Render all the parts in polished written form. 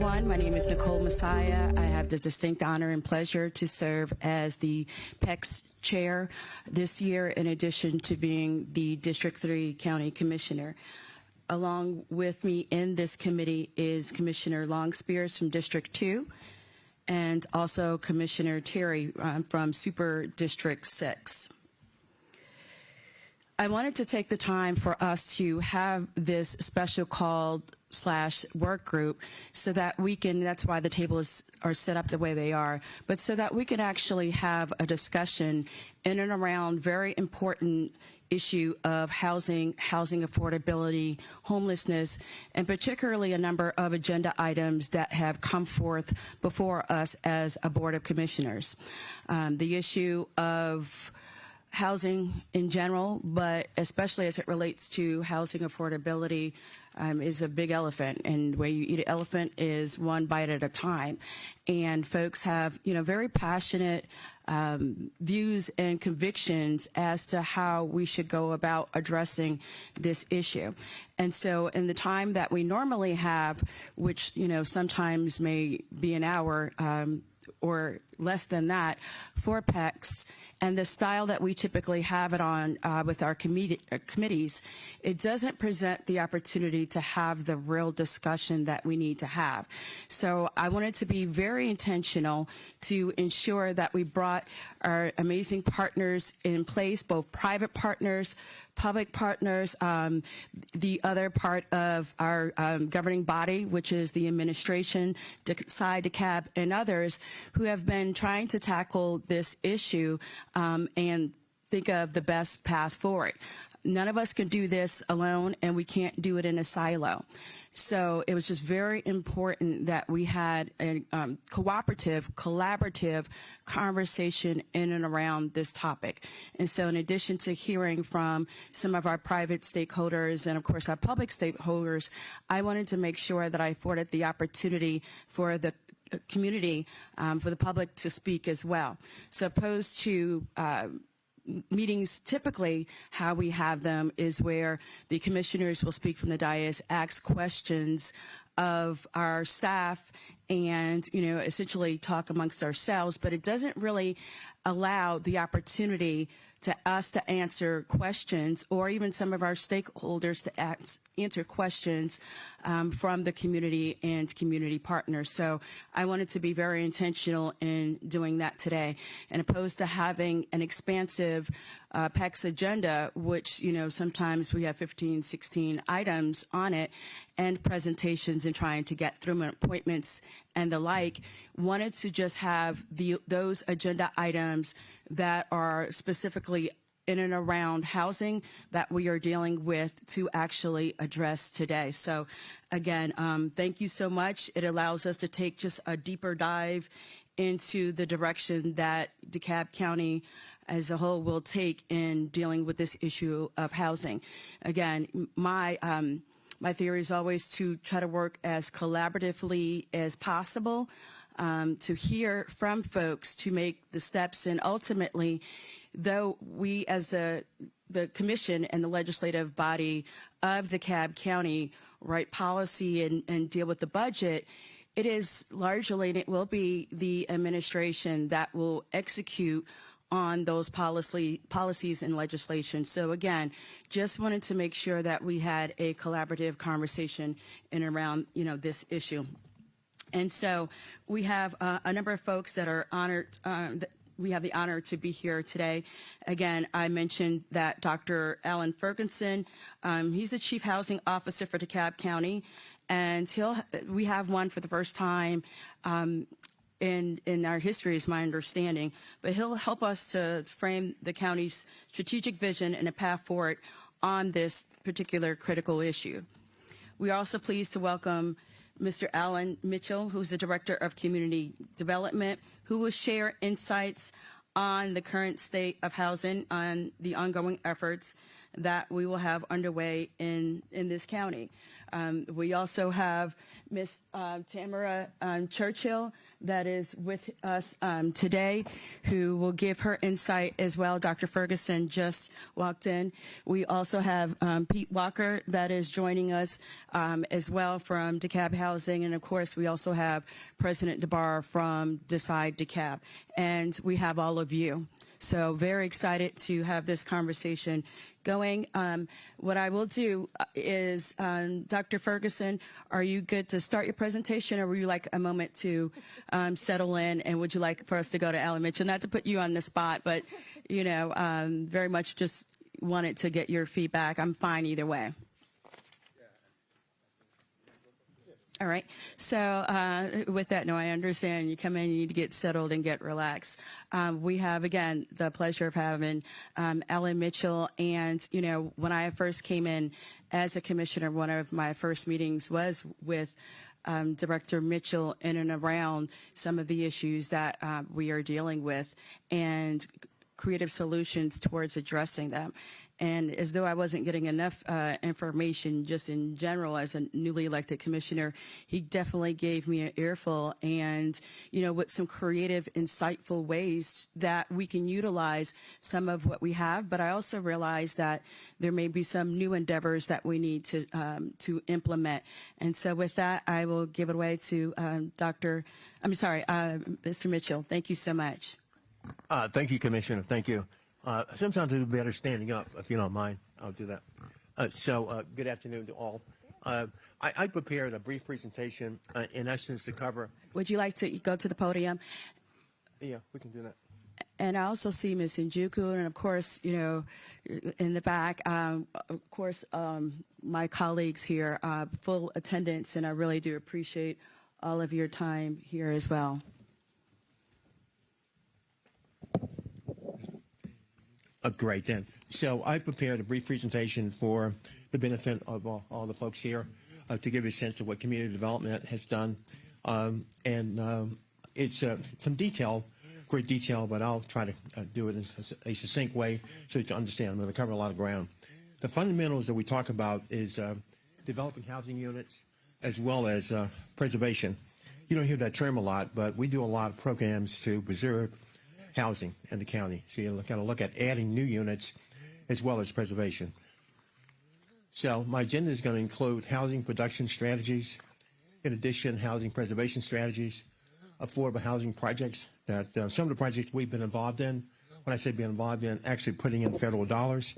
everyone. My name is Nicole Messiah. I have the distinct honor and pleasure to serve as the PECS chair this year, in addition to being the District 3 County Commissioner. Along with me in this committee is Commissioner Longspears from District 2, and also Commissioner Terry from Super District 6. I wanted to take the time for us to have this special call / work group so that we can, that's why the tables are set up the way they are, but so that we can actually have a discussion in and around very important issue of housing affordability, homelessness, and particularly a number of agenda items that have come forth before us as a Board of Commissioners. The issue of housing in general, but especially as it relates to housing affordability, is a big elephant, and the way you eat an elephant is one bite at a time. And folks have, very passionate views and convictions as to how we should go about addressing this issue. And so in the time that we normally have, which, sometimes may be an hour, or less than that for PECS, and the style that we typically have it on with our committees, it doesn't present the opportunity to have the real discussion that we need to have. So I wanted to be very intentional to ensure that we brought our amazing partners in place, both private partners, public partners, the other part of our governing body, which is the administration, DeKalb, and others who have been trying to tackle this issue and think of the best path forward. None of us can do this alone, and we can't do it in a silo. So it was just very important that we had a collaborative conversation in and around this topic. And so in addition to hearing from some of our private stakeholders and, of course, our public stakeholders, I wanted to make sure that I afforded the opportunity for the community, for the public to speak as well. So opposed to meetings, typically how we have them is where the commissioners will speak from the dais, ask questions of our staff, and essentially talk amongst ourselves, but it doesn't really allow the opportunity to us to answer questions, or even some of our stakeholders to answer questions from the community and community partners. So I wanted to be very intentional in doing that today, and opposed to having an expansive PECS agenda, which sometimes we have 15, 16 items on it, and presentations and trying to get through appointments and the like, wanted to just have those agenda items that are specifically in and around housing that we are dealing with to actually address today. So again, thank you so much. It allows us to take just a deeper dive into the direction that DeKalb County as a whole will take in dealing with this issue of housing. Again, my theory is always to try to work as collaboratively as possible, to hear from folks, to make the steps, and ultimately, though we as the commission and the legislative body of DeKalb County write policy and deal with the budget, it is largely, and it will be the administration that will execute on those policies and legislation. So again, just wanted to make sure that we had a collaborative conversation in around this issue. And so we have a number of folks that are honored. We have the honor to be here today. Again, I mentioned that Dr. Alan Ferguson, he's the Chief Housing Officer for DeKalb County, and we have one for the first time in our history, is my understanding, but he'll help us to frame the county's strategic vision and a path forward on this particular critical issue. We are also pleased to welcome Mr. Alan Mitchell, who's the Director of Community Development, who will share insights on the current state of housing, on the ongoing efforts that we will have underway in this county. We also have Ms. Tamara Churchill, that is with us today, who will give her insight as well. Dr. Ferguson just walked in. We also have Pete Walker that is joining us as well from DeKalb Housing. And of course, we also have President DeBar from Decide DeKalb. And we have all of you. So very excited to have this conversation going. What I will do is, Dr. Ferguson, are you good to start your presentation, or would you like a moment to settle in, and would you like for us to go to Alan Mitchell? Not to put you on the spot, but, you know, very much just wanted to get your feedback. I'm fine either way. All right. So with that, no, I understand you come in, you need to get settled and get relaxed. We have, again, the pleasure of having Alan Mitchell. And, you know, when I first came in as a commissioner, one of my first meetings was with Director Mitchell in and around some of the issues that we are dealing with and creative solutions towards addressing them. And as though I wasn't getting enough information just in general as a newly elected commissioner, he definitely gave me an earful and, you know, with some creative, insightful ways that we can utilize some of what we have. But I also realized that there may be some new endeavors that we need to implement. And so with that, I will give it away to Mr. Mitchell. Thank you so much. Thank you, Commissioner. Thank you. Sometimes it would be better standing up, if you don't mind. I'll do that. Good afternoon to all. I prepared a brief presentation, in essence, to cover. Would you like to go to the podium? Yeah, we can do that. And I also see Ms. Njuku, and of course, you know, in the back, of course, my colleagues here, full attendance, and I really do appreciate all of your time here as well. Great, then. So I prepared a brief presentation for the benefit of all the folks here to give you a sense of what community development has done. It's some detail, great detail, but I'll try to do it in a succinct way so you can understand. I'm going to cover a lot of ground. The fundamentals that we talk about is developing housing units as well as preservation. You don't hear that term a lot, but we do a lot of programs to preserve housing in the county. So you got to look at adding new units as well as preservation. So my agenda is going to include housing production strategies, in addition, housing preservation strategies, affordable housing projects that some of the projects we've been involved in. When I say being involved in, actually putting in federal dollars.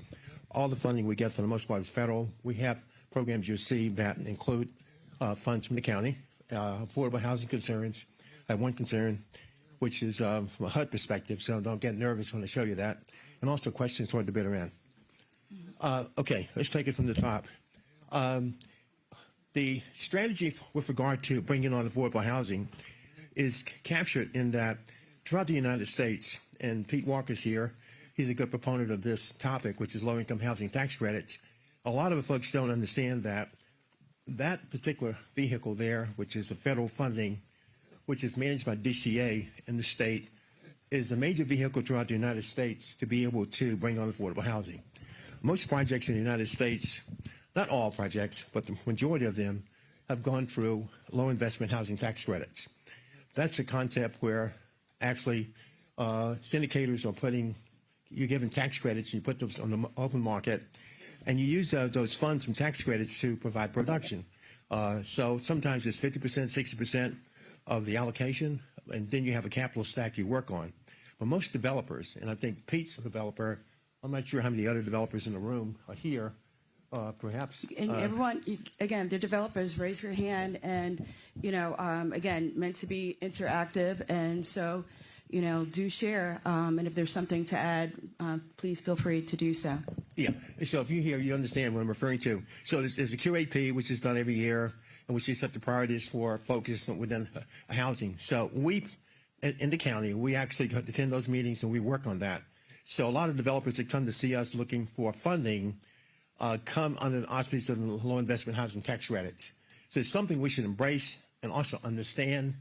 All the funding we get for the most part is federal. We have programs you see that include funds from the county, affordable housing concerns. I have one concern, which is from a HUD perspective, so don't get nervous when I show you that, and also questions toward the bitter end. Okay, let's take it from the top. The strategy with regard to bringing on affordable housing is captured in that throughout the United States, and Pete Walker's here, he's a good proponent of this topic, which is low-income housing tax credits. A lot of the folks don't understand that that particular vehicle there, which is the federal funding, which is managed by DCA in the state, is a major vehicle throughout the United States to be able to bring on affordable housing. Most projects in the United States, not all projects, but the majority of them, have gone through low investment housing tax credits. That's a concept where actually syndicators are you're giving tax credits, and you put those on the open market, and you use those funds from tax credits to provide production. So sometimes it's 50%, 60%, of the allocation, and then you have a capital stack you work on. But most developers, and I think Pete's a developer, I'm not sure how many other developers in the room are here, perhaps. And everyone, again, the developers, raise your hand, and, you know, again, meant to be interactive, and so, you know, do share, and if there's something to add, please feel free to do so. Yeah, so if you're here, you understand what I'm referring to. So there's a QAP, which is done every year, and which is set the priorities for focus within housing. So we, in the county, we actually attend those meetings and we work on that. So a lot of developers that come to see us looking for funding come under the auspices of the low investment housing tax credits. So it's something we should embrace and also understand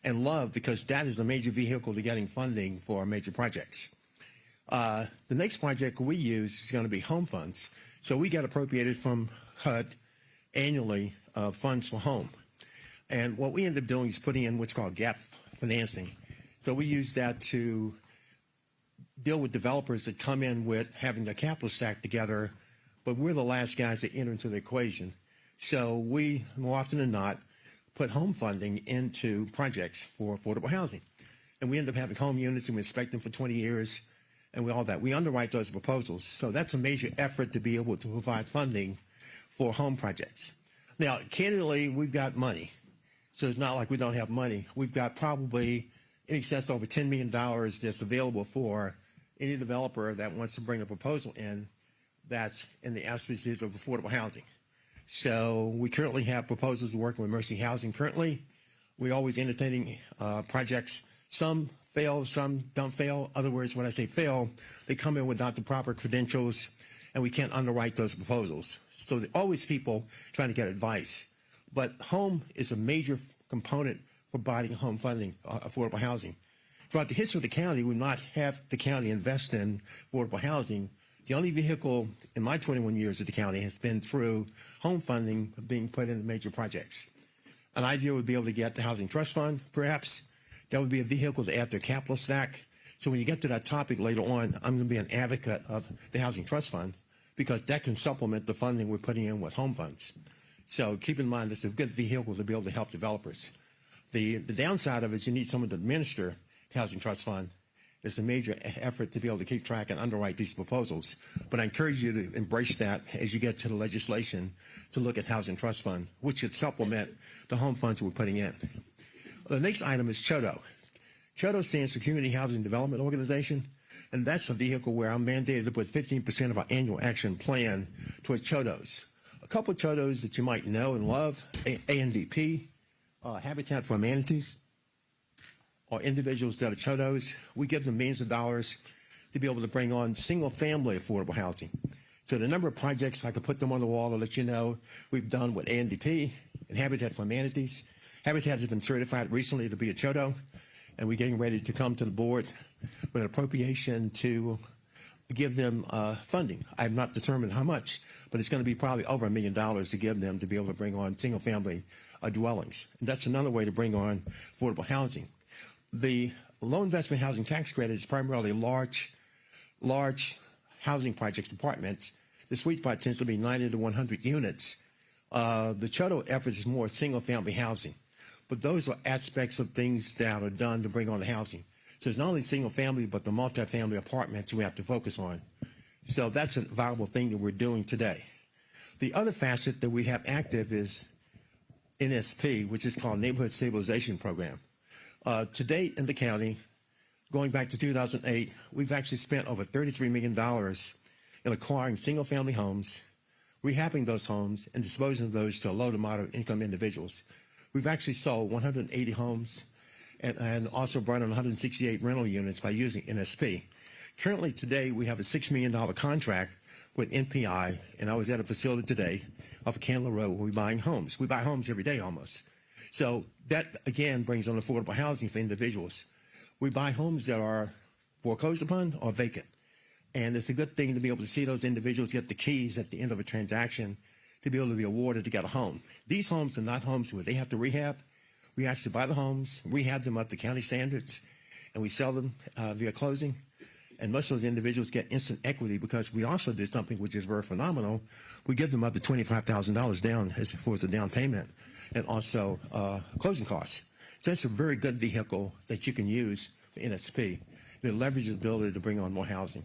and love, because that is the major vehicle to getting funding for major projects. The next project we use is going to be home funds. So we get appropriated from HUD annually funds for home. And what we end up doing is putting in what's called gap financing. So we use that to deal with developers that come in with having their capital stack together, but we're the last guys that enter into the equation. So we, more often than not, put home funding into projects for affordable housing. And we end up having home units, and we inspect them for 20 years, and all that. We underwrite those proposals. So that's a major effort to be able to provide funding for home projects. Now, candidly, we've got money. So it's not like we don't have money. We've got probably in excess of over $10 million that's available for any developer that wants to bring a proposal in that's in the auspices of affordable housing. So we currently have proposals working with Mercy Housing currently. We're always entertaining projects. Some fail, some don't fail. In other words, when I say fail, they come in without the proper credentials, and we can't underwrite those proposals. So there are always people trying to get advice. But home is a major component for providing home funding, affordable housing. Throughout the history of the county, we've not had the county invest in affordable housing. The only vehicle in my 21 years at the county has been through home funding being put into major projects. An idea would be able to get the Housing Trust Fund, perhaps. That would be a vehicle to add to a capital stack. So when you get to that topic later on, I'm going to be an advocate of the Housing Trust Fund because that can supplement the funding we're putting in with home funds. So keep in mind, this is a good vehicle to be able to help developers. The downside of it is you need someone to administer the Housing Trust Fund. It's a major effort to be able to keep track and underwrite these proposals. But I encourage you to embrace that as you get to the legislation to look at Housing Trust Fund, which should supplement the home funds we're putting in. The next item is CHODO. CHODO stands for Community Housing Development Organization, and that's a vehicle where I'm mandated to put 15% of our annual action plan towards CHODOs. A couple of CHODOs that you might know and love, ANDP, Habitat for Humanities, or individuals that are CHODOs. We give them millions of dollars to be able to bring on single-family affordable housing. So the number of projects, I could put them on the wall to let you know, we've done with ANDP and Habitat for Humanities. Habitat has been certified recently to be a CHODO, and we're getting ready to come to the board with an appropriation to give them funding. I have not determined how much, but it's going to be probably over $1 million to give them to be able to bring on single-family dwellings. And that's another way to bring on affordable housing. The low investment housing tax credit is primarily large housing projects, apartments. The sweet spot tends to be 90 to 100 units. The CHODO effort is more single-family housing. But those are aspects of things that are done to bring on the housing. So it's not only single family, but the multifamily apartments we have to focus on. So that's a valuable thing that we're doing today. The other facet that we have active is NSP, which is called Neighborhood Stabilization Program. To date in the county, going back to 2008, we've actually spent over $33 million in acquiring single family homes, rehabbing those homes, and disposing of those to low to moderate income individuals. We've actually sold 180 homes and also brought in 168 rental units by using NSP. Currently today, we have a $6 million contract with NPI, and I was at a facility today off of Candler Road where we're buying homes. We buy homes every day almost. So that, again, brings on affordable housing for individuals. We buy homes that are foreclosed upon or vacant. And it's a good thing to be able to see those individuals get the keys at the end of a transaction to be able to be awarded to get a home. These homes are not homes where they have to rehab. We actually buy the homes, rehab them up to county standards, and we sell them via closing. And most of those individuals get instant equity because we also did something which is very phenomenal. We give them up to $25,000 down as far as the down payment and also closing costs. So that's a very good vehicle that you can use for NSP. It leverages the ability to bring on more housing.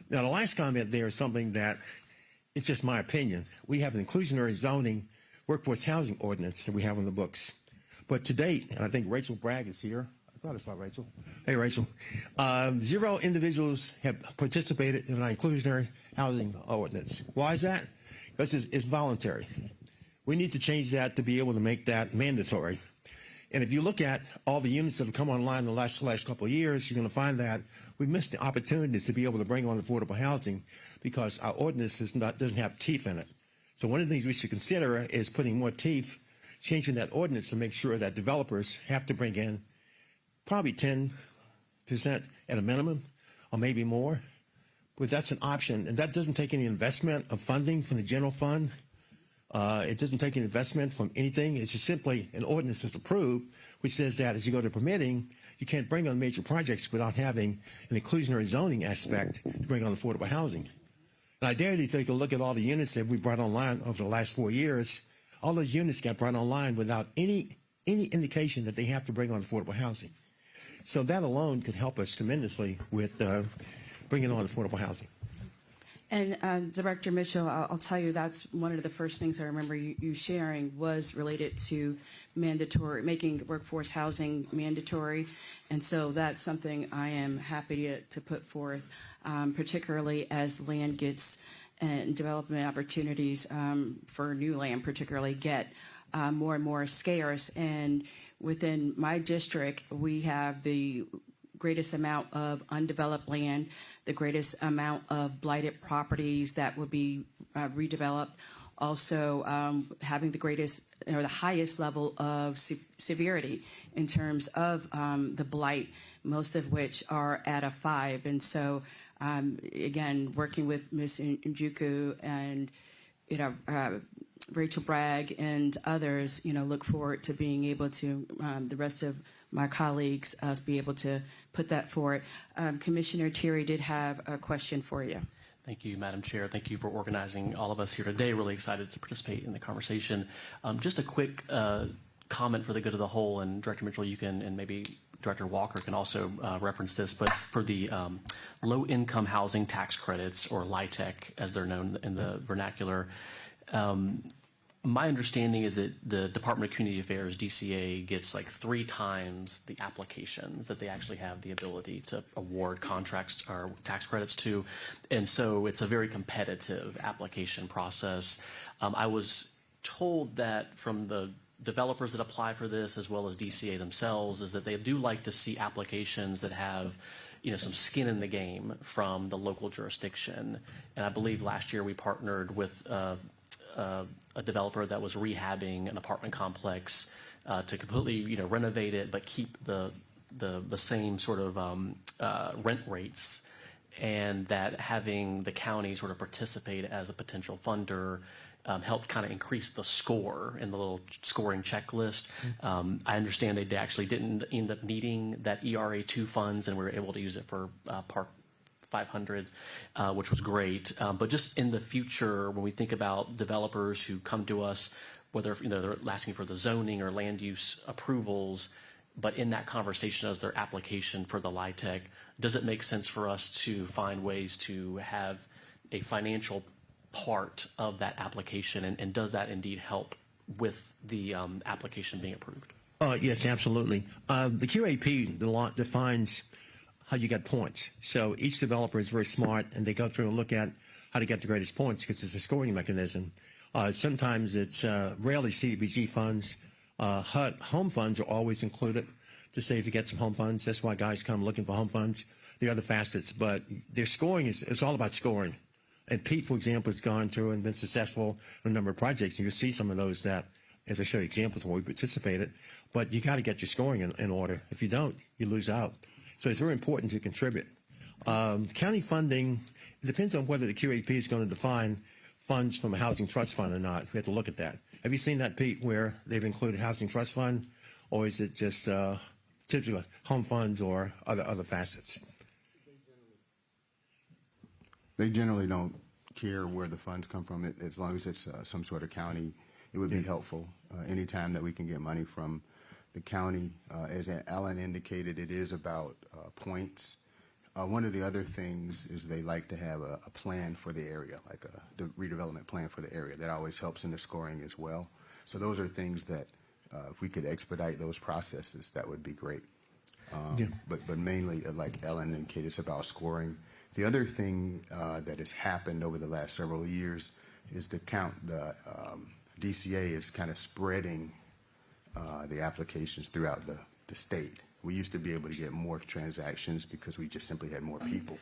Now, the last comment there is something that it's just my opinion. We have an inclusionary zoning workforce housing ordinance that we have on the books. But to date, and I think Rachel Bragg is here. I thought I saw Rachel. Hey, Rachel. 0 individuals have participated in our inclusionary housing ordinance. Why is that? Because it's voluntary. We need to change that to be able to make that mandatory. And if you look at all the units that have come online in the last couple of years, you're going to find that we've missed the opportunities to be able to bring on affordable housing because our ordinance doesn't have teeth in it. So one of the things we should consider is putting more teeth, changing that ordinance to make sure that developers have to bring in probably 10% at a minimum or maybe more. But that's an option. And that doesn't take any investment of funding from the general fund. It doesn't take an investment from anything. It's just simply an ordinance that's approved which says that as you go to permitting, you can't bring on major projects without having an inclusionary zoning aspect to bring on affordable housing. And I dare you to take a look at all the units that we brought online over the last 4 years. All those units got brought online without any indication that they have to bring on affordable housing. So that alone could help us tremendously with bringing on affordable housing. And Director Mitchell, I'll tell you that's one of the first things I remember you sharing was related to making workforce housing mandatory. And so that's something I am happy to put forth, particularly as land gets and development opportunities for new land particularly get more and more scarce. And within my district, we have the greatest amount of undeveloped land, the greatest amount of blighted properties that will be redeveloped, also having the greatest or the highest level of severity in terms of the blight, most of which are at a 5. And so, again, working with Ms. Njuku and Rachel Bragg and others, look forward to being able to, the rest of my colleagues, us be able to put that forward. Commissioner Terry did have a question for you. Thank you, Madam Chair. Thank you for organizing all of us here today. Really excited to participate in the conversation. Just a quick comment for the good of the whole, and Director Mitchell, you can, and maybe Director Walker can also reference this, but for the low-income housing tax credits, or LIHTC, as they're known in the vernacular, my understanding is that the Department of Community Affairs, DCA, gets like 3 times the applications that they actually have the ability to award contracts or tax credits to. And so it's a very competitive application process. I was told that from the developers that apply for this, as well as DCA themselves, is that they do like to see applications that have some skin in the game from the local jurisdiction. And I believe last year we partnered with a developer that was rehabbing an apartment complex to completely renovate it, but keep the same sort of rent rates, and that having the county sort of participate as a potential funder helped kind of increase the score in the little scoring checklist. I understand they actually didn't end up needing that ERA2 funds, and we were able to use it for Park 500, which was great. But just in the future, when we think about developers who come to us, whether they're asking for the zoning or land use approvals, but in that conversation as their application for the LIHTC, does it make sense for us to find ways to have a financial part of that application, and does that indeed help with the application being approved? Yes, absolutely. The QAP, the law defines how you get points. So each developer is very smart, and they go through and look at how to get the greatest points because it's a scoring mechanism. Sometimes it's rarely CDBG funds. HUD home funds are always included to say if you get some home funds. That's why guys come looking for home funds. The other facets, but their scoring it's all about scoring. And Pete, for example, has gone through and been successful in a number of projects. You see some of those that, as I show you examples where we participated, but you got to get your scoring in order. If you don't, you lose out. So it's very important to contribute. County funding, it depends on whether the QAP is going to define funds from a housing trust fund or not. We have to look at that. Have you seen that, Pete, where they've included housing trust fund, or is it just typically home funds or other facets? They generally don't care where the funds come from. As long as it's some sort of county, it would be helpful. Anytime that we can get money from the county, as Alan indicated, it is about points. One of the other things is they like to have a plan for the area, like the redevelopment plan for the area. That always helps in the scoring as well. So those are things that if we could expedite those processes, that would be great. But mainly, like Ellen indicated, it's about scoring. The other thing that has happened over the last several years is the DCA is kind of spreading the applications throughout the state. We used to be able to get more transactions because we just simply had more people,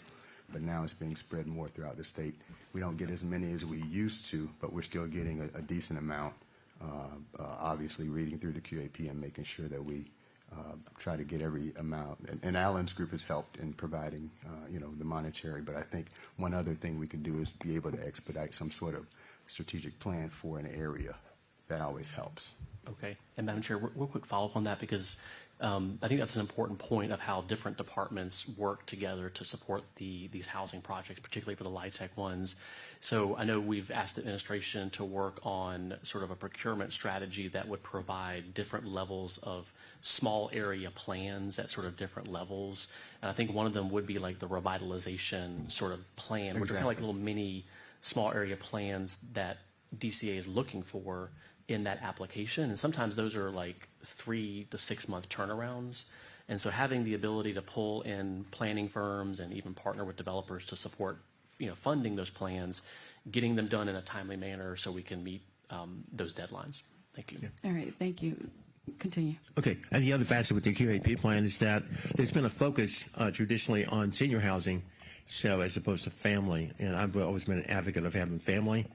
but now it's being spread more throughout the state. We don't get as many as we used to, but we're still getting a decent amount, obviously reading through the QAP and making sure that we try to get every amount. And Alan's group has helped in providing, the monetary, but I think one other thing we can do is be able to expedite some sort of strategic plan for an area. That always helps. Okay. And Madam Chair, real quick follow-up on that, because I think that's an important point of how different departments work together to support these housing projects, particularly for the LIHTC ones. So I know we've asked the administration to work on sort of a procurement strategy that would provide different levels of small area plans at sort of different levels. And I think one of them would be like the revitalization sort of plan, which are kind of like little mini small area plans that DCA is looking for in that application. And sometimes those are like 3 to 6 month turnarounds. And so having the ability to pull in planning firms and even partner with developers to support, funding those plans, getting them done in a timely manner so we can meet those deadlines. Thank you. All right, thank you. Continue. Okay, and the other facet with the QAP plan is that there's been a focus traditionally on senior housing, so as opposed to family. And I've always been an advocate of having family,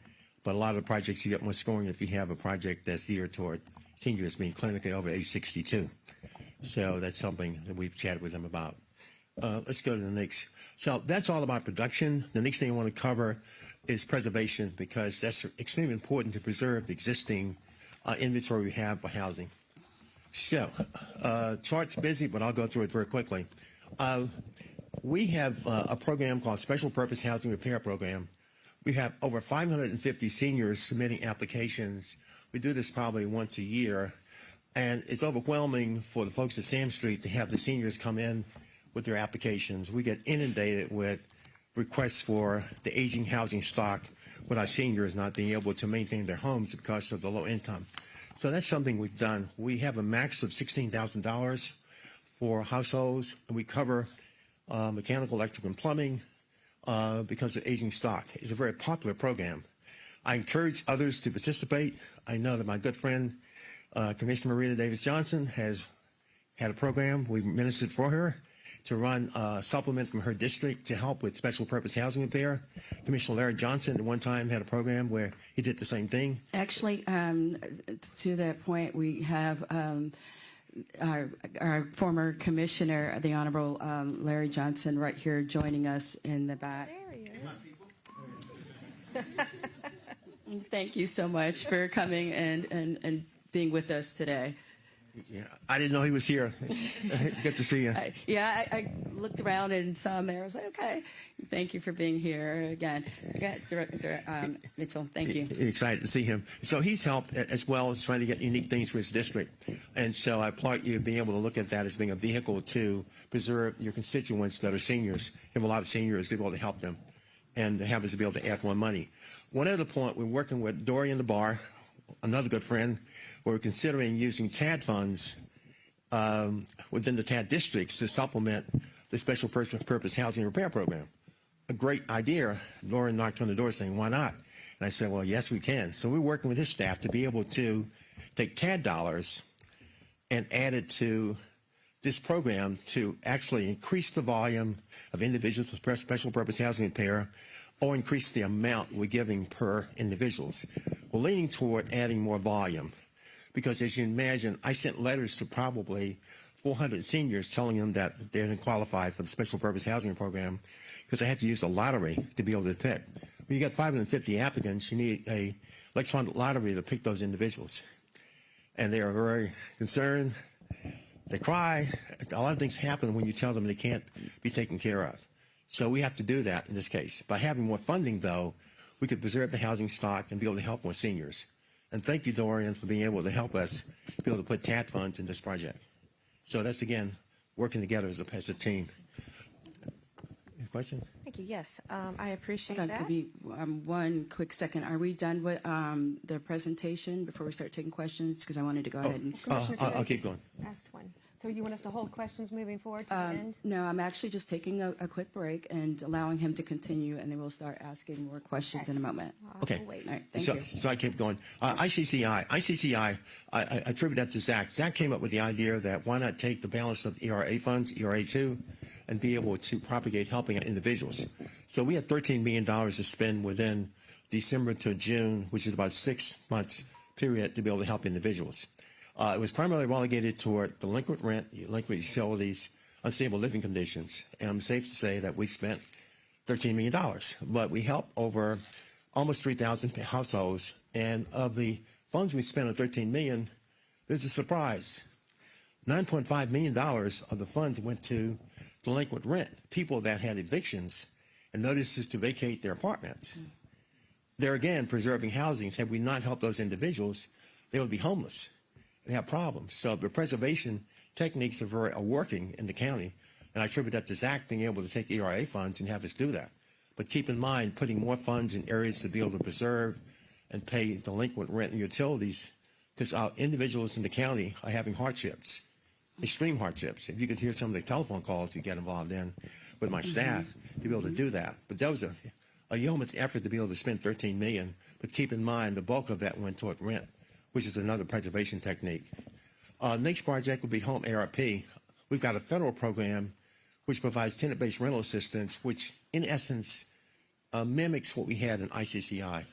but a lot of the projects you get more scoring if you have a project that's geared toward seniors being clinically over age 62. So that's something that we've chatted with them about. Let's go to the next. So that's all about production. The next thing I want to cover is preservation, because that's extremely important to preserve the existing inventory we have for housing. So, chart's busy, but I'll go through it very quickly. We have a program called Special Purpose Housing Repair Program. We have over 550 seniors submitting applications. We do this probably once a year, and it's overwhelming for the folks at Sam Street to have the seniors come in with their applications. We get inundated with requests for the aging housing stock with our seniors not being able to maintain their homes because of the low income. So that's something we've done. We have a max of $16,000 for households, and we cover mechanical, electrical, and plumbing because of aging stock. It's a very popular program. I encourage others to participate. I know that my good friend, Commissioner Marita Davis Johnson, has had a program. We ministered for her to run a supplement from her district to help with special purpose housing repair. Commissioner Larry Johnson at one time had a program where he did the same thing. Actually, to that point, we have our former commissioner, the Honorable Larry Johnson, right here joining us in the back. There he is. Thank you so much for coming and being with us today. Yeah, I didn't know he was here. Good to see you. I looked around and saw him there. I was like, okay, thank you for being here again. Director Mitchell, thank you. Excited to see him. So he's helped as well as trying to get unique things for his district. And so I applaud you being able to look at that as being a vehicle to preserve your constituents that are seniors. You have a lot of seniors, to be able to help them and have us be able to add more money. One other point, we're working with Dorian DeBar, another good friend. We're considering using TAD funds within the TAD districts to supplement the Special Purpose Housing Repair Program. A great idea. Lauren knocked on the door saying, why not? And I said, well, yes, we can. So we're working with his staff to be able to take TAD dollars and add it to this program to actually increase the volume of individuals with special purpose housing repair or increase the amount we're giving per individuals. We're leaning toward adding more volume. Because as you imagine, I sent letters to probably 400 seniors telling them that they didn't qualify for the Special Purpose Housing Program because I had to use a lottery to be able to pick. When you got 550 applicants, you need a electronic lottery to pick those individuals. And they are very concerned. They cry. A lot of things happen when you tell them they can't be taken care of. So we have to do that in this case. By having more funding, though, we could preserve the housing stock and be able to help more seniors. And thank you, Dorian, for being able to help us be able to put TAD funds in this project. So that's, again, working together as a team. Any question? Thank you. Yes, I appreciate Hold on, that. could be one quick second. Are we done with the presentation before we start taking questions? Because I wanted to go ahead and. Commissioner I'll Taylor keep going. Asked one. So you want us to hold questions moving forward to the end? No, I'm actually just taking a quick break and allowing him to continue, and then we'll start asking more questions in a moment. Okay. We'll wait. All right, thank So, you. so I keep going. ICCI, I attribute that to Zach. Zach came up with the idea that why not take the balance of ERA funds, ERA2, and be able to propagate helping individuals. So we had $13 million to spend within December to June, which is about 6 months period to be able to help individuals. It was primarily relegated toward delinquent rent, delinquent utilities, unstable living conditions. And I'm safe to say that we spent $13 million. But we helped over almost 3,000 households. And of the funds we spent on $13 million, There's a surprise. $9.5 million of the funds went to delinquent rent, people that had evictions and notices to vacate their apartments. There again, preserving housing. Had we not helped those individuals, they would be homeless and have problems. So the preservation techniques are working in the county, and I attribute that to Zach being able to take ERA funds and have us do that. But keep in mind, putting more funds in areas to be able to preserve and pay delinquent rent and utilities, because our individuals in the county are having hardships, extreme hardships. If you could hear some of the telephone calls you get involved in with my staff to be able to do that. But that was a yeoman's effort to be able to spend $13 million. But keep in mind, the bulk of that went toward rent, which is another preservation technique. Next project would be home ARP. We've got a federal program which provides tenant-based rental assistance, which in essence mimics what we had in ICCI.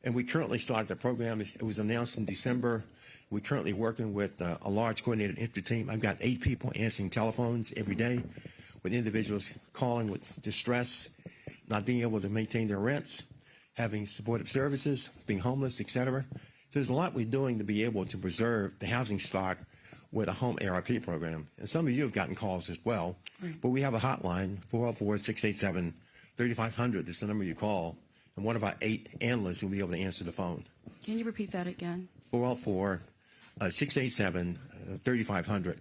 And we currently started the program. It was announced in December. We're currently working with a large coordinated entry team. I've got 8 people answering telephones every day with individuals calling with distress, not being able to maintain their rents, having supportive services, being homeless, etc. So there's a lot we're doing to be able to preserve the housing stock with a home ARP program. And some of you have gotten calls as well. But we have a hotline, 404-687-3500 is the number you call. And one of our 8 analysts will be able to answer the phone. Can you repeat that again? 404-687-3500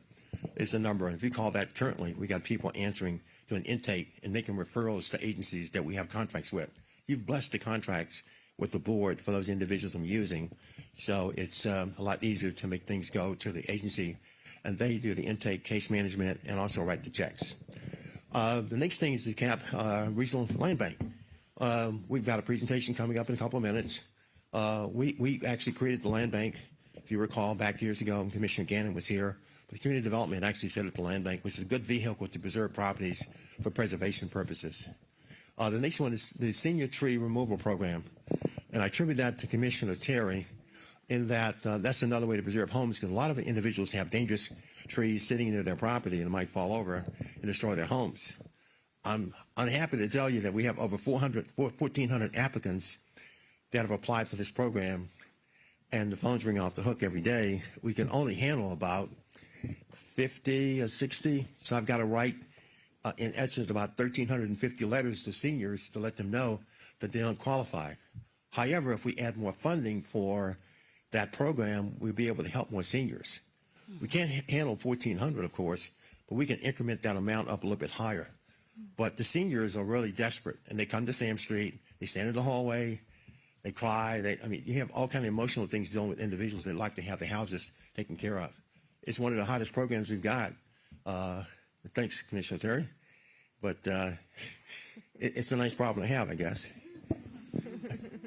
is the number. And if you call that currently, we got people answering to an intake and making referrals to agencies that we have contracts with. You've blessed the contracts with the board for those individuals I'm using. So it's a lot easier to make things go to the agency, and they do the intake, case management, and also write the checks. The next thing is the DeKalb Regional Land Bank. We've got a presentation coming up in a couple of minutes. We actually created the land bank, if you recall, back years ago, and Commissioner Gannon was here. The community development actually set up the land bank, which is a good vehicle to preserve properties for preservation purposes. The next one is the senior tree removal program, and I attribute that to Commissioner Terry in that that's another way to preserve homes, because a lot of the individuals have dangerous trees sitting near their property and might fall over and destroy their homes. I'm unhappy to tell you that we have over 1,400 applicants that have applied for this program, and the phones ring off the hook every day. We can only handle about 50 or 60, so I've got to write, in essence, about 1,350 letters to seniors to let them know that they don't qualify. However, if we add more funding for that program, we'll be able to help more seniors. We can't handle 1,400, of course, but we can increment that amount up a little bit higher. But the seniors are really desperate, and they come to Sam Street, they stand in the hallway, they cry. I mean, you have all kinds of emotional things dealing with individuals that like to have the houses taken care of. It's one of the hottest programs we've got. Thanks, Commissioner Terry. But it's a nice problem to have, I guess.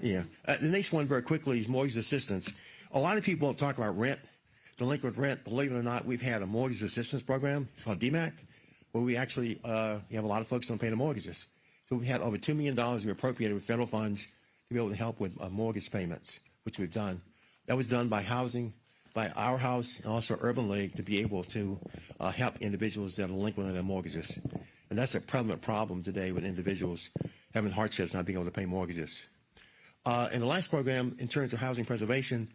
Yeah. The next one, very quickly, is mortgage assistance. A lot of people talk about rent, delinquent rent. Believe it or not, we've had a mortgage assistance program. It's called DMAC, where we actually have a lot of folks don't pay the mortgages. So we had over $2 million we appropriated with federal funds to be able to help with mortgage payments, which we've done. That was done by our house, and also Urban League, to be able to help individuals that are delinquent in their mortgages. And that's a prevalent problem today with individuals having hardships, not being able to pay mortgages. And the last program, in terms of housing preservation,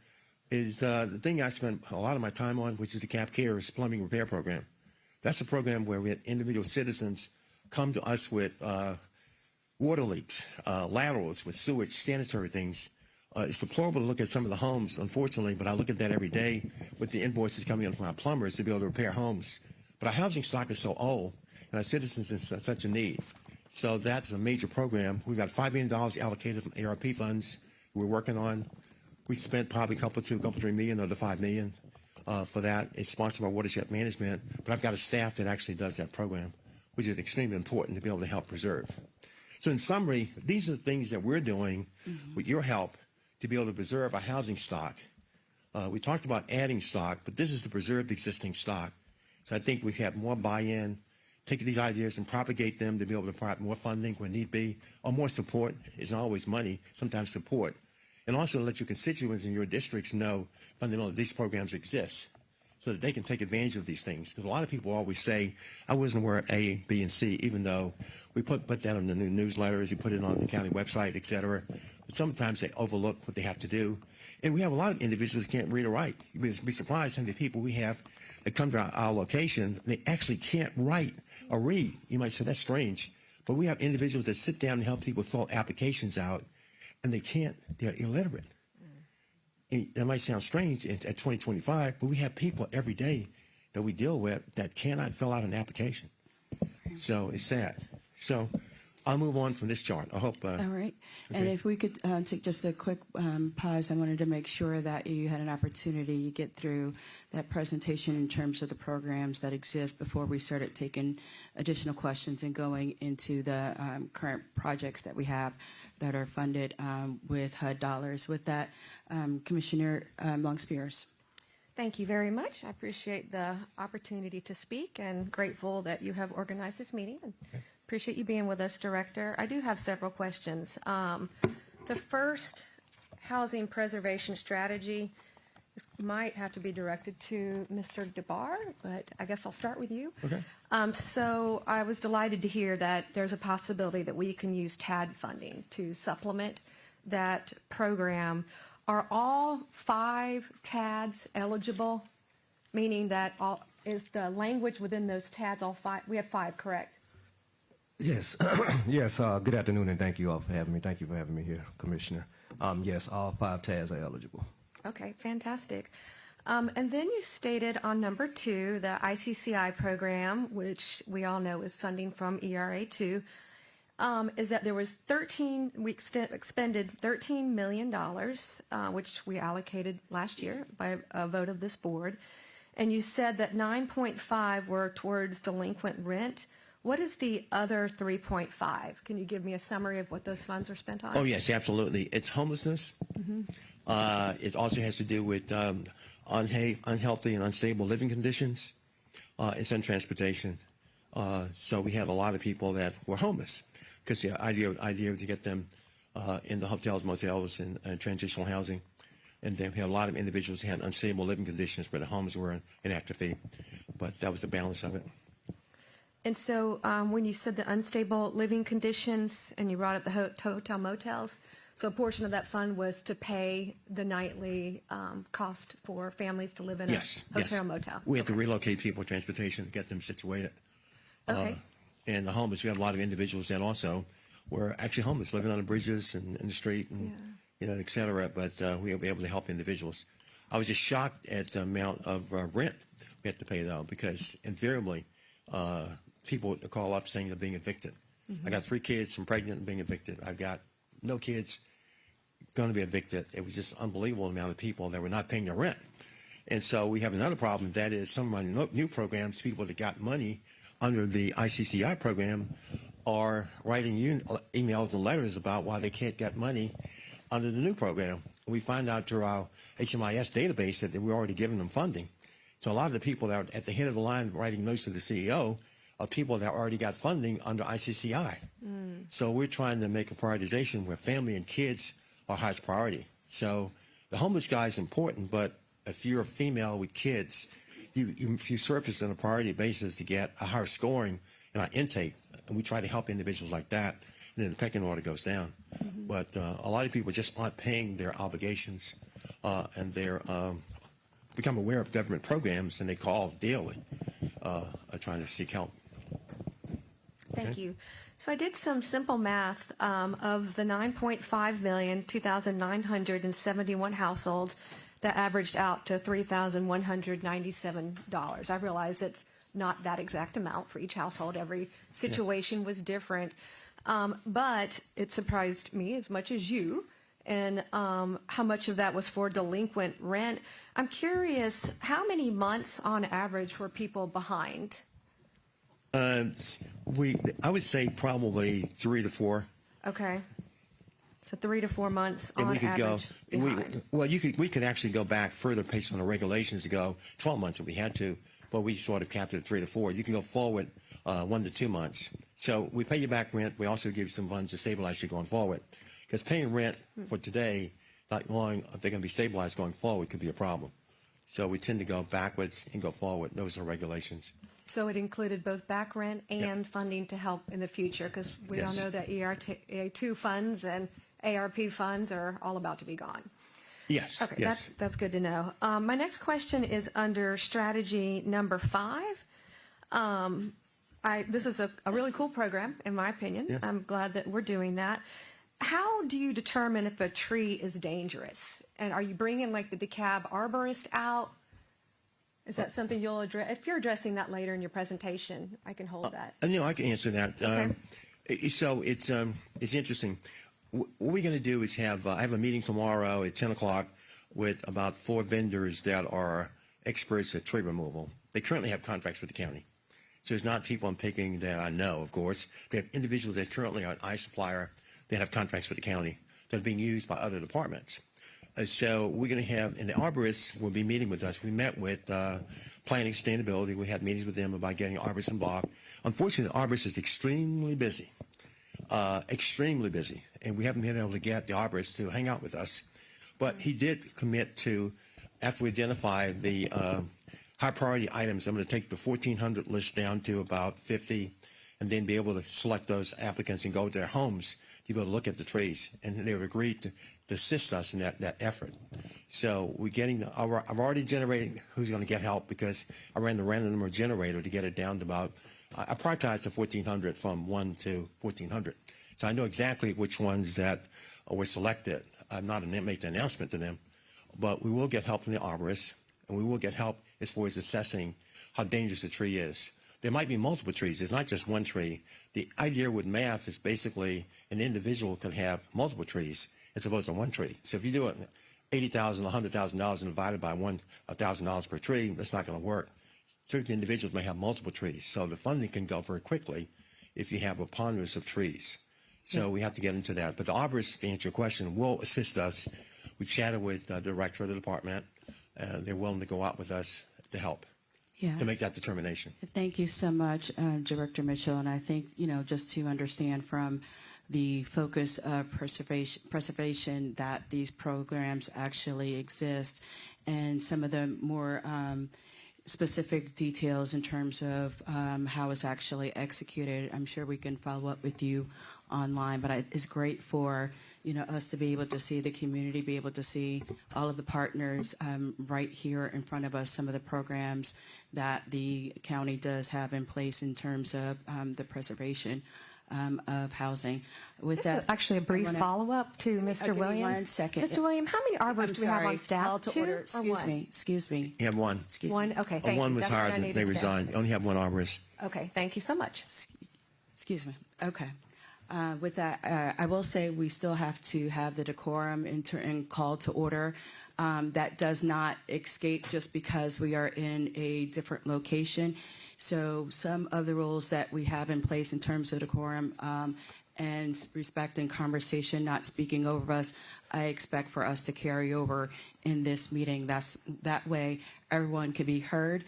is the thing I spent a lot of my time on, which is the CAP Cares Plumbing Repair Program. That's a program where we had individual citizens come to us with water leaks, laterals with sewage, sanitary things. It's deplorable to look at some of the homes, unfortunately, but I look at that every day with the invoices coming in from our plumbers to be able to repair homes. But our housing stock is so old, and our citizens in such a need. So that's a major program. We've got $5 million allocated from ARP funds we're working on. We spent probably a couple, $3 million of the $5 million for that. It's sponsored by Watershed Management, but I've got a staff that actually does that program, which is extremely important to be able to help preserve. So in summary, these are the things that we're doing with your help to be able to preserve our housing stock. We talked about adding stock, but this is to preserve the existing stock. So I think we have more buy-in, take these ideas and propagate them to be able to provide more funding when need be, or more support. It's not always money, sometimes support. And also let your constituents in your districts know fundamentally these programs exist so that they can take advantage of these things. Because a lot of people always say, I wasn't aware of A, B, and C, even though we put that on the new newsletters, you put it on the county website, et cetera. But sometimes they overlook what they have to do. And we have a lot of individuals who can't read or write. You'd be surprised how many people we have that come to our location, they actually can't write or read. You might say, that's strange. But we have individuals that sit down and help people fill applications out, and they can't. They're illiterate. And that might sound strange at 2025, but we have people every day that we deal with that cannot fill out an application. So it's sad. So I'll move on from this chart. I hope. All right. Okay. And if we could take just a quick pause, I wanted to make sure that you had an opportunity to get through that presentation in terms of the programs that exist before we started taking additional questions and going into the current projects that we have that are funded with HUD dollars. With that, Commissioner Long-Spears. Thank you very much. I appreciate the opportunity to speak and grateful that you have organized this meeting. And appreciate you being with us, Director. I do have several questions. The first, housing preservation strategy. This might have to be directed to Mr. DeBar, but I guess I'll start with you. Okay. So I was delighted to hear that there's a possibility that we can use TAD funding to supplement that program. Are all 5 TADs eligible? Meaning that is the language within those TADs all 5? We have 5, correct? Yes. Yes. Good afternoon, and thank you all for having me. Thank you for having me here, Commissioner. Yes, all 5 TADs are eligible. Okay, fantastic. And then you stated on number 2, the ICCI program, which we all know is funding from ERA2, is that there was we expended $13 million, which we allocated last year by a vote of this board. And you said that 9.5 were towards delinquent rent. What is the other 3.5? Can you give me a summary of what those funds are spent on? Oh, yes, absolutely. It's homelessness. It also has to do with unhealthy and unstable living conditions. It's in transportation. So we had a lot of people that were homeless because the idea to get them in the hotels, motels, and transitional housing. And then we had a lot of individuals who had unstable living conditions where the homes were in active fee. But that was the balance of it. And so when you said the unstable living conditions and you brought up the hotel motels, so a portion of that fund was to pay the nightly cost for families to live in a hotel motel? We had to relocate people, transportation, to get them situated. Okay. And the homeless, we have a lot of individuals that also were actually homeless, living on the bridges and in the street and et cetera. But we were able to help individuals. I was just shocked at the amount of rent we had to pay, though, because invariably people call up saying they're being evicted. I got 3 kids, I'm pregnant and being evicted. I've got no kids going to be evicted. It was just unbelievable amount of people that were not paying their rent. And so we have another problem. That is some of my new programs, people that got money under the ICCI program are writing emails and letters about why they can't get money under the new program. We find out through our HMIS database that we're already giving them funding. So a lot of the people that are at the head of the line writing notes to the CEO are people that already got funding under ICCI. So we're trying to make a prioritization where family and kids are highest priority. So the homeless guy is important, but if you're a female with kids, you surface on a priority basis to get a higher scoring in our intake, and we try to help individuals like that, and then the pecking order goes down. But a lot of people just aren't paying their obligations, and they're become aware of government programs, and they call daily trying to seek help. Thank you. So I did some simple math of the 9.5 million, 2,971 households that averaged out to $3,197. I realize it's not that exact amount for each household. Every situation was different. But it surprised me as much as you, and how much of that was for delinquent rent. I'm curious, how many months on average were people behind? I would say probably 3 to 4. Okay. So 3 to 4 months and on we could average. We could actually go back further based on the regulations to go 12 months if we had to, but we sort of capped it at 3 to 4. You can go forward 1 to 2 months. So we pay you back rent. We also give you some funds to stabilize you going forward. Because paying rent for today, not long, if they're going to be stabilized going forward, could be a problem. So we tend to go backwards and go forward. Those are regulations. So it included both back rent and funding to help in the future, because we all know that ERA2 funds, and ARP funds are all about to be gone. Yes. Okay, yes. that's good to know. My next question is under strategy number 5. This is a really cool program, in my opinion. Yeah. I'm glad that we're doing that. How do you determine if a tree is dangerous? And are you bringing like the DeKalb arborist out? Is that something you'll address? If you're addressing that later in your presentation, I can hold that. I can answer that. Okay. So it's interesting. What we're going to do is I have a meeting tomorrow at 10 o'clock with about 4 vendors that are experts at tree removal. They currently have contracts with the county. So it's not people I'm picking that I know, of course. They have individuals that currently are an iSupplier that have contracts with the county that are being used by other departments. So we're going to have, and the arborists will be meeting with us. We met with Planning Sustainability. We had meetings with them about getting arborists involved. Unfortunately, the arborist is extremely busy, and we haven't been able to get the arborist to hang out with us. But he did commit to, after we identify the high priority items, I'm going to take the 1,400 list down to about 50, and then be able to select those applicants and go to their homes to be able to look at the trees. And they've agreed to assist us in that effort. So we're getting, I've already generated who's going to get help, because I ran the random number generator to get it down to about, I prioritized the 1,400 from 1 to 1,400. So I know exactly which ones that were selected. I'm not going to make the announcement to them, but we will get help from the arborists, and we will get help as far as assessing how dangerous the tree is. There might be multiple trees. It's not just one tree. The idea with math is basically an individual can have multiple trees as opposed to one tree. So if you do it $80,000, $100,000 and divided by $1,000 per tree, that's not going to work. Certain individuals may have multiple trees, so the funding can go very quickly if you have a preponderance of trees. So we have to get into that. But the arborists, to answer your question, will assist us. We chatted with the director of the department, and they're willing to go out with us to help. To make that determination. Thank you so much, Director Mitchell. And I think, just to understand from the focus of preservation that these programs actually exist, and some of the more specific details in terms of how it's actually executed, I'm sure we can follow up with you online. But it's great for us to be able to see the community, be able to see all of the partners right here in front of us, some of the programs that the county does have in place in terms of the preservation of housing. With that, actually a brief follow-up to Mr. Williams. 1 second. Mr. Williams, how many arborists do we have on staff? Call to 2 order. or Excuse 1? me. Excuse me. You have 1. Excuse One. me. Okay. Thank One you. was That's what I hired, needed they to know. resigned. You only have 1 arborist. Okay. Thank you so much. Excuse me. Okay. With that, I will say we still have to have the decorum and call to order. That does not escape just because we are in a different location. So some of the rules that we have in place in terms of decorum and respect and conversation, not speaking over us, I expect for us to carry over in this meeting. That way everyone can be heard.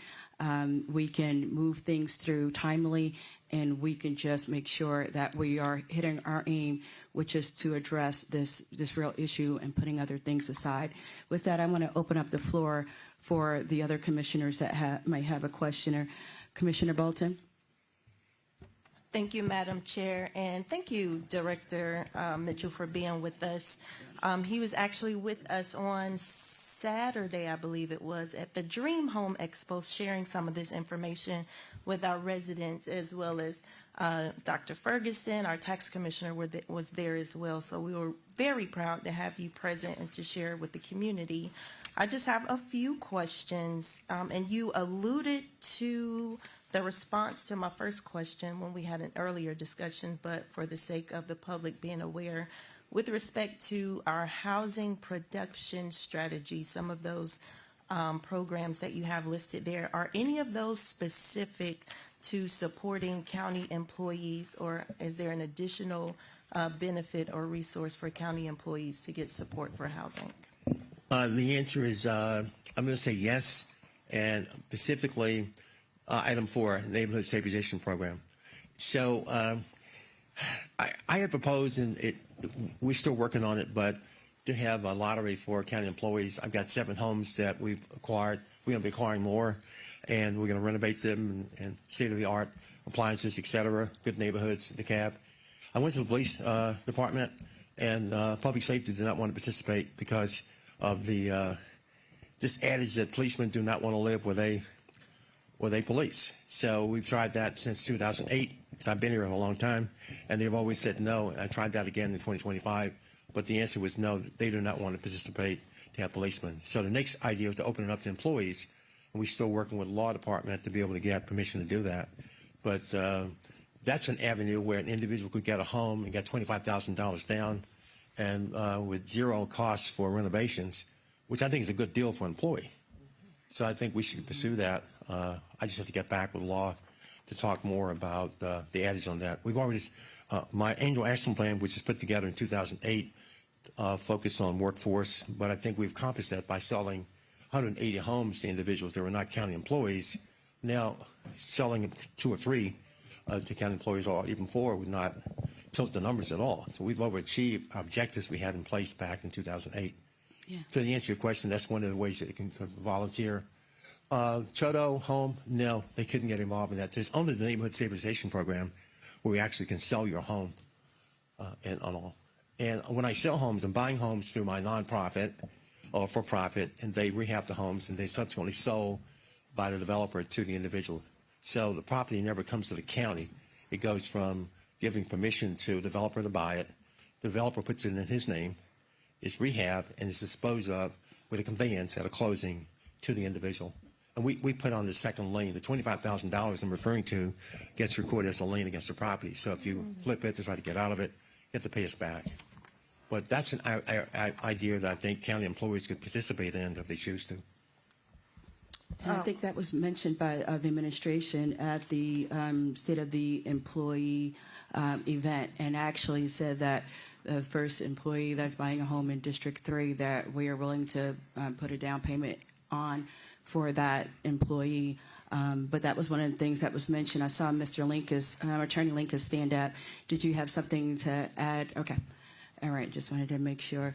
We can move things through timely, and we can just make sure that we are hitting our aim, which is to address this real issue and putting other things aside. With that, I want to open up the floor for the other commissioners that might have a question. Commissioner Bolton. Thank you, Madam Chair, and thank you, Director Mitchell, for being with us. He was actually with us on Saturday, I believe it was, at the Dream Home Expo, sharing some of this information with our residents, as well as Dr. Ferguson, our tax commissioner, was there as well. So we were very proud to have you present and to share with the community. I just have a few questions, and you alluded to the response to my first question when we had an earlier discussion, but for the sake of the public being aware, with respect to our housing production strategy, some of those programs that you have listed there, are any of those specific to supporting county employees, or is there an additional benefit or resource for county employees to get support for housing? The answer is I'm going to say yes, and specifically item 4, Neighborhood Stabilization Program. So I had proposed, and we're still working on it, but to have a lottery for county employees. I've got 7 homes that we've acquired. We're going to be acquiring more, and we're going to renovate them and state-of-the-art appliances, et cetera, good neighborhoods, DeKalb. I went to the police department, and public safety did not want to participate because of the this adage that policemen do not want to live where they police. So we've tried that since 2008, because I've been here a long time, and they've always said no. I tried that again in 2025, but the answer was no, they do not want to participate to have policemen. So the next idea was to open it up to employees, and we're still working with the law department to be able to get permission to do that. But that's an avenue where an individual could get a home and get $25,000 down, and with zero costs for renovations, which I think is a good deal for an employee. So I think we should pursue that. I just have to get back with law to talk more about the adage on that. We've already, my annual action plan, which was put together in 2008, focused on workforce, but I think we've accomplished that by selling 180 homes to individuals that were not county employees. Now, selling 2 or 3 to county employees, or even 4, would not tilt the numbers at all. So we've overachieved our objectives we had in place back in 2008. Yeah. So to answer your question, that's one of the ways that you can volunteer. Chodo home, no, they couldn't get involved in that. There's only the neighborhood stabilization program where we actually can sell your home and on all. And when I sell homes, I'm buying homes through my nonprofit or for profit, and they rehab the homes, and they subsequently sold by the developer to the individual. So the property never comes to the county. It goes from giving permission to the developer to buy it. The developer puts it in his name. It's rehab and it's disposed of with a conveyance at a closing to the individual. And we put on the second lien. The $25,000 I'm referring to gets recorded as a lien against the property. So if you flip it to try to get out of it, you have to pay us back. But that's an idea that I think county employees could participate in if they choose to. And I think that was mentioned by the administration at the State of the Employee event, and actually said that the first employee that's buying a home in District 3 that we are willing to put a down payment on for that employee. But that was one of the things that was mentioned. I saw Mr. Linkus, Attorney Linkus stand up. Did you have something to add? Okay. All right. Just wanted to make sure.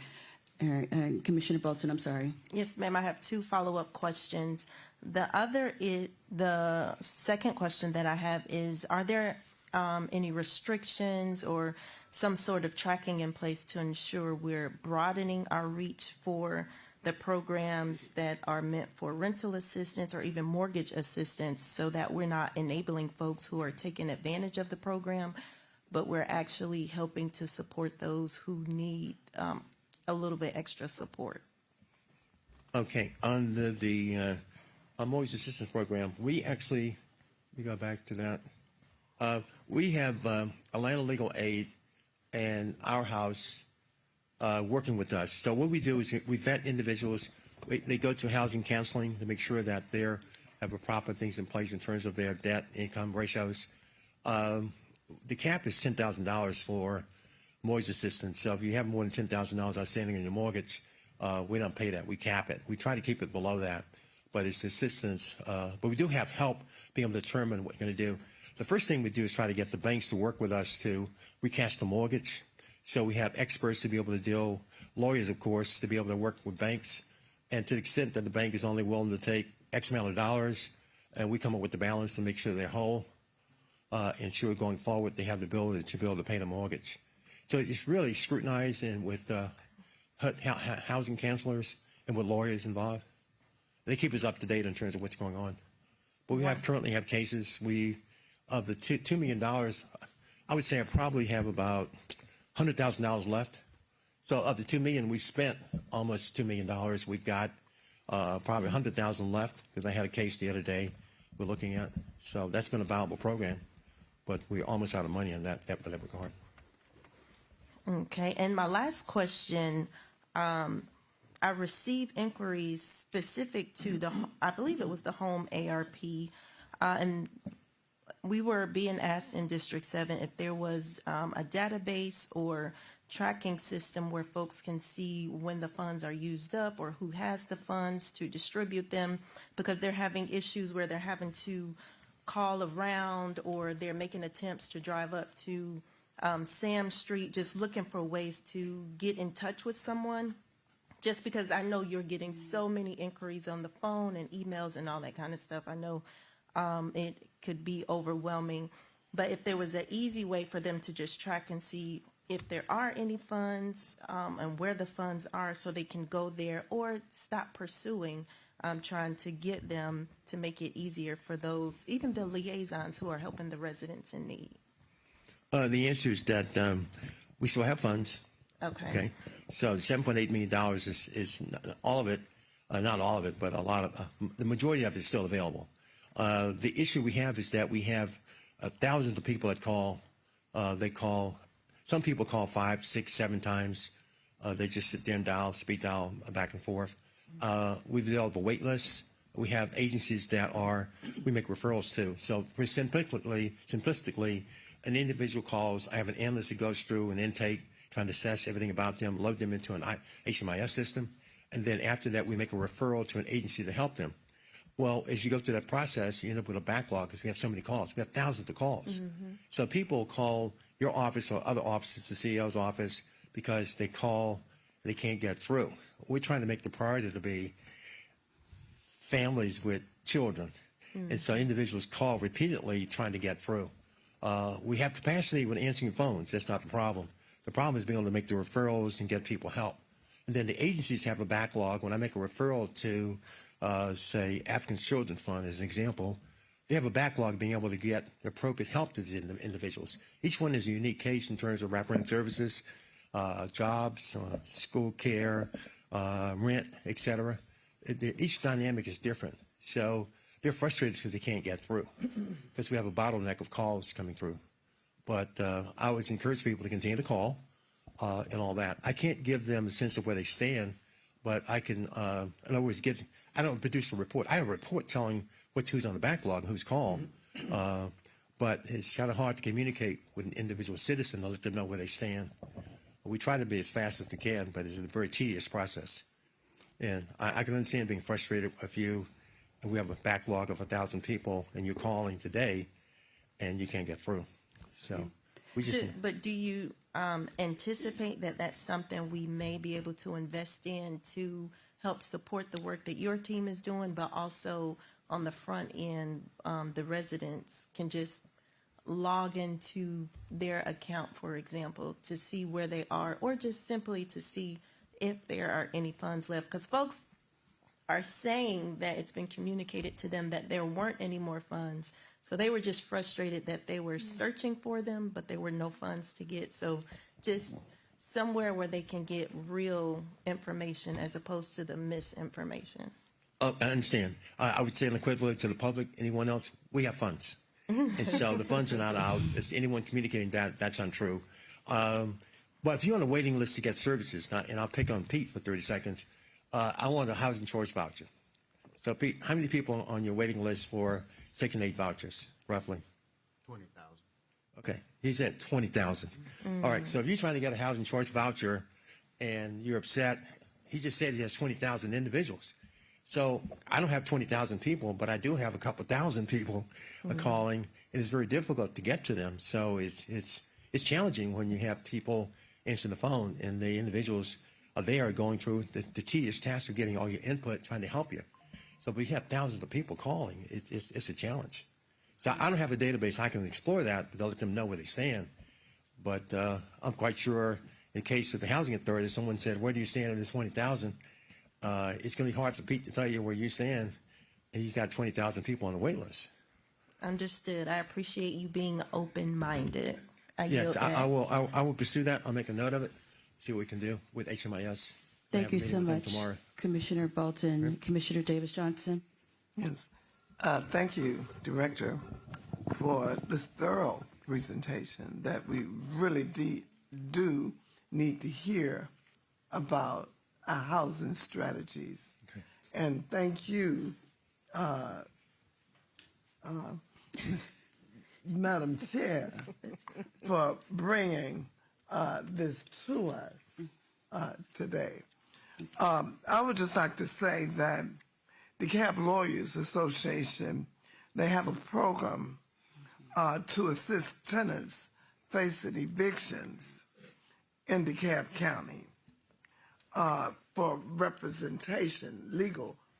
All right. Commissioner Bolton, I'm sorry. Yes, ma'am. I have 2 follow-up questions. The second question that I have is, are there any restrictions or some sort of tracking in place to ensure we're broadening our reach for the programs that are meant for rental assistance or even mortgage assistance, so that we're not enabling folks who are taking advantage of the program, but we're actually helping to support those who need a little bit extra support? Okay, on the mortgage assistance program, we go back to that. We have Atlanta Legal Aid and Our House working with us. So what we do is we vet individuals. They go to housing counseling to make sure that they have a proper things in place in terms of their debt income ratios. The cap is $10,000 for mortgage assistance. So if you have more than $10,000 outstanding in your mortgage, we don't pay that. We cap it. We try to keep it below that, but it's assistance. But we do have help being able to determine what you're going to do. The first thing we do is try to get the banks to work with us to recast the mortgage. So we have experts to be able to deal, lawyers, of course, to be able to work with banks. And to the extent that the bank is only willing to take X amount of dollars, and we come up with the balance to make sure they're whole, ensure going forward they have the ability to be able to pay the mortgage. So it's really scrutinized, and with housing counselors and with lawyers involved. They keep us up to date in terms of what's going on. But we currently have cases. Of the $2 million, I would say I probably have about $100,000 left. So of the $2 million, we've spent almost $2 million. We've got probably $100,000 left, because I had a case the other day we're looking at. So that's been a valuable program, but we're almost out of money in that regard. Okay, and my last question, I received inquiries specific to I believe it was the home ARP, and we were being asked in District 7 if there was a database or tracking system where folks can see when the funds are used up or who has the funds to distribute them, because they're having issues where they're having to call around, or they're making attempts to drive up to Sam Street, just looking for ways to get in touch with someone. Just because I know you're getting so many inquiries on the phone and emails and all that kind of stuff, I know it could be overwhelming. But if there was an easy way for them to just track and see if there are any funds and where the funds are so they can go there or stop pursuing trying to get them to make it easier for those, even the liaisons who are helping the residents in need? The answer is that we still have funds. Okay. Okay. So $7.8 million is all of it, not all of it, but a lot of the majority of it is still available. The issue we have is that we have thousands of people that call. They call. Some people call 5, 6, 7 times. They just sit there and dial, speed dial back and forth. We've developed a wait list. We have agencies that we make referrals to. So for simplistically, an individual calls. I have an analyst that goes through an intake, trying to assess everything about them, load them into an HMIS system, and then after that, we make a referral to an agency to help them. Well, as you go through that process, you end up with a backlog because we have so many calls. We have thousands of calls. Mm-hmm. So people call your office or other offices, the CEO's office, because they call, they can't get through. We're trying to make the priority to be families with children. Mm-hmm. And so individuals call repeatedly trying to get through. We have capacity with answering phones. That's not the problem. The problem is being able to make the referrals and get people help. And then the agencies have a backlog. When I make a referral to, say, African Children's Fund as an example, they have a backlog being able to get the appropriate help to these individuals. Each one is a unique case in terms of wraparound services, jobs, school care, rent, etc. Each dynamic is different. So they're frustrated because they can't get through because we have a bottleneck of calls coming through. But I always encourage people to continue to call and all that. I can't give them a sense of where they stand, but I can, in other words, I don't produce a report. I have a report telling who's on the backlog and who's called. But it's kind of hard to communicate with an individual citizen to let them know where they stand. We try to be as fast as we can, but it's a very tedious process. And I can understand being frustrated if we have a backlog of 1,000 people and you're calling today and you can't get through. So we just. But do you anticipate that that's something we may be able to invest in to help support the work that your team is doing, but also on the front end, the residents can just log into their account, for example, to see where they are, or just simply to see if there are any funds left? Because folks are saying that it's been communicated to them that there weren't any more funds. So they were just frustrated that they were searching for them, but there were no funds to get. So just somewhere where they can get real information as opposed to the misinformation. I understand. I would say unequivocally to the public, anyone else, we have funds. And so the funds are not out. If anyone communicating that's untrue. But if you're on a waiting list to get services, and I'll pick on Pete for 30 seconds, I want a housing choice voucher. So Pete, how many people on your waiting list for Section 8 vouchers, roughly? 20,000. Okay, he's at 20,000. All right, so if you're trying to get a housing choice voucher and you're upset, he just said he has 20,000 individuals. So I don't have 20,000 people, but I do have a couple thousand people calling, and it's very difficult to get to them. So it's challenging when you have people answering the phone and the individuals they are going through the tedious task of getting all your input, trying to help you. So we have thousands of people calling. It's a challenge. So I don't have a database. I can explore that, but they'll let them know where they stand. But I'm quite sure in the case of the Housing Authority, someone said, where do you stand in this 20,000? It's going to be hard for Pete to tell you where you stand, and he's got 20,000 people on the wait list. Understood. I appreciate you being open-minded. Yes, I will pursue that. I'll make a note of it, see what we can do with HMIS. Thank you so much, Commissioner Bolton. Commissioner Davis-Johnson. Yes. Thank you, Director, for this thorough presentation that we really do need to hear about our housing strategies. Okay. And thank you, Madam Chair, for bringing this to us today. I would just like to say that the DeKalb Lawyers Association, they have a program to assist tenants facing evictions in DeKalb County for representation,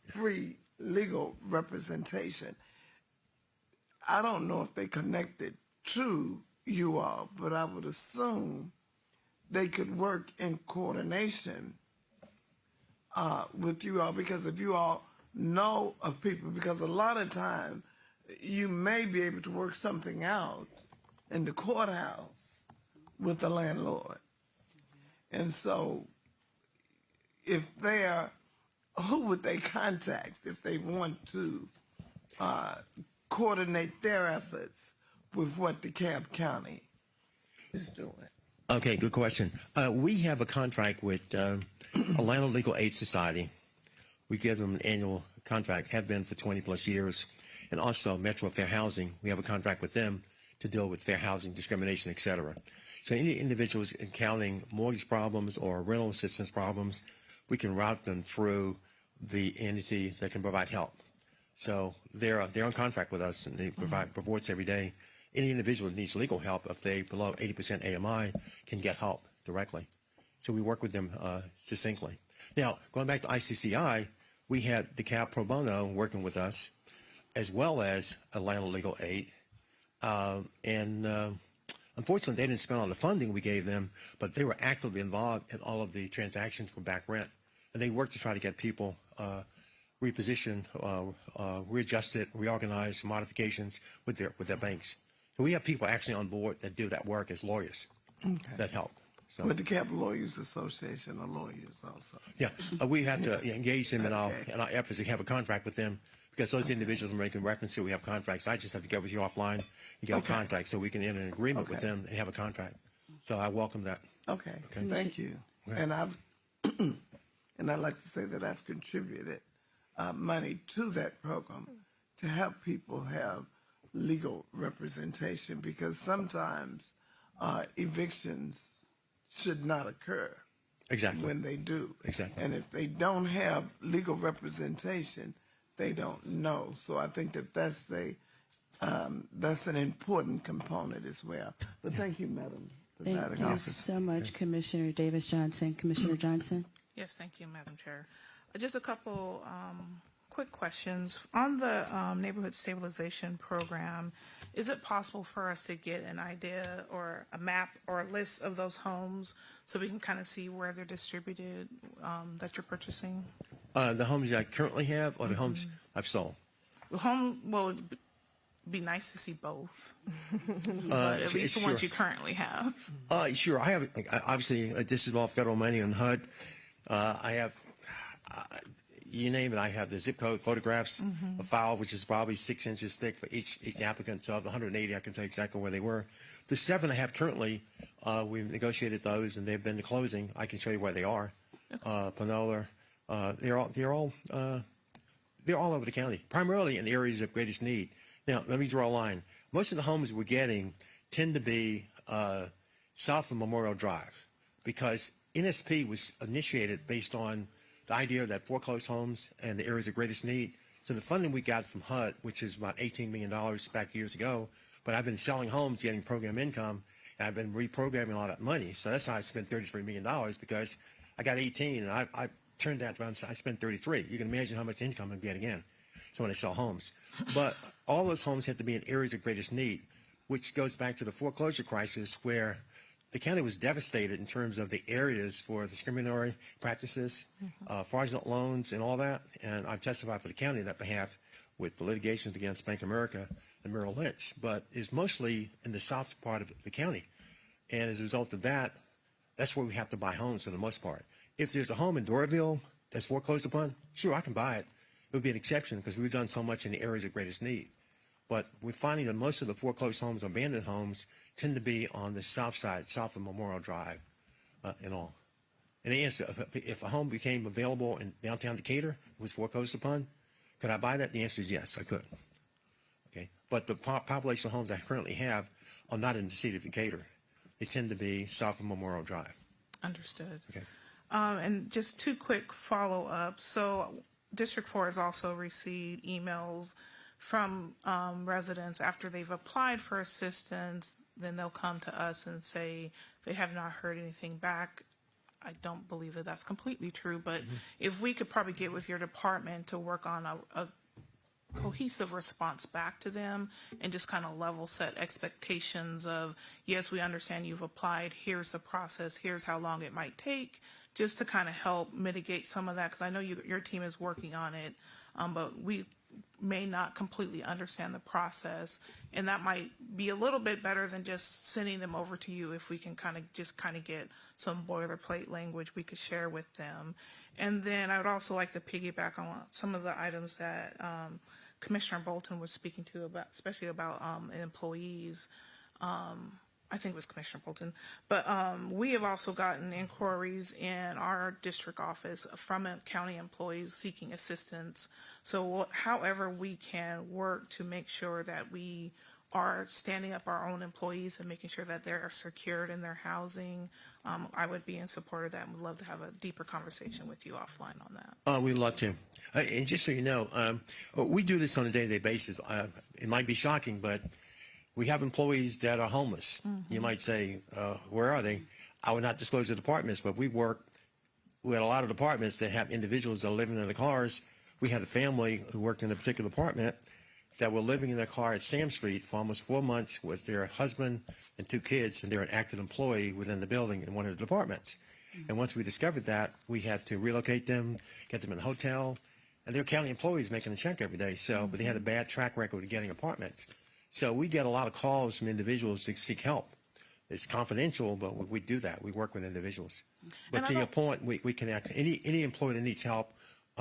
free legal representation. I don't know if they connected to you all, but I would assume they could work in coordination with you all, because if you all know of people, because a lot of times you may be able to work something out in the courthouse with the landlord. And so if they are, who would they contact if they want to coordinate their efforts with what DeKalb County is doing? Okay, good question. We have a contract with a Landlord Legal Aid Society. We give them an annual contract, have been for 20 plus years. And also Metro Fair Housing, we have a contract with them to deal with fair housing, discrimination, et cetera. So any individuals encountering mortgage problems or rental assistance problems, we can route them through the entity that can provide help. So they're on contract with us, and they provide reports every day. Any individual that needs legal help, if they below 80% AMI, can get help directly. So we work with them succinctly. Now, going back to ICCI, we had DeKalb Pro Bono working with us, as well as a Landlord Legal Aid. Unfortunately, they didn't spend all the funding we gave them, but they were actively involved in all of the transactions for back rent. And they worked to try to get people repositioned, readjusted, reorganized, modifications with their banks. So we have people actually on board that do that work as lawyers that help. So, With the DeKalb Lawyers Association of lawyers also. yeah, we have to engage them in our efforts to have a contract with them, because those individuals are making reference to, we have contracts. I just have to get with you offline and get a contract so we can enter an agreement with them and have a contract. So I welcome that. Okay. Thank you. Okay. And and I'd like to say that I've contributed money to that program to help people have legal representation, because sometimes evictions should not occur. Exactly. When they do. Exactly. And if they don't have legal representation, they don't know. So I think that that's an important component as well. But thank you, Madam Presiding Thank you Officer. so much, Commissioner Davis Johnson. Commissioner Johnson? Yes, thank you, Madam Chair. Just a couple quick questions. On the Neighborhood Stabilization Program, is it possible for us to get an idea or a map or a list of those homes so we can kind of see where they're distributed that you're purchasing? The homes I currently have, or the homes I've sold? The home, well, it'd be nice to see both, but at least the ones you currently have. Sure. I have, obviously, this is all federal money on HUD. I have, you name it, I have the zip code, photographs, a file which is probably 6 inches thick for each applicant. So of the 180, I can tell you exactly where they were. The 7 I have currently, we've negotiated those, and they've been to closing. I can show you where they are. Panola, they're all over the county, primarily in the areas of greatest need. Now, let me draw a line. Most of the homes we're getting tend to be south of Memorial Drive, because NSP was initiated based on the idea that foreclosed homes and the areas of greatest need. So the funding we got from HUD, which is about $18 million back years ago, but I've been selling homes, getting program income, and I've been reprogramming all that money. So that's how I spent $33 million, because I got 18 and I turned that around, I spent 33. You can imagine how much income I'm getting in. So when I sell homes. But all those homes have to be in areas of greatest need, which goes back to the foreclosure crisis, where the county was devastated in terms of the areas for discriminatory practices, fraudulent loans, and all that. And I've testified for the county on that behalf with the litigations against Bank of America and Merrill Lynch. But it's mostly in the south part of the county. And as a result of that, that's where we have to buy homes for the most part. If there's a home in Doraville that's foreclosed upon, sure, I can buy it. It would be an exception, because we've done so much in the areas of greatest need. But we're finding that most of the foreclosed homes, abandoned homes, tend to be on the south side, south of Memorial Drive, and all. And the answer, if a home became available in downtown Decatur, it was foreclosed upon, could I buy that? The answer is yes, I could. Okay, but the population of homes I currently have are not in the city of Decatur. They tend to be south of Memorial Drive. Understood. Okay. And just 2 quick follow-ups. So District 4 has also received emails from residents after they've applied for assistance. Then they'll come to us and say they have not heard anything back. I don't believe that that's completely true, but if we could probably get with your department to work on a cohesive response back to them and just kind of level set expectations of, yes, we understand you've applied, here's the process, here's how long it might take, just to kind of help mitigate some of that, because I know your team is working on it, but we may not completely understand the process, and that might be a little bit better than just sending them over to you if we can kind of get some boilerplate language we could share with them. And then I would also like to piggyback on some of the items that Commissioner Bolton was speaking to, about, especially about employees. I think it was Commissioner Bolton, but we have also gotten inquiries in our district office from county employees seeking assistance. So however we can work to make sure that we are standing up our own employees and making sure that they're secured in their housing, I would be in support of that and would love to have a deeper conversation with you offline on that. We'd love to. And just so you know, we do this on a day-to-day basis. It might be shocking, but we have employees that are homeless. Mm-hmm. You might say, where are they? I would not disclose the departments, but we had a lot of departments that have individuals that are living in the cars. We had a family who worked in a particular apartment that were living in their car at Sam Street for almost 4 months with their husband and 2 kids, and they're an active employee within the building in one of the departments. Mm-hmm. And once we discovered that, we had to relocate them, get them in a hotel, and they're county employees making a check every day. So, but they had a bad track record of getting apartments. So we get a lot of calls from individuals to seek help. It's confidential, but we do that. We work with individuals. But to your point, we connect. Any employee that needs help,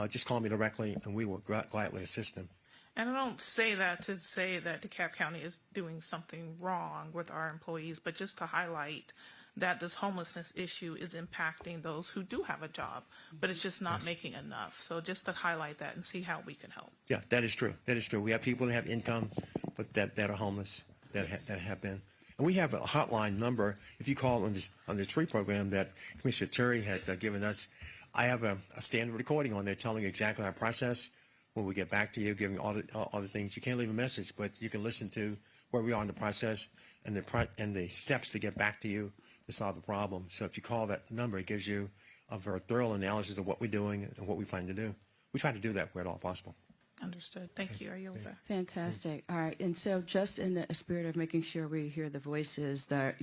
just call me directly, and we will gladly assist them. And I don't say that to say that DeKalb County is doing something wrong with our employees, but just to highlight that this homelessness issue is impacting those who do have a job, but it's just not making enough. So just to highlight that and see how we can help. Yeah, that is true. That is true. We have people that have income, but that are homeless, that have been. And we have a hotline number. If you call on the tree program that Commissioner Terry had given us, I have a standard recording on there telling you exactly our process. When we get back to you, giving all the things, you can't leave a message, but you can listen to where we are in the process and the steps to get back to you to solve the problem. So if you call that number, it gives you a very thorough analysis of what we're doing and what we plan to do. We try to do that where at all possible. Understood. Thank you. Are you over? Fantastic. All right. And so just in the spirit of making sure we hear the voices that,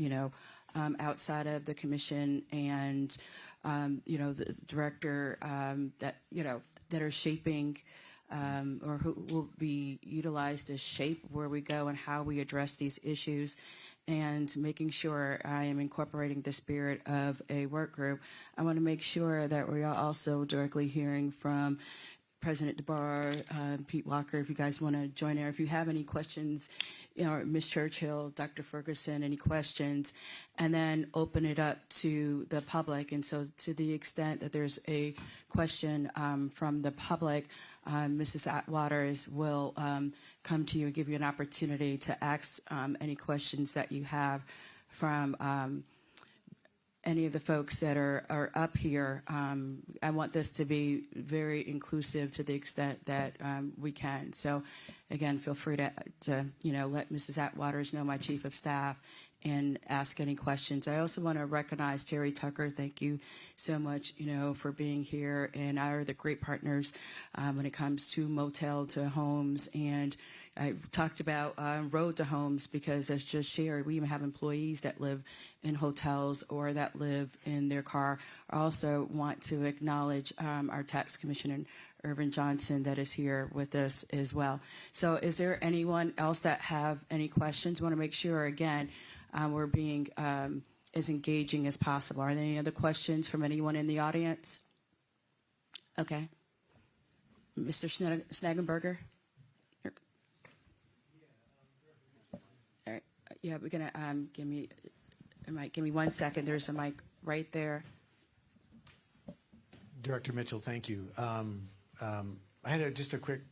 outside of the commission and, the director that are shaping or who will be utilized to shape where we go and how we address these issues, and making sure I am incorporating the spirit of a work group. I want to make sure that we are also directly hearing from President DeBar, Pete Walker, if you guys want to join in. If you have any questions, Ms. Churchill, Dr. Ferguson, any questions, and then open it up to the public. And so to the extent that there's a question from the public, Mrs. Atwaters will come to you and give you an opportunity to ask any questions that you have from any of the folks that are up here. I want this to be very inclusive to the extent that we can. So again, feel free to let Mrs. Atwaters know, my chief of staff, and ask any questions. I also want to recognize Terry Tucker. Thank you so much, for being here, and are the great partners when it comes to motel to homes. And I talked about road to homes, because as just shared, we even have employees that live in hotels or that live in their car. I also want to acknowledge our tax commissioner, Irvin Johnson, that is here with us as well. So is there anyone else that have any questions? I want to make sure, again, we're being as engaging as possible. Are there any other questions from anyone in the audience? Okay. Mr. Snagenberger? All right. Yeah, we're going to give me 1 second. There's a mic right there. Director Mitchell, thank you. I had just a quick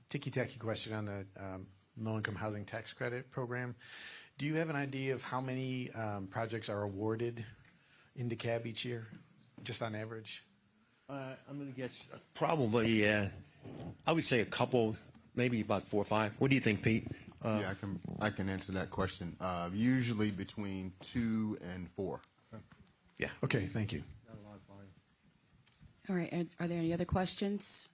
ticky-tacky question on the low-income housing tax credit program. Do you have an idea of how many projects are awarded in DeKalb each year, just on average? I'm going to guess probably, I would say a couple, maybe about 4 or 5. What do you think, Pete? Yeah, I can answer that question. Usually between 2 and 4. Yeah. Okay, thank you. All right. Are there any other questions?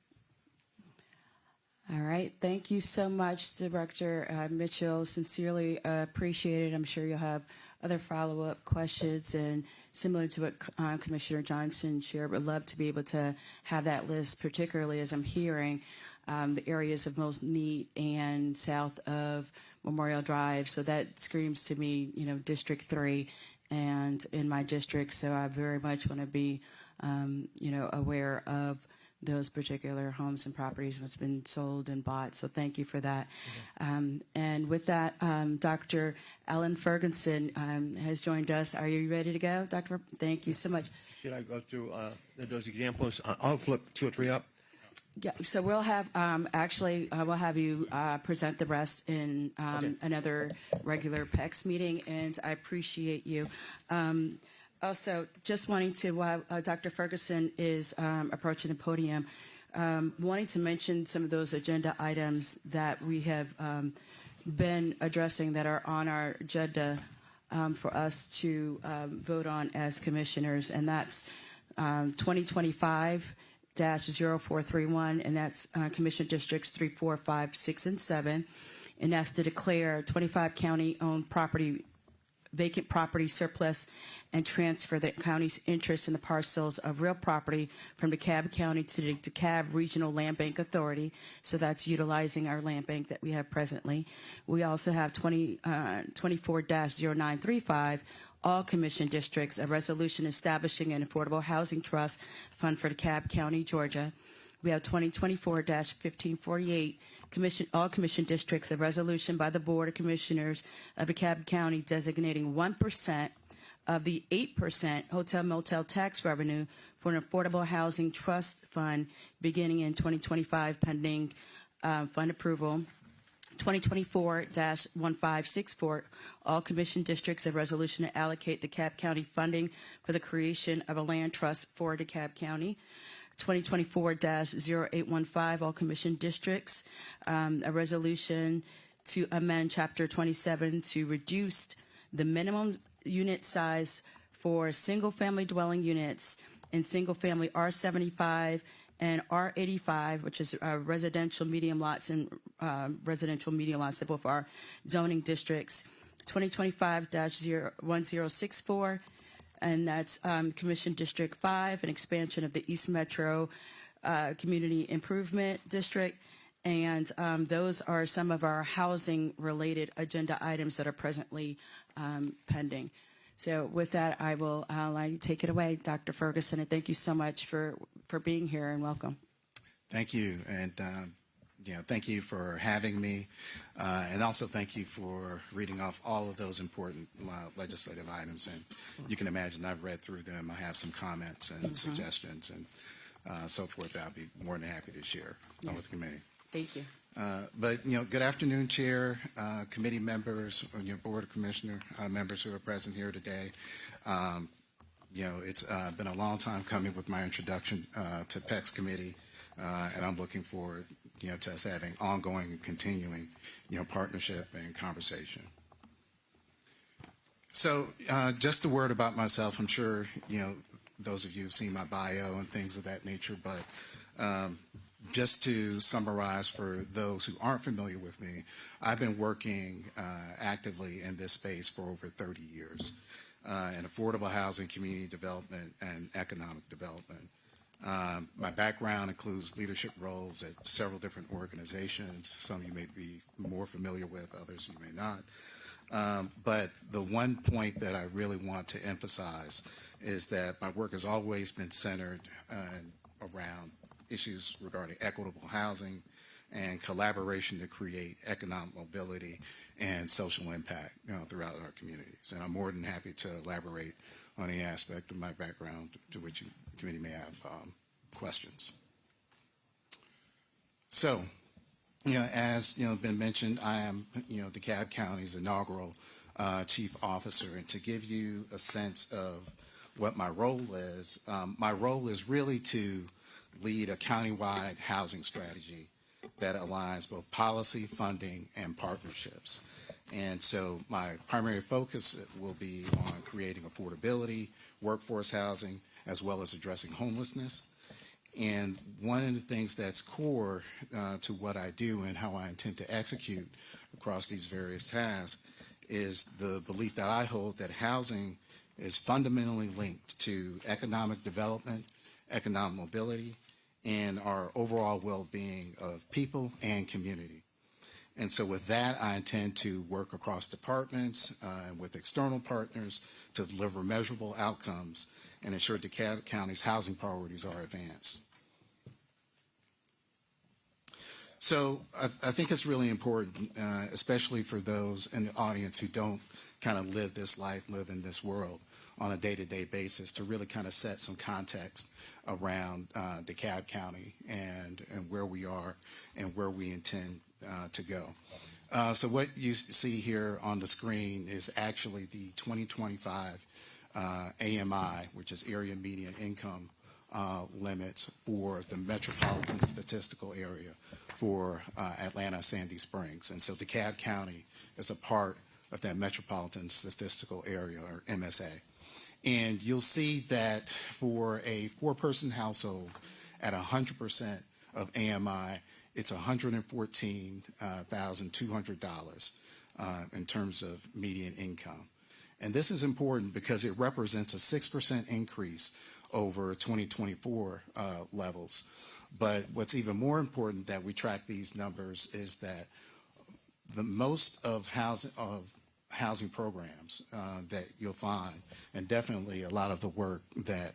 All right. Thank you so much, Director Mitchell. Sincerely appreciate it. I'm sure you'll have other follow-up questions, and similar to what Commissioner Johnson shared, would love to be able to have that list, particularly as I'm hearing the areas of most need and south of Memorial Drive. So that screams to me, District 3 and in my district. So I very much want to be, aware of those particular homes and properties that's been sold and bought. So thank you for that. And with that, Dr. Alan Ferguson has joined us. Are you ready to go, Dr.? Thank you so much. Should I go through those examples? I'll flip 2 or 3 up. Yeah, so we'll have we'll have you present the rest in another regular PECS meeting, and I appreciate you. Also, just wanting to, while Dr. Ferguson is approaching the podium, wanting to mention some of those agenda items that we have been addressing that are on our agenda for us to vote on as commissioners, and that's 2025-0431, and that's Commission Districts 3, 4, 5, 6, and 7, and that's to declare 25 county-owned property vacant property surplus and transfer the county's interest in the parcels of real property from DeKalb County to the DeKalb Regional Land Bank Authority. So that's utilizing our land bank that we have presently. We also have 24-0935, all commission districts, a resolution establishing an affordable housing trust fund for DeKalb County, Georgia. We have 2024-1548, all commission districts, a resolution by the Board of Commissioners of DeKalb County designating 1% of the 8% hotel motel tax revenue for an affordable housing trust fund beginning in 2025 pending fund approval. 2024-1564, all commission districts, a resolution to allocate DeKalb County funding for the creation of a land trust for DeKalb County. 2024-0815, all commission districts, a resolution to amend Chapter 27 to reduce the minimum unit size for single-family dwelling units in single-family R75 and R85, which is residential medium lots and residential medium lots that both are zoning districts. 2025-1064, and that's Commission District 5, an expansion of the East Metro Community Improvement District. And those are some of our housing-related agenda items that are presently pending. So with that, I will take it away, Dr. Ferguson, and thank you so much for being here, and welcome. Thank you, and thank you for having me, and also thank you for reading off all of those important legislative items. And you can imagine I've read through them. I have some comments and suggestions and so forth that I'll be more than happy to share with the committee. Thank you. But good afternoon, Chair, committee members, and your Board of Commissioner members who are present here today. It's been a long time coming with my introduction to PECS committee, and I'm looking forward to us having ongoing and continuing, partnership and conversation. So just a word about myself. I'm sure, those of you have seen my bio and things of that nature, but just to summarize for those who aren't familiar with me, I've been working actively in this space for over 30 years in affordable housing, community development, and economic development. My background includes leadership roles at several different organizations. Some you may be more familiar with, others you may not. But the one point that I really want to emphasize is that my work has always been centered around issues regarding equitable housing and collaboration to create economic mobility and social impact throughout our communities. And I'm more than happy to elaborate on any aspect of my background to which the committee may have questions. So, as been mentioned, I am DeKalb County's inaugural chief officer, and to give you a sense of what my role is really to lead a countywide housing strategy that aligns both policy, funding, and partnerships. And so my primary focus will be on creating affordability, workforce housing, as well as addressing homelessness. And one of the things that's core to what I do and how I intend to execute across these various tasks is the belief that I hold that housing is fundamentally linked to economic development, economic mobility, and our overall well-being of people and community. And so with that, I intend to work across departments and with external partners to deliver measurable outcomes and ensure DeKalb County's housing priorities are advanced. So I think it's really important, especially for those in the audience who don't kind of live this life, live in this world on a day-to-day basis, to really kind of set some context around DeKalb County and where we are and where we intend to go. So what you see here on the screen is actually the 2025 AMI, which is Area Median Income limits for the metropolitan statistical area for Atlanta, Sandy Springs. And so DeKalb County is a part of that metropolitan statistical area, or MSA. And you'll see that for a 4-person household at 100% of AMI, it's $114,200 in terms of median income. And this is important because it represents a 6% increase over 2024 levels. But what's even more important that we track these numbers is that the most of housing programs that you'll find, and definitely a lot of the work that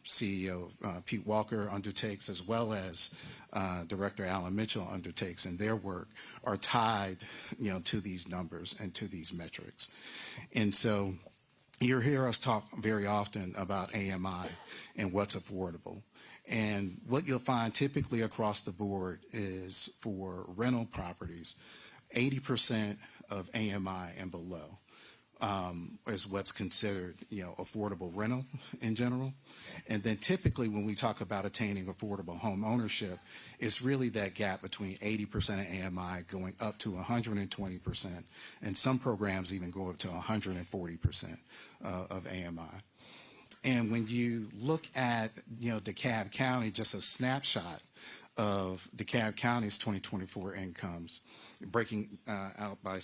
CEO Pete Walker undertakes, as well as Director Alan Mitchell undertakes in their work, are tied to these numbers and to these metrics. And so you hear us talk very often about AMI and what's affordable. And what you'll find typically across the board is for rental properties, 80% of AMI and below is what's considered, affordable rental in general. And then typically when we talk about attaining affordable home ownership, it's really that gap between 80% of AMI going up to 120%, and some programs even go up to 140% of AMI. And when you look at, DeKalb County, just a snapshot of DeKalb County's 2024 incomes, breaking out by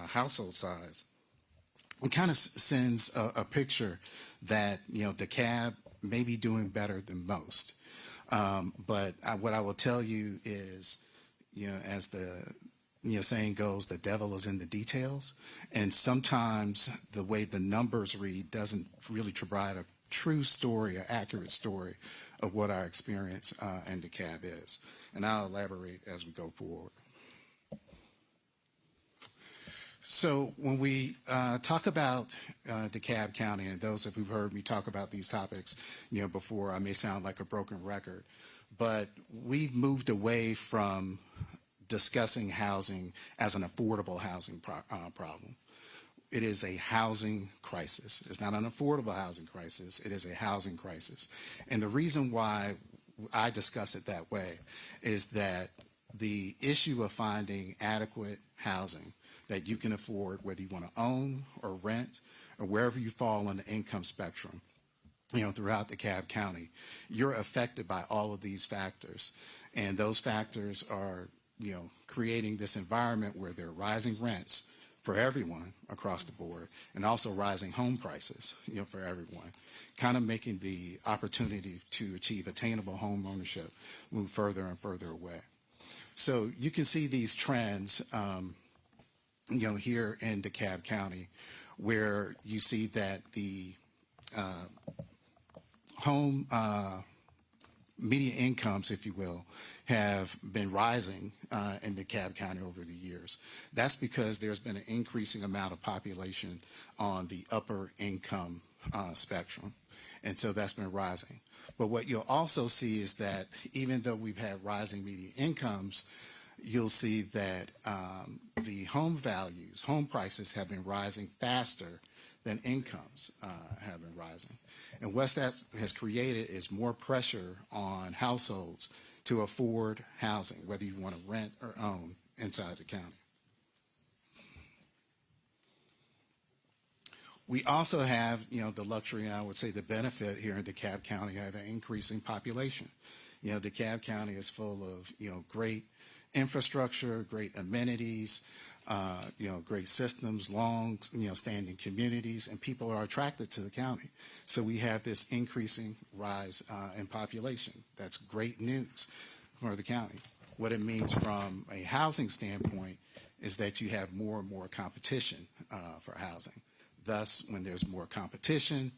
household size, it kind of sends a picture that, DeKalb may be doing better than most. But what I will tell you is, as the saying goes, the devil is in the details. And sometimes the way the numbers read doesn't really provide a true story, an accurate story of what our experience in DeKalb is. And I'll elaborate as we go forward. So when we talk about DeKalb County, and those of you who've heard me talk about these topics, before, I may sound like a broken record, but we've moved away from discussing housing as an affordable housing problem. It is a housing crisis. It's not an affordable housing crisis. It is a housing crisis. And the reason why I discuss it that way is that the issue of finding adequate housing that you can afford, whether you want to own or rent or wherever you fall on the income spectrum, throughout DeKalb County, you're affected by all of these factors. And those factors are, creating this environment where there are rising rents for everyone across the board, and also rising home prices, for everyone, kind of making the opportunity to achieve attainable home ownership move further and further away. So you can see these trends, here in DeKalb County, where you see that the home median incomes, if you will, have been rising in DeKalb County over the years. That's because there's been an increasing amount of population on the upper income spectrum. And so that's been rising. But what you'll also see is that even though we've had rising median incomes, you'll see that the home values, home prices have been rising faster than incomes have been rising. And what that has created is more pressure on households to afford housing, whether you want to rent or own inside the county. We also have, the luxury, and I would say the benefit here in DeKalb County of an increasing population. DeKalb County is full of, great infrastructure, great amenities, great systems, long, standing communities, and people are attracted to the county. So we have this increasing rise in population. That's great news for the county. What it means from a housing standpoint is that you have more and more competition for housing. Thus, when there's more competition,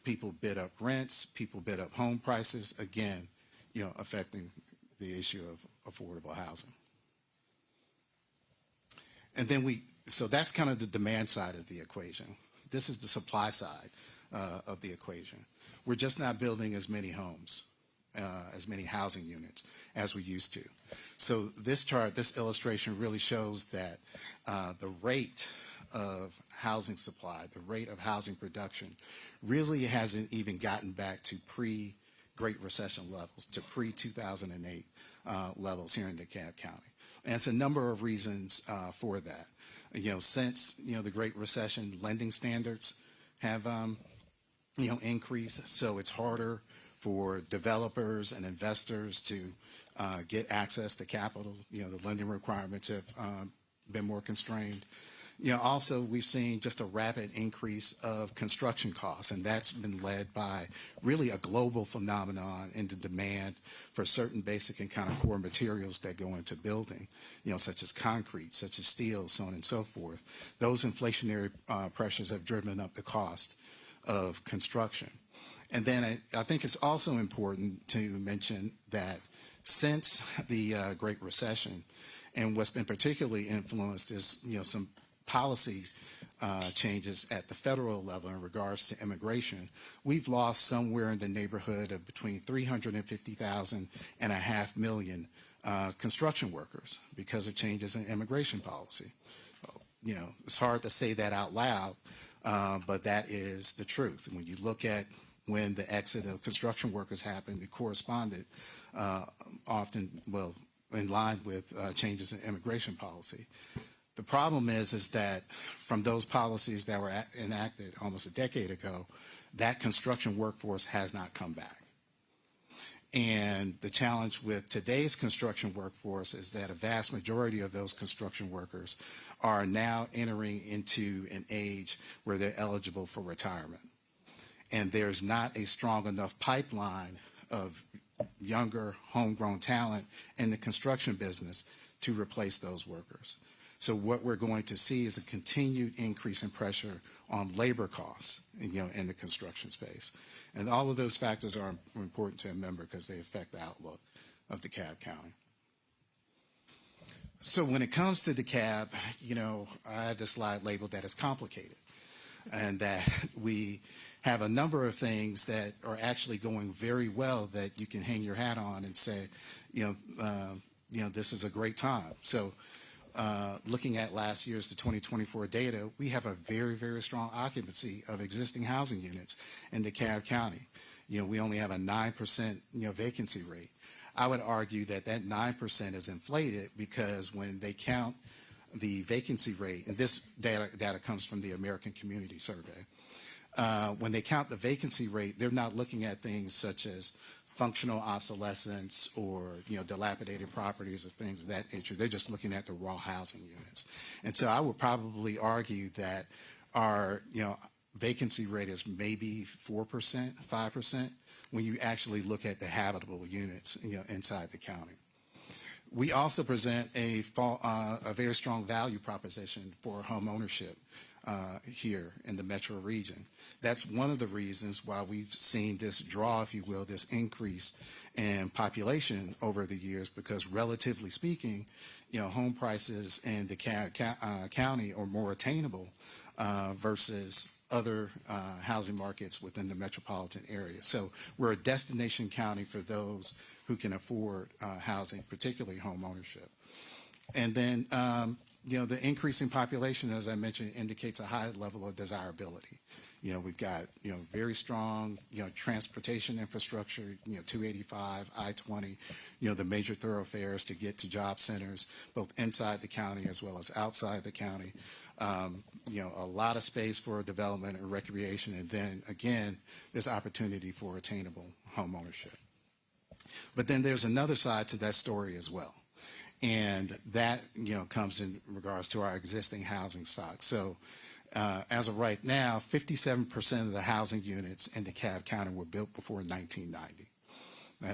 people bid up rents, people bid up home prices, again, affecting the issue of affordable housing. And then so that's kind of the demand side of the equation. This is the supply side of the equation. We're just not building as many homes, as many housing units as we used to. So this chart, this illustration really shows that the rate of housing supply, the rate of housing production really hasn't even gotten back to pre-Great Recession levels, to pre-2008 levels here in DeKalb County. And it's a number of reasons for that. Since, the Great Recession, lending standards have, increased. So it's harder for developers and investors to get access to capital. The lending requirements have been more constrained. Also, we've seen just a rapid increase of construction costs, and that's been led by really a global phenomenon in the demand for certain basic and kind of core materials that go into building, such as concrete, such as steel, so on and so forth. Those inflationary pressures have driven up the cost of construction. And then I think it's also important to mention that since the Great Recession, and what's been particularly influenced is, some policy changes at the federal level in regards to immigration, we've lost somewhere in the neighborhood of between 350,000 and 500,000 construction workers because of changes in immigration policy. It's hard to say that out loud, but that is the truth. And when you look at when the exit of construction workers happened, it corresponded often, in line with changes in immigration policy. The problem is that from those policies that were enacted almost a decade ago, that construction workforce has not come back. And the challenge with today's construction workforce is that a vast majority of those construction workers are now entering into an age where they're eligible for retirement. And there's not a strong enough pipeline of younger homegrown talent in the construction business to replace those workers. So what we're going to see is a continued increase in pressure on labor costs, in the construction space. And all of those factors are important to remember because they affect the outlook of DeKalb County. So when it comes to DeKalb, I have this slide labeled that it's complicated and that we have a number of things that are actually going very well that you can hang your hat on and say, this is a great time. So looking at last year's, the 2024 data, we have a very, very strong occupancy of existing housing units in DeKalb County. We only have a 9% vacancy rate. I would argue that 9% is inflated because when they count the vacancy rate, and this data comes from the American Community Survey, when they count the vacancy rate, they're not looking at things such as functional obsolescence or dilapidated properties or things of that nature. They're just looking at the raw housing units. And so I would probably argue that our vacancy rate is maybe 4%, 5% when you actually look at the habitable units inside the county. We also present a very strong value proposition for home ownership here in the metro region. That's one of the reasons why we've seen this draw, if you will, this increase in population over the years, because relatively speaking, home prices in DeKalb County are more attainable versus other housing markets within the metropolitan area. So we're a destination county for those who can afford housing, particularly home ownership. And then, the increasing population, as I mentioned, indicates a high level of desirability. We've got, very strong, transportation infrastructure, 285, I-20, the major thoroughfares to get to job centers, both inside the county as well as outside the county. A lot of space for development and recreation, and then again, this opportunity for attainable home ownership. But then there's another side to that story as well. And that, comes in regards to our existing housing stock. So as of right now, 57% of the housing units in DeKalb County were built before 1990.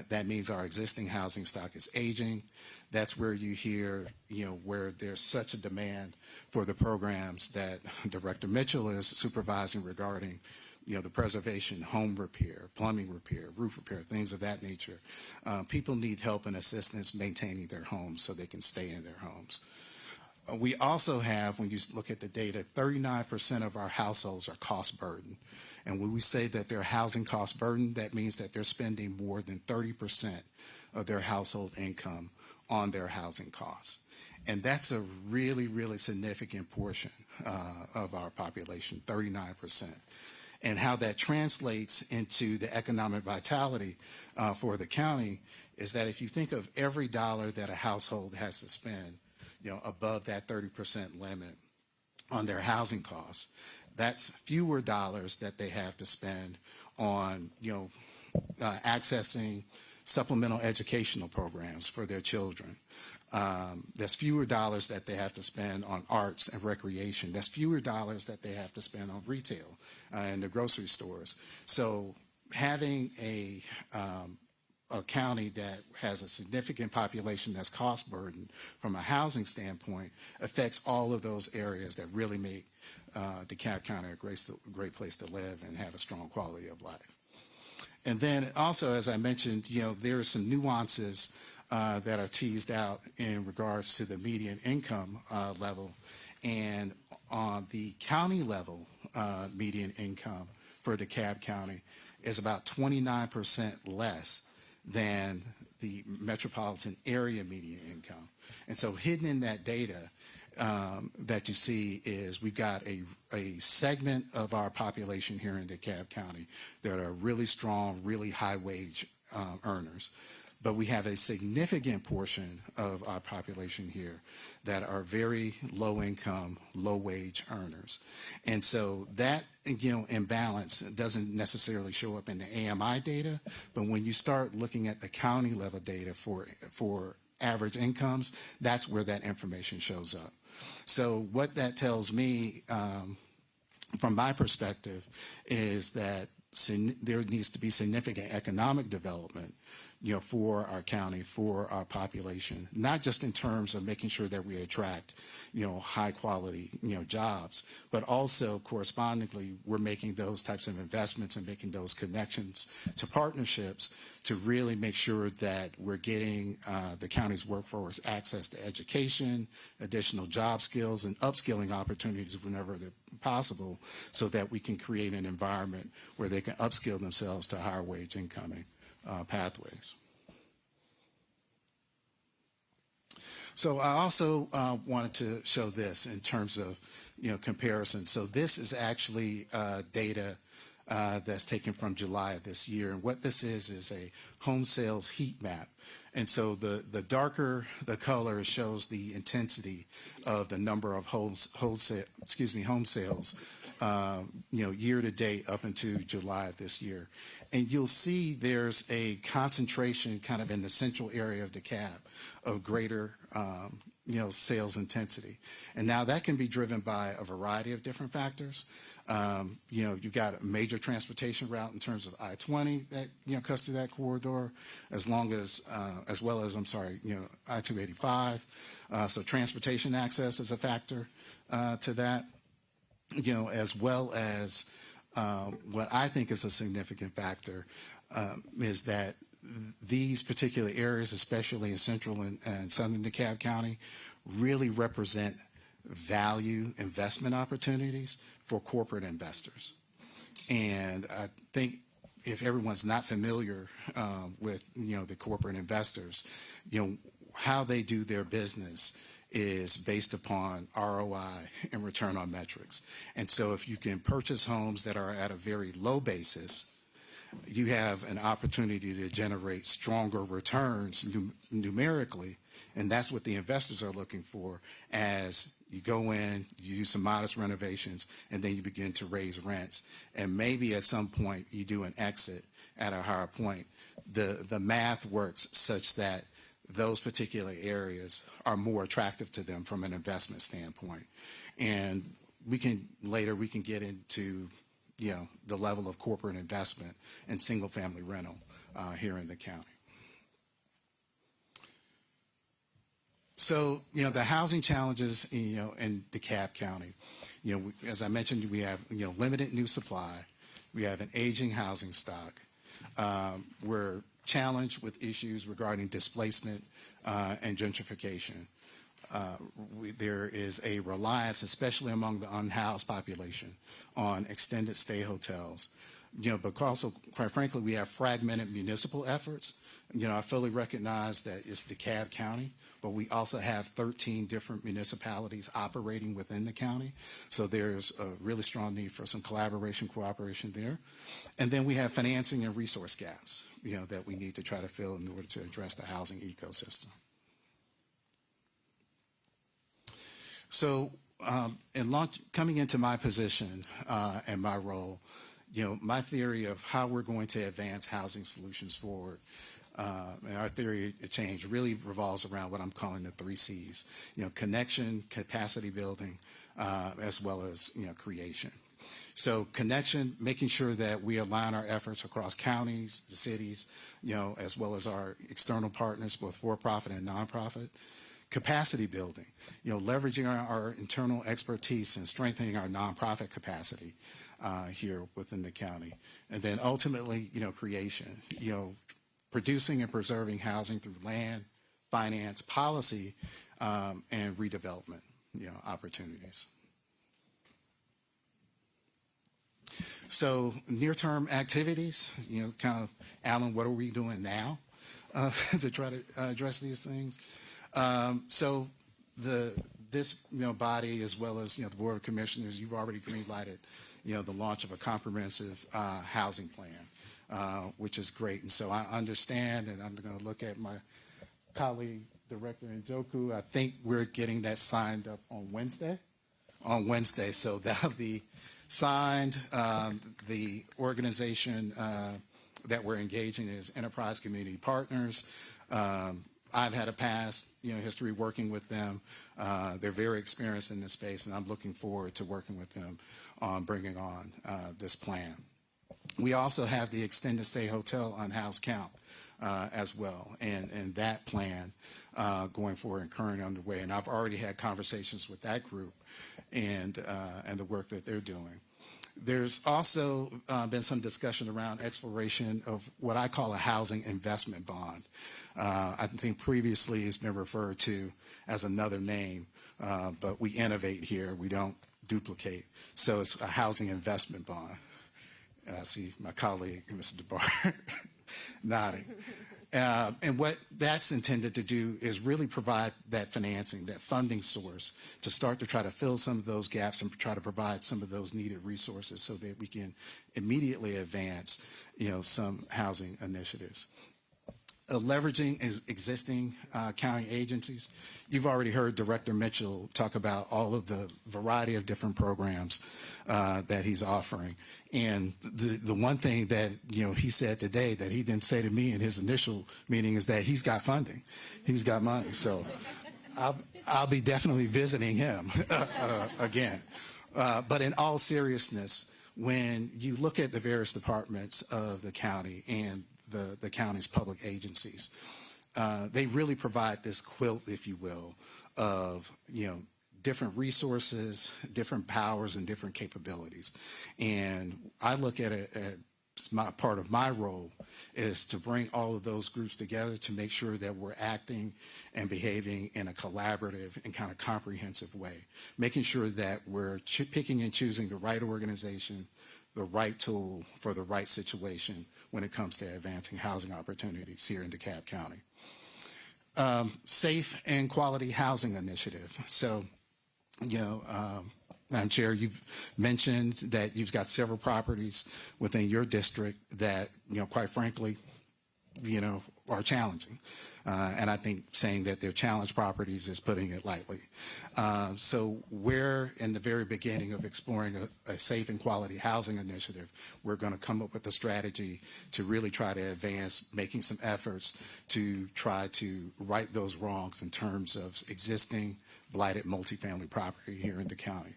That means our existing housing stock is aging. That's where you hear, where there's such a demand for the programs that Director Mitchell is supervising regarding, the preservation, home repair, plumbing repair, roof repair, things of that nature. People need help and assistance maintaining their homes so they can stay in their homes. We also have, when you look at the data, 39% of our households are cost burdened. And when we say that they're housing cost burdened, that means that they're spending more than 30% of their household income on their housing costs. And that's a really, really significant portion of our population, 39%. And how that translates into the economic vitality for the county is that if you think of every dollar that a household has to spend, above that 30% limit on their housing costs, that's fewer dollars that they have to spend on, accessing supplemental educational programs for their children. There's fewer dollars that they have to spend on arts and recreation. There's fewer dollars that they have to spend on retail and the grocery stores. So having a county that has a significant population that's cost burdened from a housing standpoint affects all of those areas that really make DeKalb County a great place to live and have a strong quality of life. And then also, as I mentioned, there are some nuances that are teased out in regards to the median income level. And on the county level, median income for DeKalb County is about 29% less than the metropolitan area median income. And so hidden in that data that you see is we've got a segment of our population here in DeKalb County that are really strong, really high wage earners. But we have a significant portion of our population here that are very low income, low wage earners. And so that, imbalance doesn't necessarily show up in the AMI data, but when you start looking at the county level data for average incomes, that's where that information shows up. So what that tells me, from my perspective, is that there needs to be significant economic development for our county, for our population, not just in terms of making sure that we attract, high quality, jobs, but also correspondingly, we're making those types of investments and making those connections to partnerships to really make sure that we're getting the county's workforce access to education, additional job skills, and upskilling opportunities whenever they're possible so that we can create an environment where they can upskill themselves to higher wage incoming pathways. So I also wanted to show this in terms of comparison. So this is actually data that's taken from July of this year, and what this is a home sales heat map. And so the darker the color shows the intensity of the number of home sales year to date up into July of this year. And you'll see there's a concentration kind of in the central area of DeKalb of greater, sales intensity. And now that can be driven by a variety of different factors. You've got a major transportation route in terms of I-20 that, cuts through that corridor, as well as I-285. So transportation access is a factor to that, as well as what I think is a significant factor is that these particular areas, especially in central and southern DeKalb County, really represent value investment opportunities for corporate investors. And I think if everyone's not familiar with, the corporate investors, how they do their business is based upon ROI and return on metrics. And so if you can purchase homes that are at a very low basis, you have an opportunity to generate stronger returns numerically, and that's what the investors are looking for as You go in, you do some modest renovations, and then you begin to raise rents. And maybe at some point you do an exit at a higher point. The math works such that those particular areas are more attractive to them from an investment standpoint. And later we can get into, the level of corporate investment in single-family rental here in the county. So, the housing challenges, in DeKalb County, as I mentioned, we have, limited new supply. We have an aging housing stock. We're challenged with issues regarding displacement and gentrification. There is a reliance, especially among the unhoused population, on extended stay hotels. But also, quite frankly, we have fragmented municipal efforts. I fully recognize that it's DeKalb County, but we also have 13 different municipalities operating within the county. So there's a really strong need for some collaboration, cooperation there. And then we have financing and resource gaps, that we need to try to fill in order to address the housing ecosystem. So coming into my position and my role, my theory of how we're going to advance housing solutions forward, and our theory of change really revolves around what I'm calling the 3 C's, connection, capacity building, as well as, creation. So connection, making sure that we align our efforts across counties, the cities, as well as our external partners, both for-profit and nonprofit. Capacity building, leveraging our internal expertise and strengthening our nonprofit capacity here within the county. And then ultimately, creation, producing and preserving housing through land, finance, policy, and redevelopment, opportunities. So near-term activities, kind of, Alan, what are we doing now to try to address these things? So this body, as well as the Board of Commissioners, you've already green-lighted the launch of a comprehensive housing plan, which is great. And so I understand, and I'm going to look at my colleague, Director Njoku. I think we're getting that signed up on Wednesday. So that'll be signed. The organization that we're engaging is Enterprise Community Partners. I've had a past, history working with them. They're very experienced in this space, and I'm looking forward to working with them on bringing on this plan. We also have the extended stay hotel unhoused count as well, and that plan going forward and currently underway. And I've already had conversations with that group and the work that they're doing. There's also been some discussion around exploration of what I call a housing investment bond. I think previously it's been referred to as another name, but we innovate here. We don't duplicate. So it's a housing investment bond. I see my colleague, Mr. DeBar, nodding. And what that's intended to do is really provide that financing, that funding source to start to try to fill some of those gaps and try to provide some of those needed resources so that we can immediately advance, some housing initiatives. Leveraging existing county agencies. You've already heard Director Mitchell talk about all of the variety of different programs that he's offering. And the one thing that, he said today that he didn't say to me in his initial meeting is that he's got funding. He's got money. So I'll be definitely visiting him again. But in all seriousness, when you look at the various departments of the county and the county's public agencies, they really provide this quilt, if you will, of, different resources, different powers, and different capabilities. And I look at it as part of my role is to bring all of those groups together to make sure that we're acting and behaving in a collaborative and kind of comprehensive way, making sure that we're picking and choosing the right organization, the right tool for the right situation when it comes to advancing housing opportunities here in DeKalb County. Safe and quality housing initiative. So, Madam Chair, you've mentioned that you've got several properties within your district that, quite frankly, are challenging. And I think saying that they're challenged properties is putting it lightly. So we're in the very beginning of exploring a safe and quality housing initiative. We're going to come up with a strategy to really try to advance making some efforts to try to right those wrongs in terms of existing blighted multifamily property here in the county.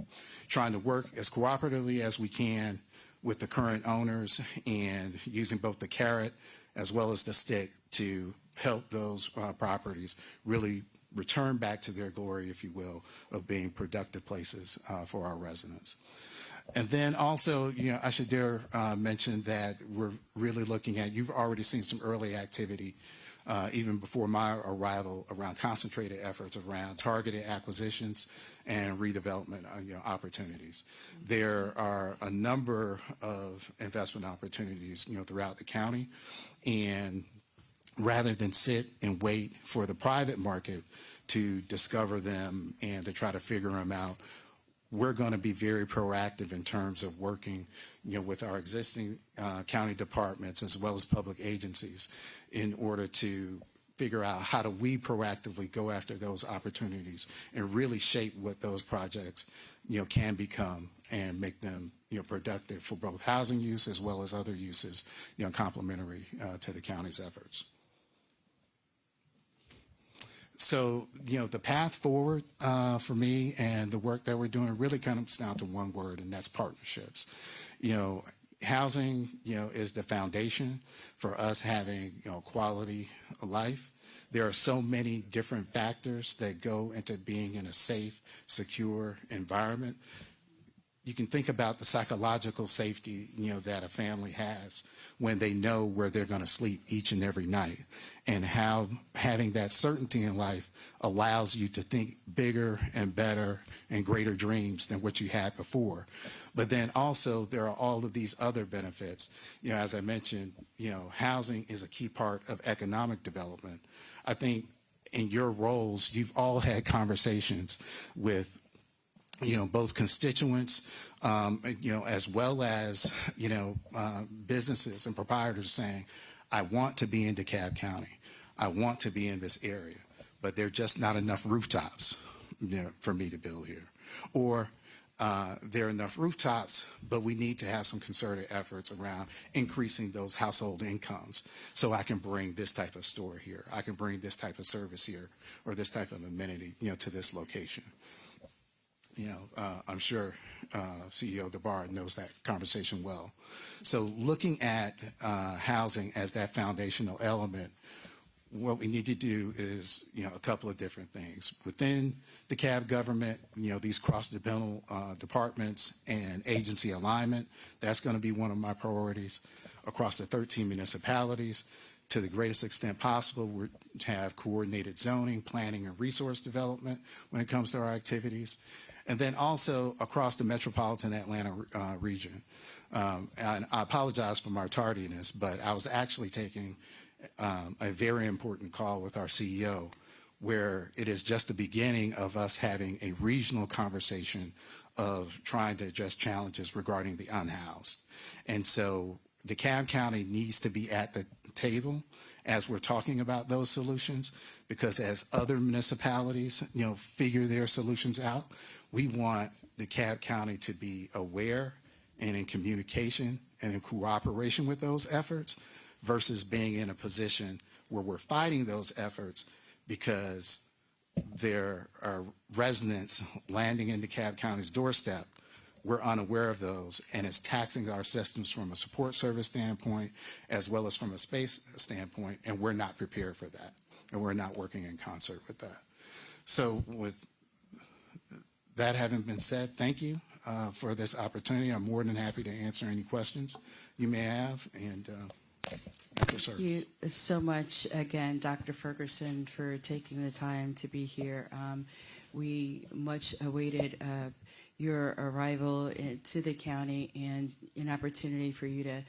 Trying to work as cooperatively as we can with the current owners and using both the carrot as well as the stick to help those properties really return back to their glory, if you will, of being productive places for our residents. And then also, I should dare mention that we're really looking at, you've already seen some early activity even before my arrival around concentrated efforts around targeted acquisitions and redevelopment opportunities. There are a number of investment opportunities throughout the county, and rather than sit and wait for the private market to discover them and to try to figure them out, we're going to be very proactive in terms of working with our existing county departments as well as public agencies in order to figure out how do we proactively go after those opportunities and really shape what those projects can become and make them productive for both housing use as well as other uses complementary to the county's efforts. So, the path forward for me and the work that we're doing really comes down to one word, and that's partnerships. Housing, is the foundation for us having, quality of life. There are so many different factors that go into being in a safe, secure environment. You can think about the psychological safety, that a family has when they know where they're going to sleep each and every night, and how having that certainty in life allows you to think bigger and better and greater dreams than what you had before. But then also there are all of these other benefits. As I mentioned, housing is a key part of economic development. I think in your roles, you've all had conversations with both constituents, as well as, businesses and proprietors saying, I want to be in DeKalb County. I want to be in this area, but there are just not enough rooftops for me to build here. Or there are enough rooftops, but we need to have some concerted efforts around increasing those household incomes so I can bring this type of store here. I can bring this type of service here or this type of amenity, to this location. I'm sure CEO DeBar knows that conversation well. So looking at housing as that foundational element, what we need to do is, a couple of different things. Within the DeKalb government, these cross-departmental departments and agency alignment, that's going to be one of my priorities. Across the 13 municipalities, to the greatest extent possible, we have coordinated zoning, planning, and resource development when it comes to our activities. And then also across the metropolitan Atlanta region. And I apologize for my tardiness, but I was actually taking a very important call with our CEO, where it is just the beginning of us having a regional conversation of trying to address challenges regarding the unhoused. And so DeKalb County needs to be at the table as we're talking about those solutions, because as other municipalities, figure their solutions out, we want DeKalb County to be aware and in communication and in cooperation with those efforts, versus being in a position where we're fighting those efforts because there are residents landing in DeKalb County's doorstep. We're unaware of those, and it's taxing our systems from a support service standpoint as well as from a space standpoint, and we're not prepared for that, and we're not working in concert with that. So with that having been said, thank you for this opportunity. I'm more than happy to answer any questions you may have, and thank you so much again, Dr. Ferguson, for taking the time to be here. We much awaited your arrival to the county and an opportunity for you to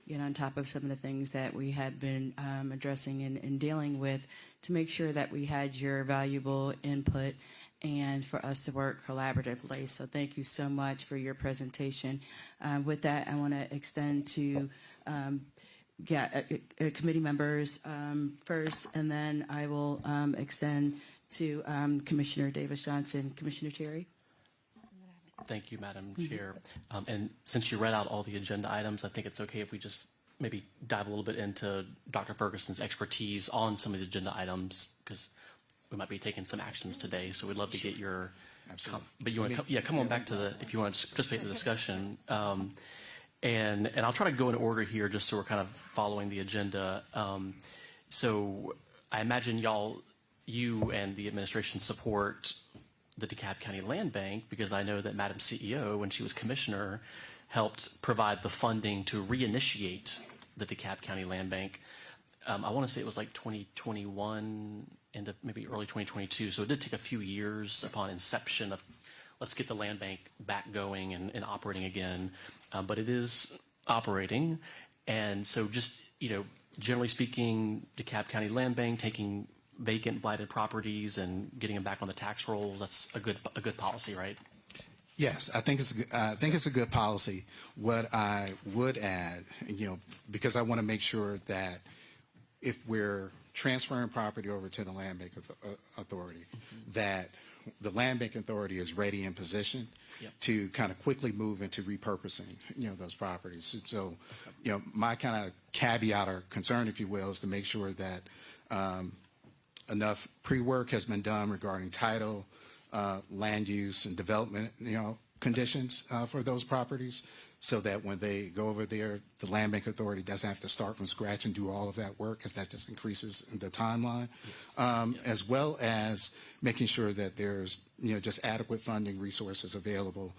get on top of some of the things that we had been addressing and dealing with, to make sure that we had your valuable input and for us to work collaboratively. So thank you so much for your presentation. With that, I want to extend to committee members first, and then I will extend to Commissioner Davis Johnson. Commissioner Terry. Thank you, Madam Chair. And since you read out all the agenda items, I think it's okay if we just maybe dive a little bit into Dr. Ferguson's expertise on some of these agenda items, because we might be taking some actions today. So we'd love to get your, but you want to, come on back to the, if you want to participate in the discussion. And I'll try to go in order here just so we're kind of following the agenda. So I imagine you and the administration support the DeKalb County Land Bank, because I know that Madam CEO, when she was commissioner, helped provide the funding to reinitiate the DeKalb County Land Bank. I want to say it was like 2021 into maybe early 2022. So it did take a few years upon inception of let's get the land bank back going and operating again. But it is operating. And so just, generally speaking, DeKalb County Land Bank taking vacant, blighted properties and getting them back on the tax rolls, that's a good policy, right? Yes, I think it's a good policy. What I would add, because I want to make sure that if we're transferring property over to the Land Bank Authority, that the Land Bank Authority is ready and positioned to kind of quickly move into repurposing, those properties. And so, my kind of caveat or concern, if you will, is to make sure that enough pre-work has been done regarding title, land use and development, conditions for those properties, so that when they go over there, the Land Bank Authority doesn't have to start from scratch and do all of that work, because that just increases the timeline, as well as making sure that there's, just adequate funding resources available,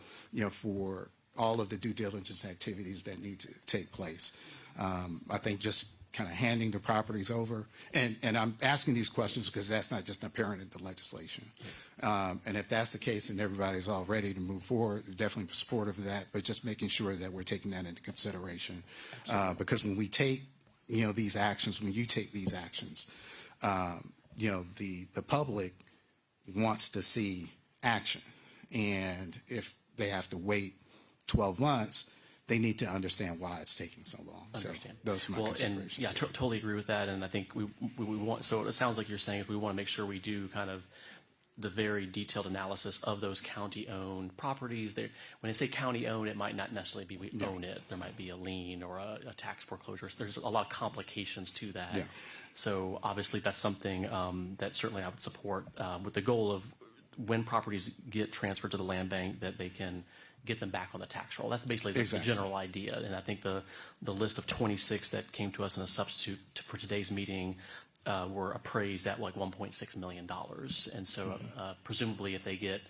for all of the due diligence activities that need to take place. I think just kind of handing the properties over, and I'm asking these questions because that's not just apparent in the legislation. And if that's the case and everybody's all ready to move forward, definitely supportive of that, but just making sure that we're taking that into consideration. Because when we take, these actions, when you take these actions, the public wants to see action. And if they have to wait 12 months, they need to understand why it's taking so long. Understand. So those are my considerations. And totally agree with that. And I think we want, so it sounds like you're saying is we want to make sure we do kind of the very detailed analysis of those county-owned properties. When they say county-owned, it might not necessarily be we own it. There might be a lien or a tax foreclosure. There's a lot of complications to that. Yeah. So obviously that's something that certainly I would support with the goal of when properties get transferred to the land bank, that they can get them back on the tax roll. That's basically the general idea. And I think the list of 26 that came to us in a substitute for today's meeting were appraised at like $1.6 million. And so presumably if they get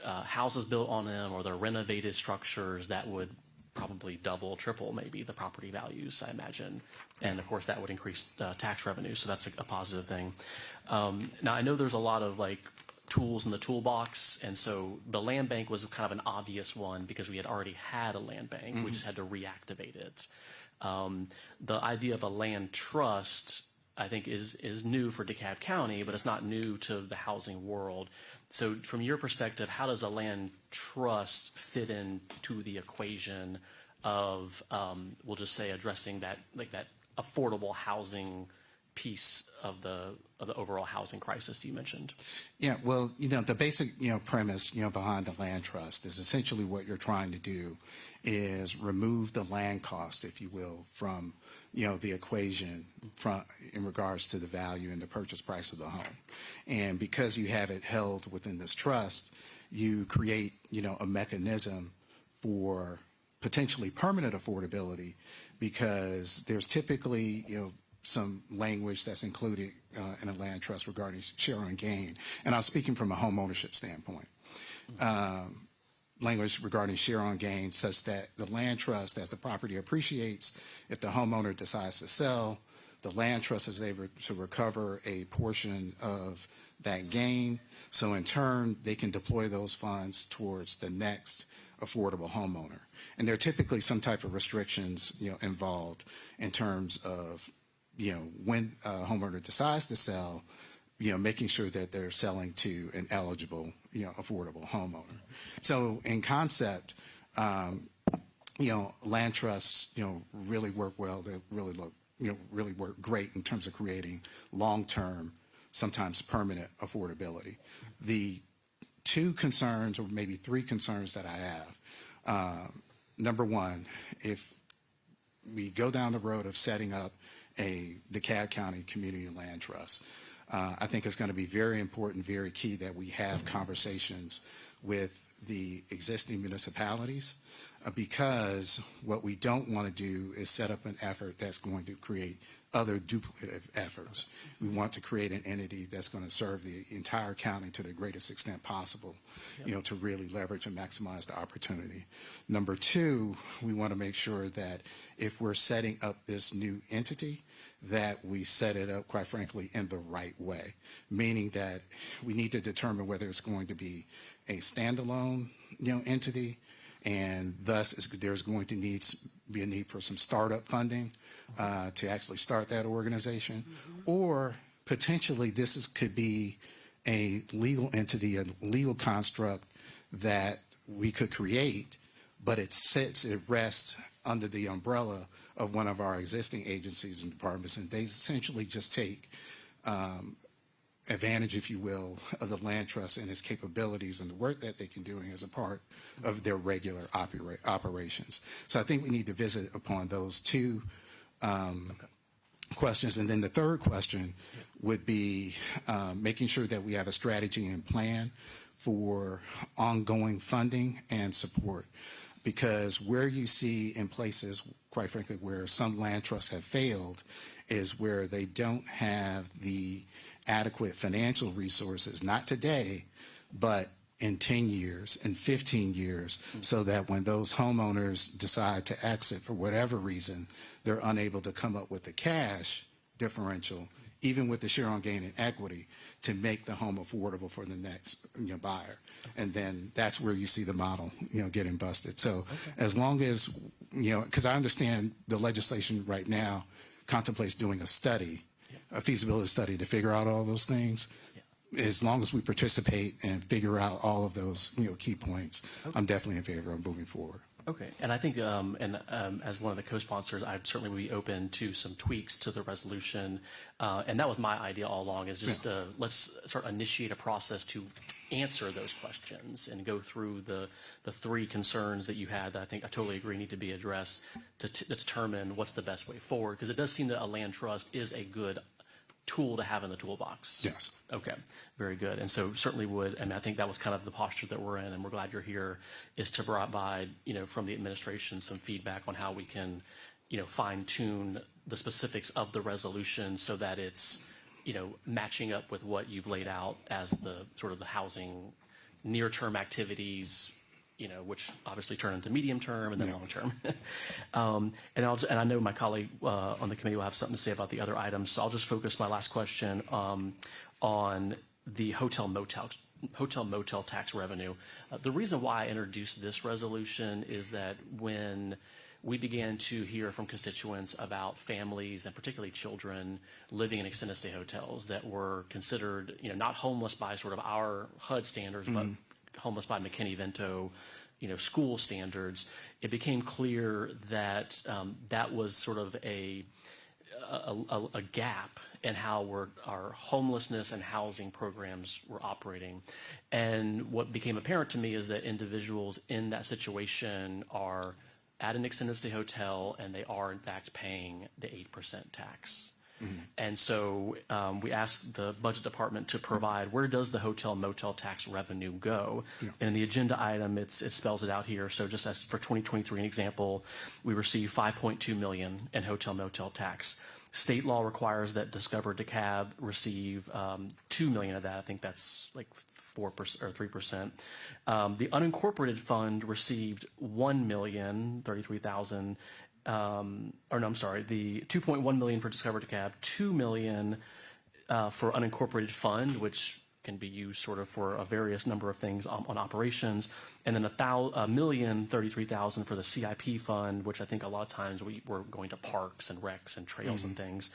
houses built on them or they're renovated structures, that would probably double, triple maybe the property values, I imagine. And of course that would increase tax revenue. So that's a positive thing. Now I know there's a lot of tools in the toolbox, and so the land bank was kind of an obvious one because we had already had a land bank. We just had to reactivate it. The idea of a land trust, I think, is new for DeKalb County, but it's not new to the housing world. So from your perspective, how does a land trust fit into the equation of, we'll just say, addressing that affordable housing piece of the overall housing crisis you mentioned? Yeah, well, the basic, premise, behind the land trust is essentially what you're trying to do is remove the land cost, if you will, from, the equation in regards to the value and the purchase price of the home. And because you have it held within this trust, you create, a mechanism for potentially permanent affordability, because there's typically, some language that's included in a land trust regarding share on gain. And I'm speaking from a home ownership standpoint. Language regarding share on gain such that the land trust, as the property appreciates, if the homeowner decides to sell, the land trust is able to recover a portion of that gain. So in turn, they can deploy those funds towards the next affordable homeowner. And there are typically some type of restrictions, involved in terms of when a homeowner decides to sell, making sure that they're selling to an eligible, affordable homeowner. So in concept, land trusts, really work well. They really look really work great in terms of creating long-term, sometimes permanent affordability. The two concerns, or maybe three concerns that I have, number one, if we go down the road of setting up a DeKalb County Community Land Trust, I think it's going to be very important, very key that we have conversations with the existing municipalities, because what we don't want to do is set up an effort that's going to create other duplicative efforts. We want to create an entity that's going to serve the entire county to the greatest extent possible, to really leverage and maximize the opportunity. Number two, we want to make sure that if we're setting up this new entity, that we set it up, quite frankly, in the right way, meaning that we need to determine whether it's going to be a standalone, entity, and thus there's going to be a need for some startup funding to actually start that organization, or potentially could be a legal entity, a legal construct that we could create, but it rests under the umbrella of one of our existing agencies and departments, and they essentially just take advantage, if you will, of the land trust and its capabilities and the work that they can do as a part of their regular operations. So I think we need to visit upon those two questions. And then the third question would be making sure that we have a strategy and plan for ongoing funding and support. Because where you see in places, quite frankly, where some land trusts have failed is where they don't have the adequate financial resources, not today, but in 10 years, in 15 years, so that when those homeowners decide to exit for whatever reason, they're unable to come up with the cash differential, even with the share on gain in equity, to make the home affordable for the next buyer. And then that's where you see the model, getting busted. So as long as, because I understand the legislation right now contemplates doing a study, a feasibility study to figure out all those things. As long as we participate and figure out all of those, key points, I'm definitely in favor of moving forward. Okay, and I think, as one of the co-sponsors, I'd certainly be open to some tweaks to the resolution, and that was my idea all along. Is just let's sort of initiate a process to answer those questions and go through the three concerns that you had that I think I totally agree need to be addressed to determine what's the best way forward. Because it does seem that a land trust is a good tool to have in the toolbox. Yes. Okay, very good. And so certainly I think that was kind of the posture that we're in, and we're glad you're here, is to provide, from the administration some feedback on how we can, fine tune the specifics of the resolution so that it's, matching up with what you've laid out as the sort of the housing near-term activities, which obviously turn into medium term and then long term. And I know my colleague on the committee will have something to say about the other items, so I'll just focus my last question on the hotel motel tax revenue. The reason why I introduced this resolution is that when we began to hear from constituents about families and particularly children living in extended stay hotels that were considered, not homeless by sort of our HUD standards, but homeless by McKinney-Vento, school standards, it became clear that that was sort of a gap in how our homelessness and housing programs were operating. And what became apparent to me is that individuals in that situation are at an extended stay hotel and they are in fact paying the 8% tax. And so we asked the budget department to provide where does the hotel motel tax revenue go. And in the agenda item, it spells it out here. So just as for 2023, an example, we received $5.2 million in hotel motel tax. State law requires that Discover DeKalb receive $2 million of that. I think that's like 4% or 3%. The unincorporated fund received $1,033,000. The $2.1 million for Discover DeKalb, $2 million for unincorporated fund, which can be used sort of for a various number of things on operations, and then $1,033,000 for the CIP fund, which I think a lot of times we're going to parks and recs and trails and things.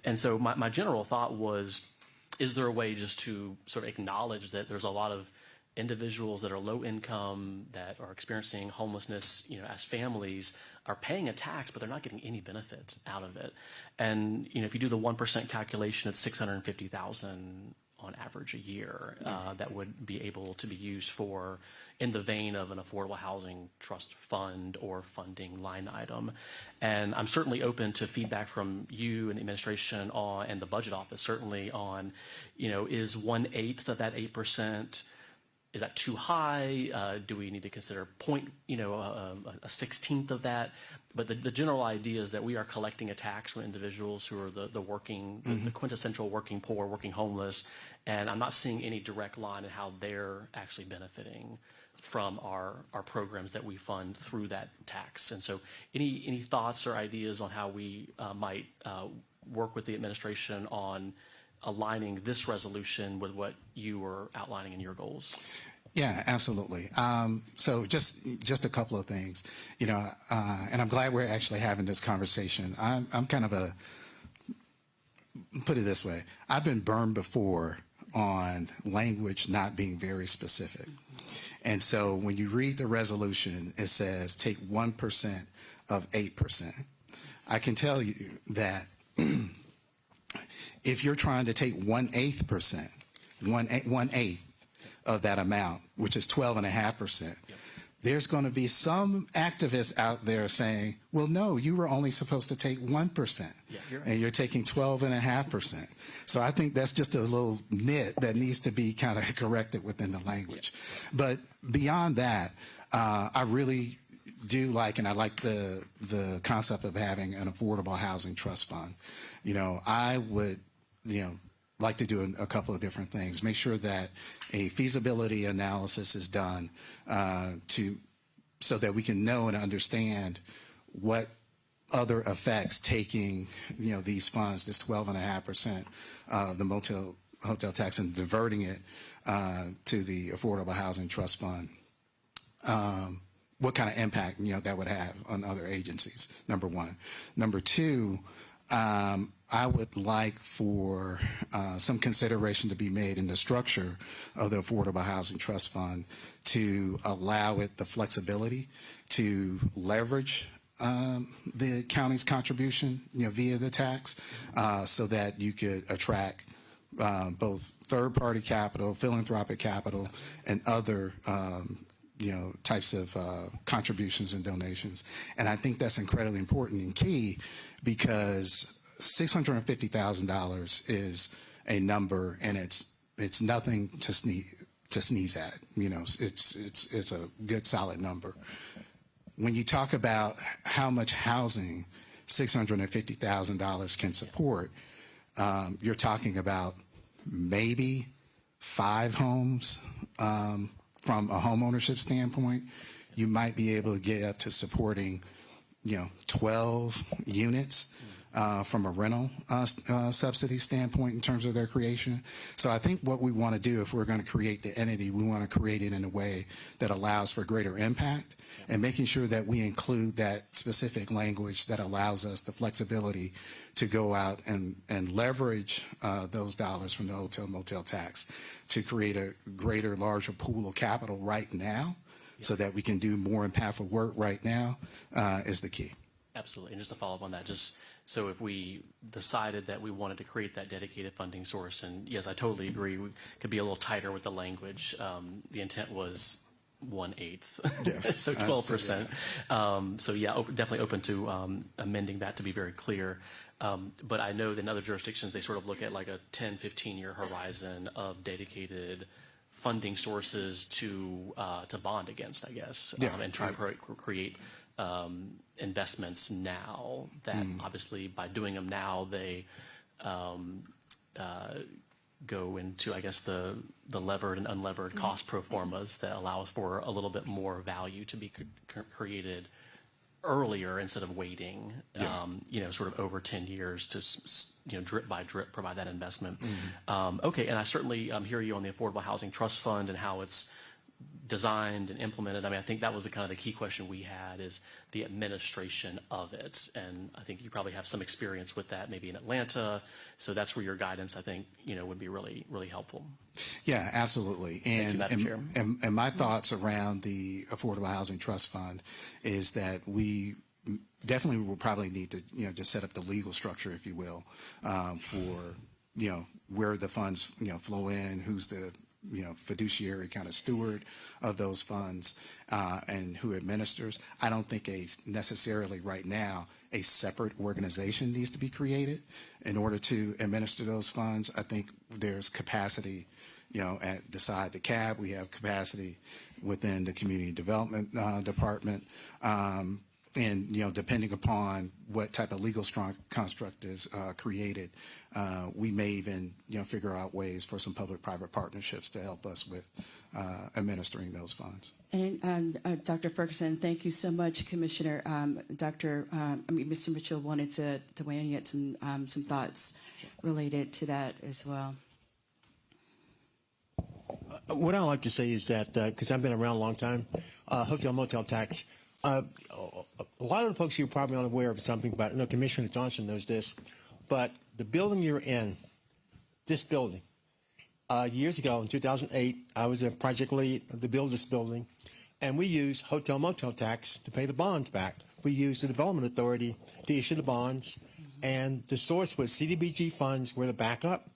And so my general thought was, is there a way just to sort of acknowledge that there's a lot of individuals that are low income, that are experiencing homelessness, as families are paying a tax, but they're not getting any benefit out of it. And if you do the 1% calculation, it's $650,000 on average a year that would be able to be used for, in the vein of an affordable housing trust fund or funding line item. And I'm certainly open to feedback from you and the administration and the budget office, certainly on, is 1/8 of that 8%, is that too high? Do we need to consider a 16th of that? But the general idea is that we are collecting a tax from individuals who are the working, the quintessential working poor, working homeless, and I'm not seeing any direct line in how they're actually benefiting from our programs that we fund through that tax. And so any thoughts or ideas on how we might work with the administration on aligning this resolution with what you were outlining in your goals? Yeah, absolutely. So just a couple of things, and I'm glad we're actually having this conversation. I'm kind of put it this way, I've been burned before on language not being very specific. And so when you read the resolution, it says take 1% of 8%. I can tell you that if you're trying to take 1/8%, 1/8 of that amount, which is 12.5%, there's going to be some activists out there saying, well, no, you were only supposed to take 1%, and you're taking 12.5%. So I think that's just a little nit that needs to be kind of corrected within the language. But beyond that, I really do like, and I like the concept of having an affordable housing trust fund. I would, like to do a couple of different things. Make sure that a feasibility analysis is done so that we can know and understand what other effects taking these funds, this 12.5% of the hotel tax, and diverting it to the Affordable Housing Trust Fund. What kind of impact that would have on other agencies, number one. Number two, I would like for some consideration to be made in the structure of the Affordable Housing Trust Fund to allow it the flexibility to leverage the county's contribution via the tax so that you could attract both third-party capital, philanthropic capital, and other types of contributions and donations. And I think that's incredibly important and key, because $650,000 is a number, and it's nothing to sneeze at. It's a good solid number. When you talk about how much housing $650,000 can support, you're talking about maybe 5 homes. From a homeownership standpoint, you might be able to get up to supporting 12 units from a rental subsidy standpoint in terms of their creation. So I think what we want to do, if we're going to create the entity, we want to create it in a way that allows for greater impact, and making sure that we include that specific language that allows us the flexibility to go out and leverage those dollars from the hotel motel tax to create a greater, larger pool of capital right now, so that we can do more impactful work right now is the key. Absolutely. And just to follow up on that, so if we decided that we wanted to create that dedicated funding source, and yes, I totally agree, we could be a little tighter with the language. The intent was 1/8, yes. So 12%. So yeah, definitely open to amending that to be very clear. But I know that in other jurisdictions, they sort of look at like a 10, 15-year horizon of dedicated funding sources to bond against, I guess, and try to create investments now that obviously by doing them now, they go into, I guess, the levered and unlevered cost pro formas that allow us for a little bit more value to be created earlier instead of waiting, sort of over 10 years to, drip by drip provide that investment. Okay, and I certainly hear you on the Affordable Housing Trust Fund and how it's designed and implemented. I mean, I think that was the key question we had, is the administration of it. And I think you probably have some experience with that maybe in Atlanta. So that's where your guidance, I think, would be really, really helpful. Yeah, absolutely. And, Thank you, Madam Chair. And my thoughts around the Affordable Housing Trust Fund is that we definitely will probably need to, just set up the legal structure, if you will, for, where the funds, flow in, who's the, fiduciary kind of steward of those funds, and who administers. I don't think necessarily right now a separate organization needs to be created in order to administer those funds. I think there's capacity, at the side DeKalb, we have capacity within the community development department. And, depending upon what type of legal construct is created, we may even, figure out ways for some public-private partnerships to help us with administering those funds. And Dr. Ferguson, thank you so much, Commissioner. Mr. Mitchell wanted to weigh in yet some thoughts related to that as well. What I like to say is that, because I've been around a long time, hotel motel tax, a lot of the folks here are probably unaware of something, but I know Commissioner Johnson knows this, but the building you're in, this building, years ago in 2008, I was a project lead to build this building, and we used hotel motel tax to pay the bonds back. We used the Development Authority to issue the bonds, and the source was CDBG funds were the backup,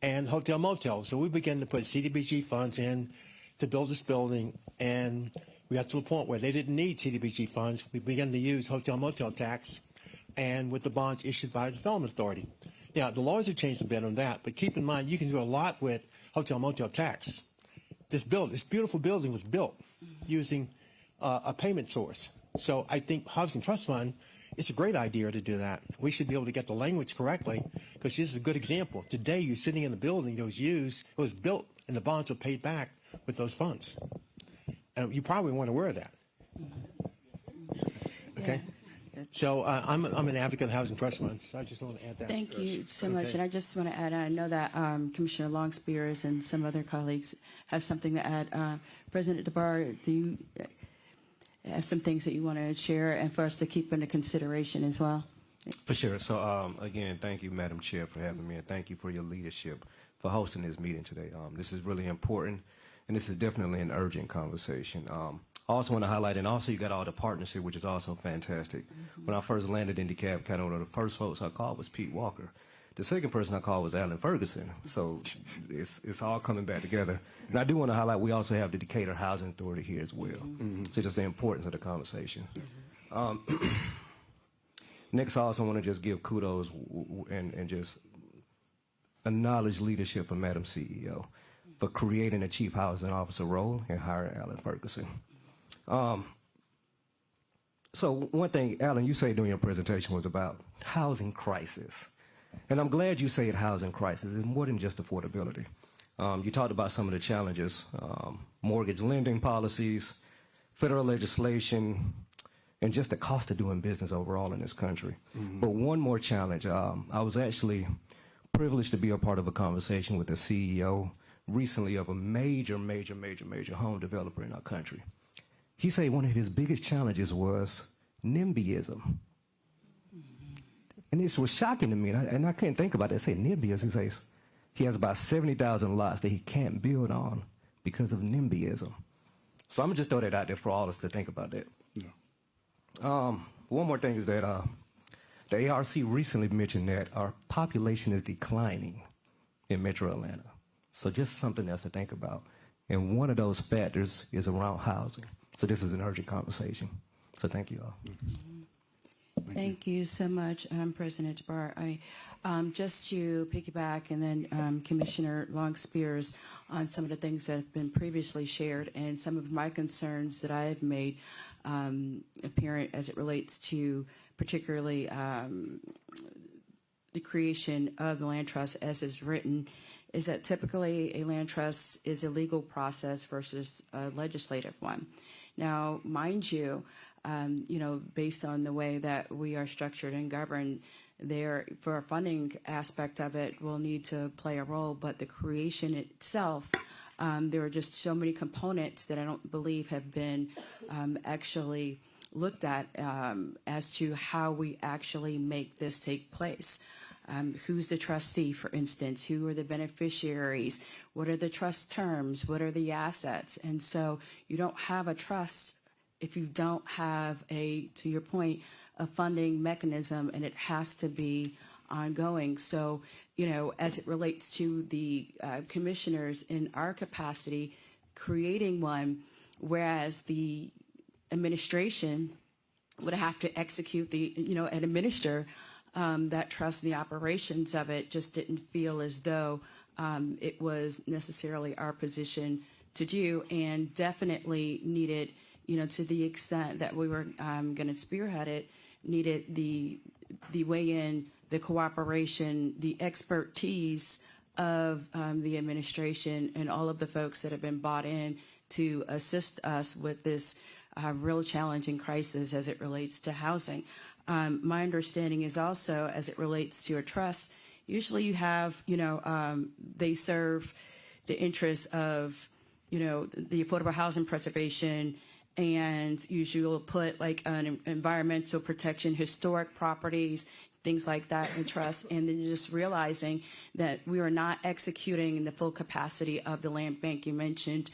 and hotel motel. So we began to put CDBG funds in to build this building, and we got to the point where they didn't need CDBG funds. We began to use hotel motel tax, and with the bonds issued by the Development Authority. Now, the laws have changed a bit on that, but keep in mind you can do a lot with hotel motel tax. This beautiful building was built using a payment source. So I think Housing Trust Fund, it's a great idea to do that. We should be able to get the language correctly, because this is a good example. Today, you're sitting in the building that was used, it was built, and the bonds were paid back with those funds. You probably weren't aware of that. Okay? Yeah. So I'm an advocate of Housing Trust Fund, so I just want to add that. Thank you so much. And I just want to add, I know that Commissioner Long-Spears and some other colleagues have something to add. President DeBar, do you have some things that you want to share and for us to keep into consideration as well? For sure. So, again, thank you, Madam Chair, for having me, and thank you for your leadership for hosting this meeting today. This is really important, and this is definitely an urgent conversation. I also want to highlight, and also you got all the partnership, which is also fantastic. When I first landed in DeKalb County, one of the first folks I called was Pete Walker. The second person I called was Alan Ferguson. So it's all coming back together. And I do want to highlight, we also have the Decatur Housing Authority here as well. So just the importance of the conversation. Next, I also want to just give kudos and just acknowledge leadership from Madam CEO for creating a Chief Housing Officer role and hiring Alan Ferguson. So one thing, Alan, you said during your presentation was about housing crisis. And I'm glad you say housing crisis is more than just affordability. You talked about some of the challenges, mortgage lending policies, federal legislation, and just the cost of doing business overall in this country. But one more challenge. I was actually privileged to be a part of a conversation with the CEO recently of a major home developer in our country. He said one of his biggest challenges was NIMBYism. And this was shocking to me, and I couldn't think about it. I said, NIMBYism. He says he has about 70,000 lots that he can't build on because of NIMBYism. So I'm going to just throw that out there for all of us to think about that. Yeah. One more thing is that the ARC recently mentioned that our population is declining in Metro Atlanta. So just something else to think about. And one of those factors is around housing. So this is an urgent conversation. So thank you all. Thank you so much, President DeBar. Just to piggyback, and then Commissioner Long-Spears on some of the things that have been previously shared and some of my concerns that I have made apparent as it relates to particularly the creation of the land trust as is written, is that typically a land trust is a legal process versus a legislative one. Now, mind you, based on the way that we are structured and governed, there for a funding aspect of it will need to play a role, but the creation itself, there are just so many components that I don't believe have been actually looked at as to how we actually make this take place. Who's the trustee, for instance? Who are the beneficiaries? What are the trust terms? What are the assets? And so you don't have a trust if you don't have to your point, a funding mechanism, and it has to be ongoing. So, as it relates to the commissioners in our capacity, creating one, whereas the administration would have to execute and administer that trust in the operations of it, just didn't feel as though it was necessarily our position to do, and definitely needed, to the extent that we were going to spearhead it, needed the weigh-in, the cooperation, the expertise of the administration and all of the folks that have been brought in to assist us with this real challenging crisis as it relates to housing. My understanding is also, as it relates to a trust, usually you have, they serve the interests of, the affordable housing preservation, and usually will put like an environmental protection, historic properties, things like that in trust, and then just realizing that we are not executing in the full capacity of the land bank. You mentioned,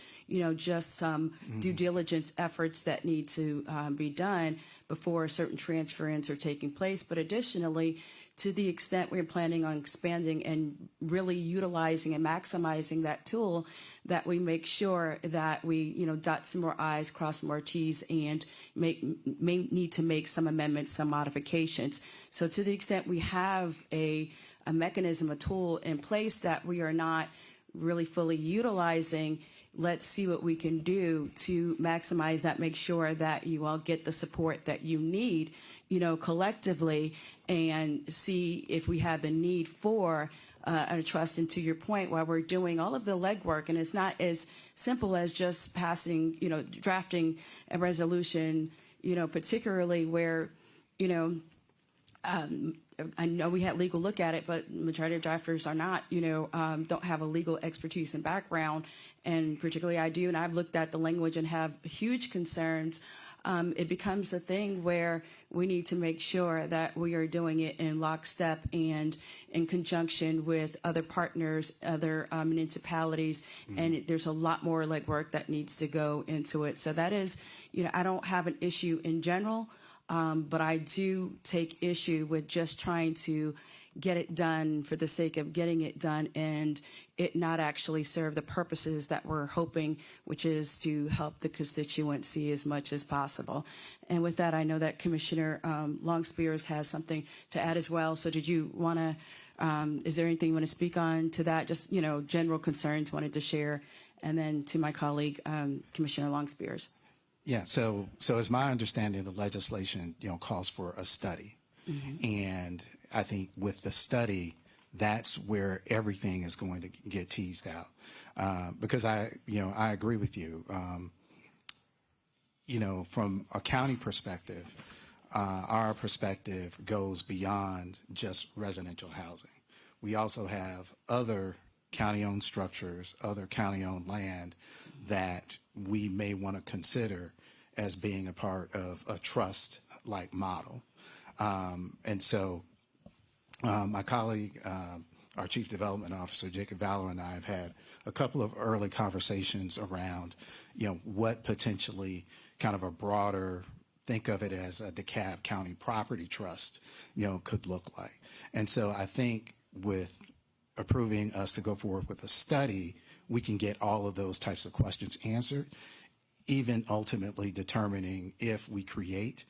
just some due diligence efforts that need to be done before certain transference are taking place. But additionally, to the extent we're planning on expanding and really utilizing and maximizing that tool, that we make sure that we, dot some more I's, cross some more T's, and may need to make some amendments, some modifications. So to the extent we have a mechanism, a tool in place that we are not really fully utilizing, let's see what we can do to maximize that, make sure that you all get the support that you need, collectively, and see if we have the need for a trust. And to your point, while we're doing all of the legwork, and it's not as simple as just passing, drafting a resolution, particularly where, I know we had legal look at it, but majority of drafters are not, don't have a legal expertise and background, and particularly I do, and I've looked at the language and have huge concerns. It becomes a thing where we need to make sure that we are doing it in lockstep and in conjunction with other partners, other municipalities, and there's a lot more legwork that needs to go into it. So that is, I don't have an issue in general, but I do take issue with just trying to get it done for the sake of getting it done and it not actually serve the purposes that we're hoping, which is to help the constituency as much as possible. And with that, I know that Commissioner Long-Spears has something to add as well. So did you want to, is there anything you want to speak on to that? Just, general concerns wanted to share. And then to my colleague, Commissioner Long-Spears. Yeah, so as my understanding, the legislation, calls for a study. And I think with the study, that's where everything is going to get teased out. Because I agree with you. From a county perspective, our perspective goes beyond just residential housing. We also have other county-owned structures, other county-owned land that we may want to consider as being a part of a trust-like model. And so my colleague, our Chief Development Officer, Jacob Valor, and I have had a couple of early conversations around, what potentially kind of a broader, think of it as a DeKalb County Property Trust, could look like. And so I think with approving us to go forward with a study, we can get all of those types of questions answered, even ultimately determining if we create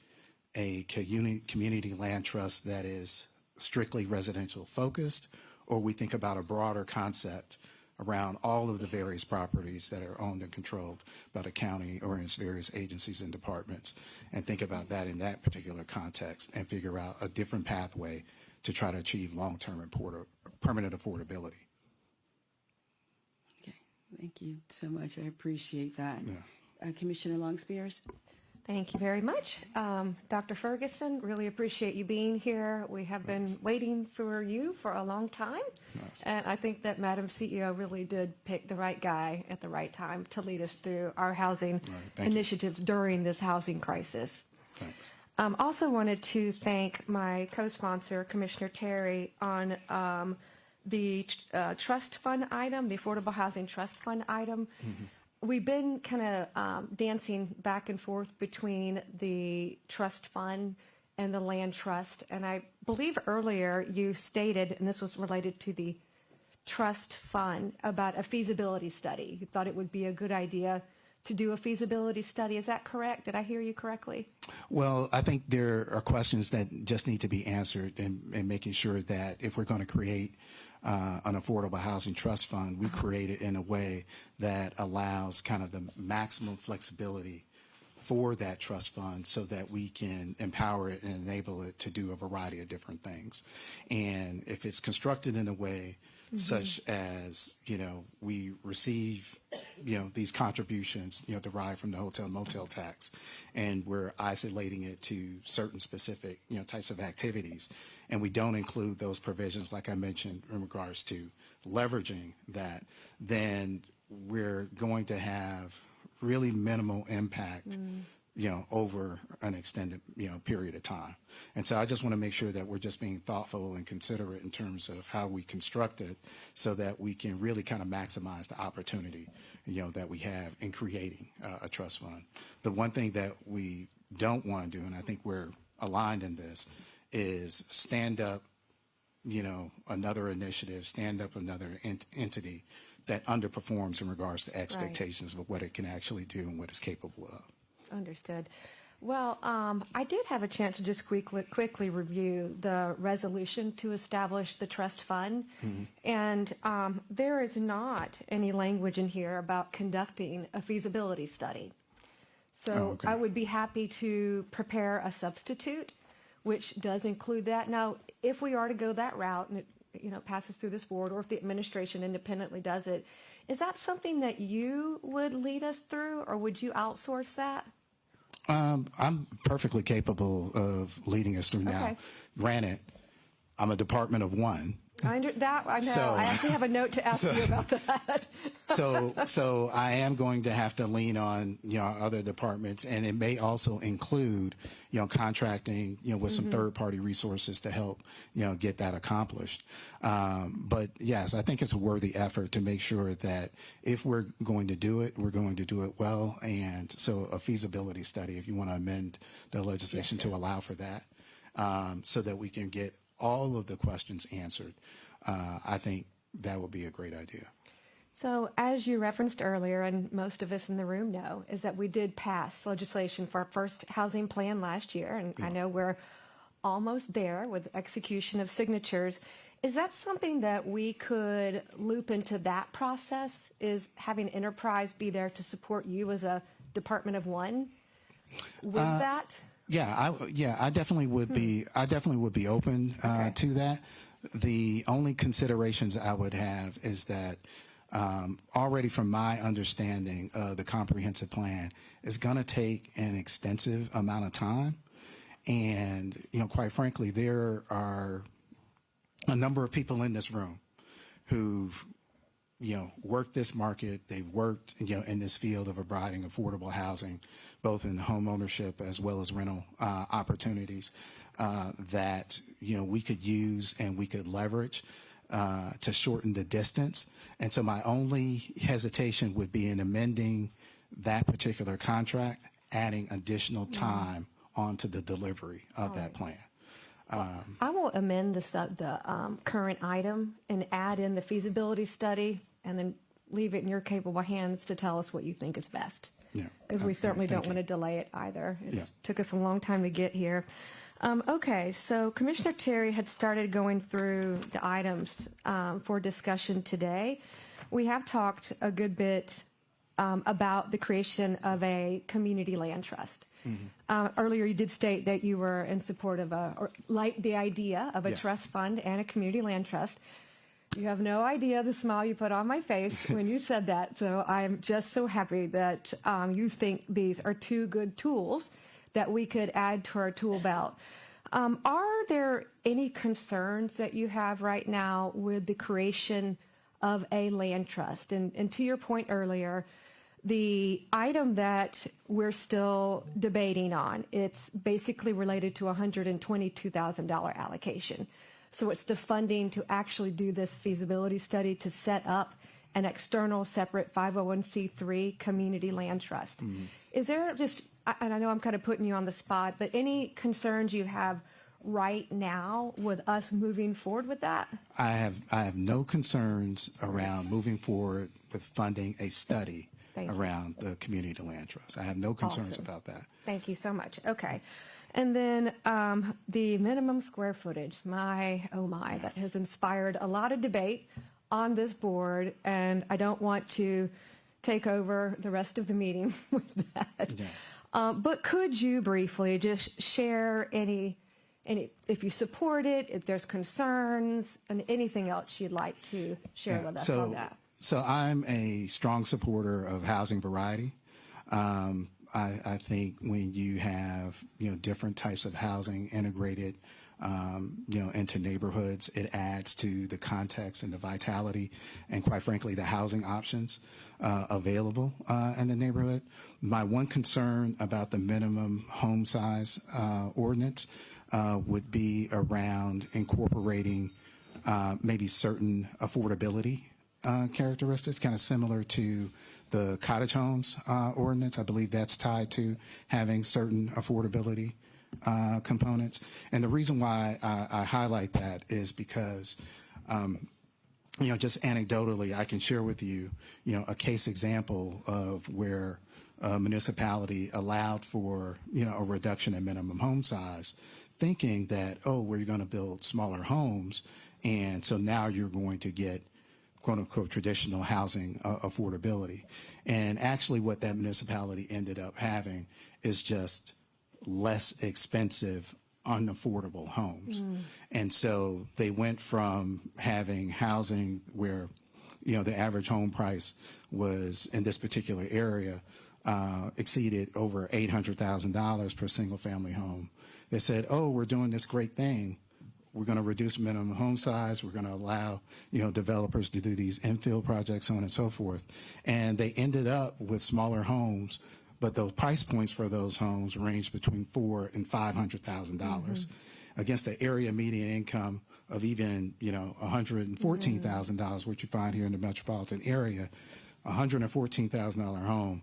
a community land trust that is strictly residential focused, or we think about a broader concept around all of the various properties that are owned and controlled by the county or its various agencies and departments, and think about that in that particular context and figure out a different pathway to try to achieve long-term and permanent affordability. Okay, thank you so much. I appreciate that. Yeah. Commissioner Long-Spears? Thank you very much. Dr. Ferguson, really appreciate you being here. We have been waiting for you for a long time. Nice. And I think that Madam CEO really did pick the right guy at the right time to lead us through our housing initiative during this housing crisis. Thanks. Also wanted to thank my co-sponsor, Commissioner Terry, on the trust fund item, the Affordable Housing Trust Fund item. we've been kind of dancing back and forth between the trust fund and the land trust. And I believe earlier you stated, and this was related to the trust fund, about a feasibility study. You thought it would be a good idea to do a feasibility study. Is that correct? Did I hear you correctly? Well, I think there are questions that just need to be answered, and making sure that if we're going to create an affordable housing trust fund, we create it in a way that allows kind of the maximum flexibility for that trust fund so that we can empower it and enable it to do a variety of different things. And if it's constructed in a way such as, we receive, these contributions, derived from the hotel motel tax, and we're isolating it to certain specific, types of activities, and we don't include those provisions, like I mentioned, in regards to leveraging that, then we're going to have really minimal impact, over an extended, period of time. And so I just want to make sure that we're just being thoughtful and considerate in terms of how we construct it so that we can really kind of maximize the opportunity, that we have in creating a trust fund. The one thing that we don't want to do, and I think we're aligned in this, is stand up, another initiative, stand up another entity that underperforms in regards to expectations of what it can actually do and what it's capable of. Understood. Well, I did have a chance to just quickly review the resolution to establish the trust fund, and there is not any language in here about conducting a feasibility study. So I would be happy to prepare a substitute, which does include that. Now, if we are to go that route and it passes through this board, or if the administration independently does it, is that something that you would lead us through, or would you outsource that? I'm perfectly capable of leading us through now. Granted, I'm a department of one. I know. I actually have a note to ask you about that. So I am going to have to lean on other departments, and it may also include contracting with some third-party resources to help get that accomplished. But yes, I think it's a worthy effort to make sure that if we're going to do it, we're going to do it well. And so a feasibility study, if you want to amend the legislation to allow for that, so that we can get all of the questions answered, I think that would be a great idea. So as you referenced earlier, and most of us in the room know, is that we did pass legislation for our first housing plan last year, and I know we're almost there with execution of signatures. Is that something that we could loop into that process, is having Enterprise be there to support you as a department of one with that? Yeah, I definitely would be. I definitely would be open to that. The only considerations I would have is that already from my understanding of the comprehensive plan, it's going to take an extensive amount of time, and quite frankly, there are a number of people in this room who've worked this market. They've worked in this field of providing affordable housing, both in home ownership as well as rental opportunities that we could use and we could leverage to shorten the distance. And so my only hesitation would be in amending that particular contract, adding additional time onto the delivery of that plan. I will amend the current item and add in the feasibility study, and then leave it in your capable hands to tell us what you think is best. Yeah, because we certainly don't want to delay it either. It took us a long time to get here. Okay, so Commissioner Terry had started going through the items for discussion today. We have talked a good bit about the creation of a community land trust. Earlier, you did state that you were in support of or like the idea of a trust fund and a community land trust. You have no idea the smile you put on my face when you said that. So I'm just so happy that you think these are two good tools that we could add to our tool belt. Are there any concerns that you have right now with the creation of a land trust? And to your point earlier, the item that we're still debating on, it's basically related to a $122,000 allocation. So it's the funding to actually do this feasibility study to set up an external separate 501c3 community land trust. Is there just, and I know I'm kind of putting you on the spot, but any concerns you have right now with us moving forward with that? I have no concerns around moving forward with funding a study around the community land trust. I have no concerns about that. Thank you so much. Okay. And then the minimum square footage, my, oh my, that has inspired a lot of debate on this board, and I don't want to take over the rest of the meeting with that. Yeah. But could you briefly just share any, if you support it, if there's concerns, and anything else you'd like to share with us on that? So I'm a strong supporter of housing variety. I think when you have, different types of housing integrated, into neighborhoods, it adds to the context and the vitality and, quite frankly, the housing options available in the neighborhood. My one concern about the minimum home size ordinance would be around incorporating maybe certain affordability characteristics, kind of similar to the cottage homes ordinance. I believe that's tied to having certain affordability components. And the reason why I highlight that is because, just anecdotally, I can share with you, a case example of where a municipality allowed for, a reduction in minimum home size, thinking that, we're going to build smaller homes, and so now you're going to get quote unquote traditional housing affordability. And actually what that municipality ended up having is just less expensive, unaffordable homes. And so they went from having housing where, the average home price was in this particular area exceeded over $800,000 per single family home. They said, we're doing this great thing. We're going to reduce minimum home size. We're going to allow, developers to do these infill projects, so on and so forth. And they ended up with smaller homes, but those price points for those homes ranged between $400,000 and $500,000 against the area median income of even, $114,000, which you find here in the metropolitan area. $114,000 home,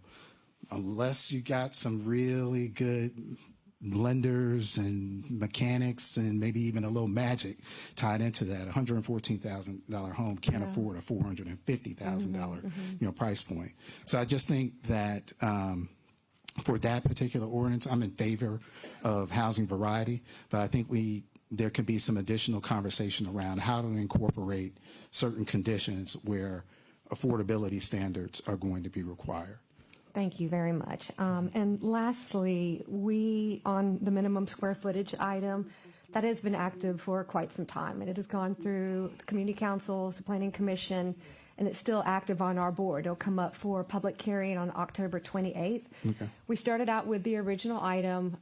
unless you got some really good lenders and mechanics and maybe even a little magic tied into that, $114,000 home can't afford a $450,000 price point. So I just think that for that particular ordinance, I'm in favor of housing variety, but I think there could be some additional conversation around how to incorporate certain conditions where affordability standards are going to be required. Thank you very much. And lastly, on the minimum square footage item, that has been active for quite some time, and it has gone through the community councils, the planning commission, and it's still active on our board. It'll come up for public hearing on October 28th. Okay. We started out with the original item.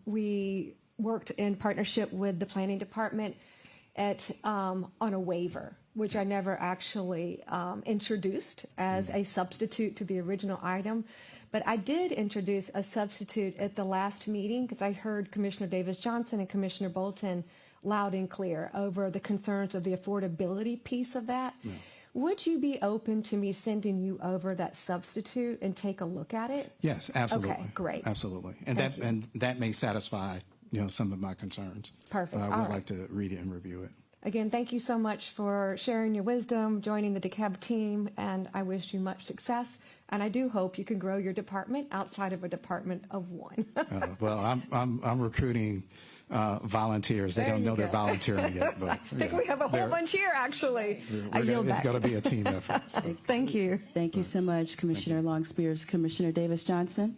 We worked in partnership with the planning department on a waiver, which I never actually introduced as a substitute to the original item. But I did introduce a substitute at the last meeting because I heard Commissioner Davis-Johnson and Commissioner Bolton loud and clear over the concerns of the affordability piece of that. Yeah. Would you be open to me sending you over that substitute and take a look at it? Yes, absolutely. Okay, great. Absolutely. And that may satisfy some of my concerns. Perfect. I would like to read it and review it. Again, thank you so much for sharing your wisdom, joining the DeKalb team, and I wish you much success. And I do hope you can grow your department outside of a department of one. Well, I'm recruiting volunteers. They don't know they're volunteering yet, but I think we have a whole bunch here, actually. It's going to be a team effort. So. Thank you. Thank you so much, Commissioner Long-Spears. Commissioner Davis-Johnson.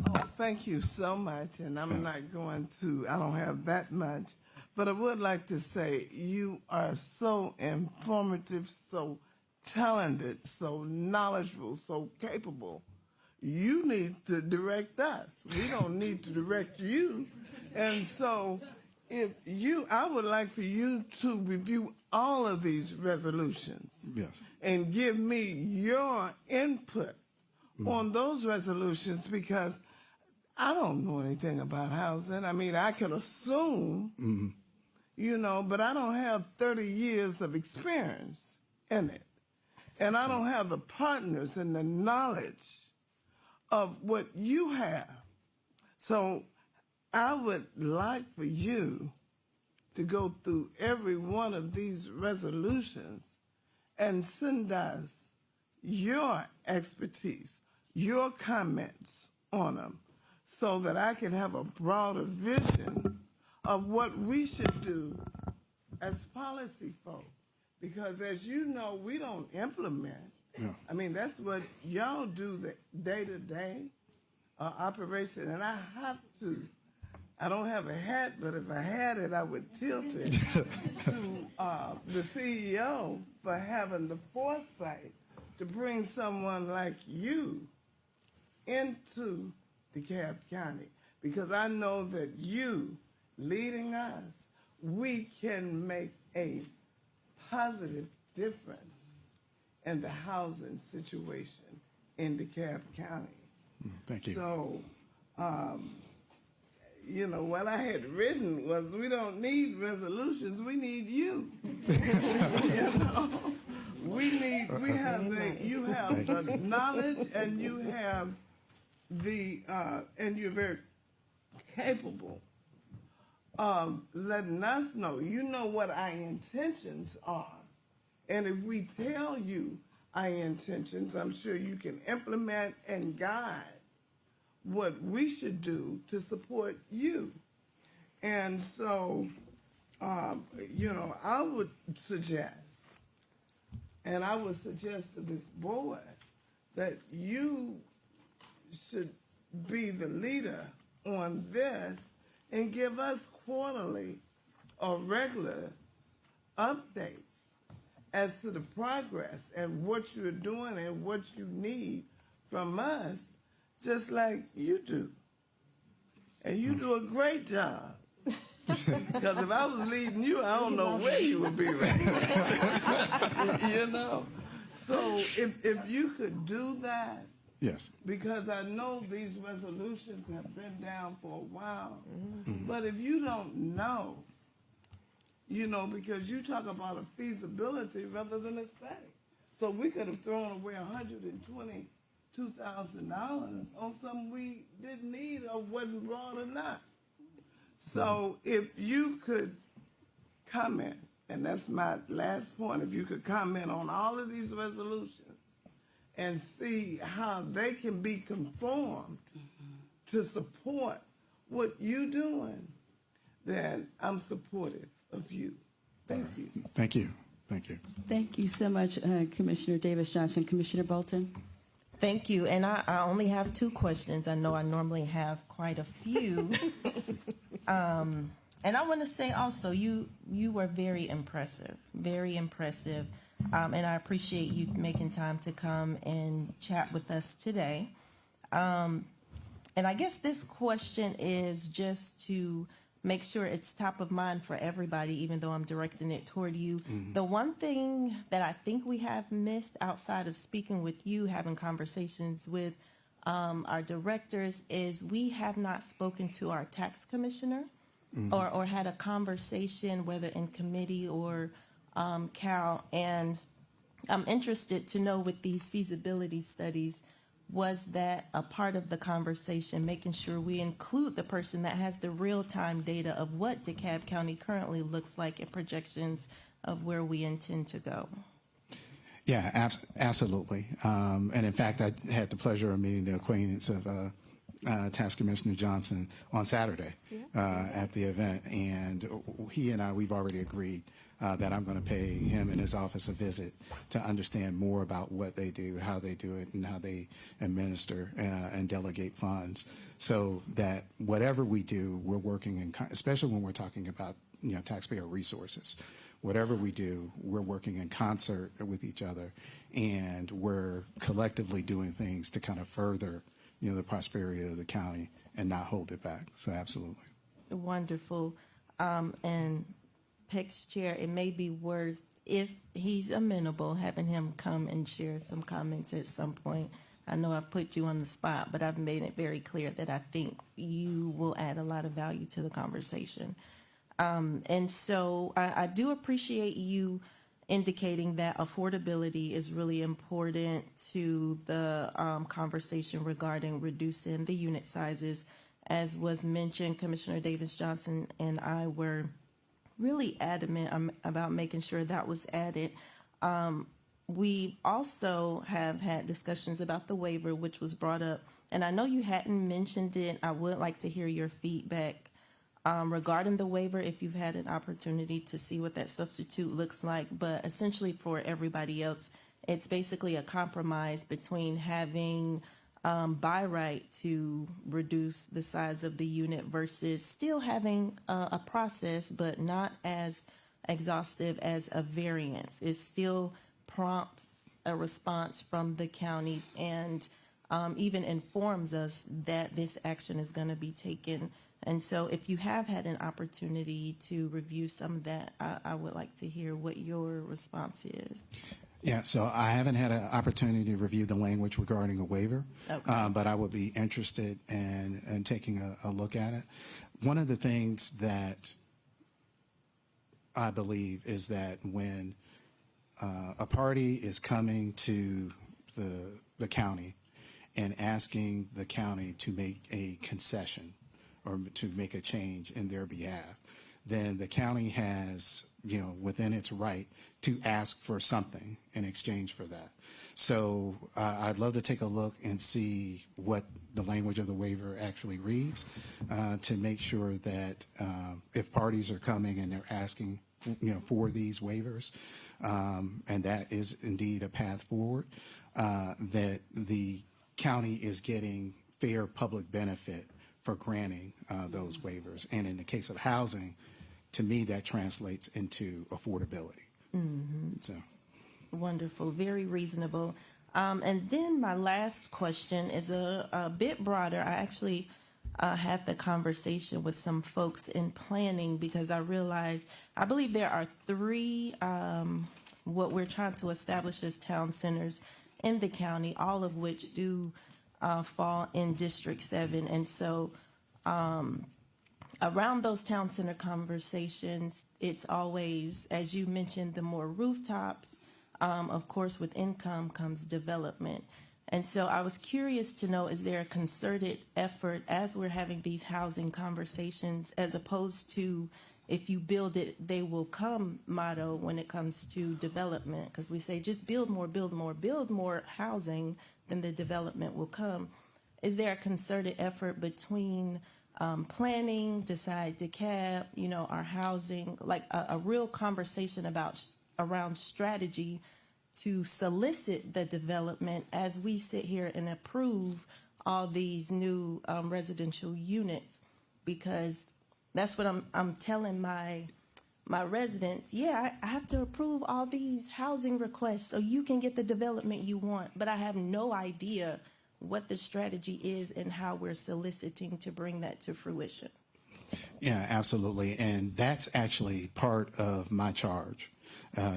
Oh, thank you so much. And I'm not going to, I don't have that much. But I would like to say you are so informative, so talented, so knowledgeable, so capable. You need to direct us. We don't need to direct you. And so I would like for you to review all of these resolutions. Yes. And give me your input on those resolutions, because I don't know anything about housing. I mean, I could assume, but I don't have 30 years of experience in it. and I don't have the partners and the knowledge of what you have. So I would like for you to go through every one of these resolutions and send us your expertise, your comments on them, so that I can have a broader vision of what we should do as policy folk. Because as you know, we don't implement. Yeah. I mean, that's what y'all do, the day-to-day operation. And I have to, I don't have a hat, but if I had it, I would tilt it to the CEO for having the foresight to bring someone like you into DeKalb County. Because I know that you leading us, we can make a positive difference in the housing situation in DeKalb County. Thank you. So, you know, what I had written was, we don't need resolutions, we need you. You know, you have the knowledge, and you have the, and you're very capable of letting us know. You know what our intentions are. And if we tell you our intentions, I'm sure you can implement and guide what we should do to support you. And so, you know, I would suggest to this board that you should be the leader on this and give us quarterly or regular updates as to the progress and what you're doing and what you need from us, just like you do. And you do a great job. Because if I was leading you, I don't know where you would be right now. You know? So if you could do that, Yes. because I know these resolutions have been down for a while. Mm-hmm. But if you don't know, you know, because you talk about a feasibility rather than a study. So we could have thrown away $122,000 on something we didn't need or wasn't broad enough. So if you could comment, and that's my last point, if you could comment on all of these resolutions and see how they can be conformed to support what you're doing, then I'm supportive of you. Thank you. Thank you. Thank you. Thank you so much, Commissioner Davis-Johnson. Commissioner Bolton? Thank you. And I only have two questions. I know I normally have quite a few. And I want to say also, you were very impressive, very impressive. And I appreciate you making time to come and chat with us today. And I guess this question is just to make sure it's top of mind for everybody, even though I'm directing it toward you. Mm-hmm. The one thing that I think we have missed outside of speaking with you, having conversations with our directors, is we have not spoken to our tax commissioner. Mm-hmm. or had a conversation, whether in committee or Cal. And I'm interested to know, with these feasibility studies, was that a part of the conversation, making sure we include the person that has the real-time data of what DeKalb County currently looks like and projections of where we intend to go? Yeah, absolutely. And in fact, I had the pleasure of meeting the acquaintance of Tax Commissioner Johnson on Saturday at the event, and he and I, we've already agreed that I'm going to pay him and his office a visit to understand more about what they do, how they do it, and how they administer and delegate funds, so that whatever we do, we're working in, especially when we're talking about, you know, taxpayer resources. Whatever we do, we're working in concert with each other, and we're collectively doing things to kind of further, you know, the prosperity of the county and not hold it back. So absolutely. Wonderful. And PECS Chair, it may be worth, if he's amenable, having him come and share some comments at some point. I know I've put you on the spot, but I've made it very clear that I think you will add a lot of value to the conversation. And so I do appreciate you indicating that affordability is really important to the conversation regarding reducing the unit sizes. As was mentioned, Commissioner Davis Johnson and I were really adamant about making sure that was added. We also have had discussions about the waiver, which was brought up, and I know you hadn't mentioned it. I would like to hear your feedback regarding the waiver, if you've had an opportunity to see what that substitute looks like. But essentially for everybody else, it's basically a compromise between having by right to reduce the size of the unit versus still having a process, but not as exhaustive as a variance. It still prompts a response from the county and even informs us that this action is going to be taken. And so if you have had an opportunity to review some of that, I would like to hear what your response is. Yeah, so I haven't had an opportunity to review the language regarding a waiver, Okay. but I would be interested in taking a look at it. One of the things that I believe is that when a party is coming to the county and asking the county to make a concession or to make a change in their behalf, then the county has, within its right to ask for something in exchange for that. So I'd love to take a look and see what the language of the waiver actually reads to make sure that if parties are coming and they're asking, for these waivers, and that is indeed a path forward, that the county is getting fair public benefit for granting those waivers. And in the case of housing, to me, that translates into affordability. Mm-hmm. So, wonderful, very reasonable. And then my last question is a bit broader. I actually had the conversation with some folks in planning because I realized, I believe there are 3, what we're trying to establish as town centers in the county, all of which do fall in District 7. And so around those town center conversations, it's always, as you mentioned, the more rooftops. Of course, with income comes development. And so I was curious to know, is there a concerted effort as we're having these housing conversations, as opposed to if you build it, they will come motto when it comes to development? Because we say just build more, build more housing, then the development will come. Is there a concerted effort between planning, decide DeKalb, our housing, like a real conversation around strategy to solicit the development as we sit here and approve all these new residential units? Because that's what I'm telling my residents. Yeah, I have to approve all these housing requests so you can get the development you want, but I have no idea what the strategy is and how we're soliciting to bring that to fruition. yeah, absolutely. And that's actually part of my charge,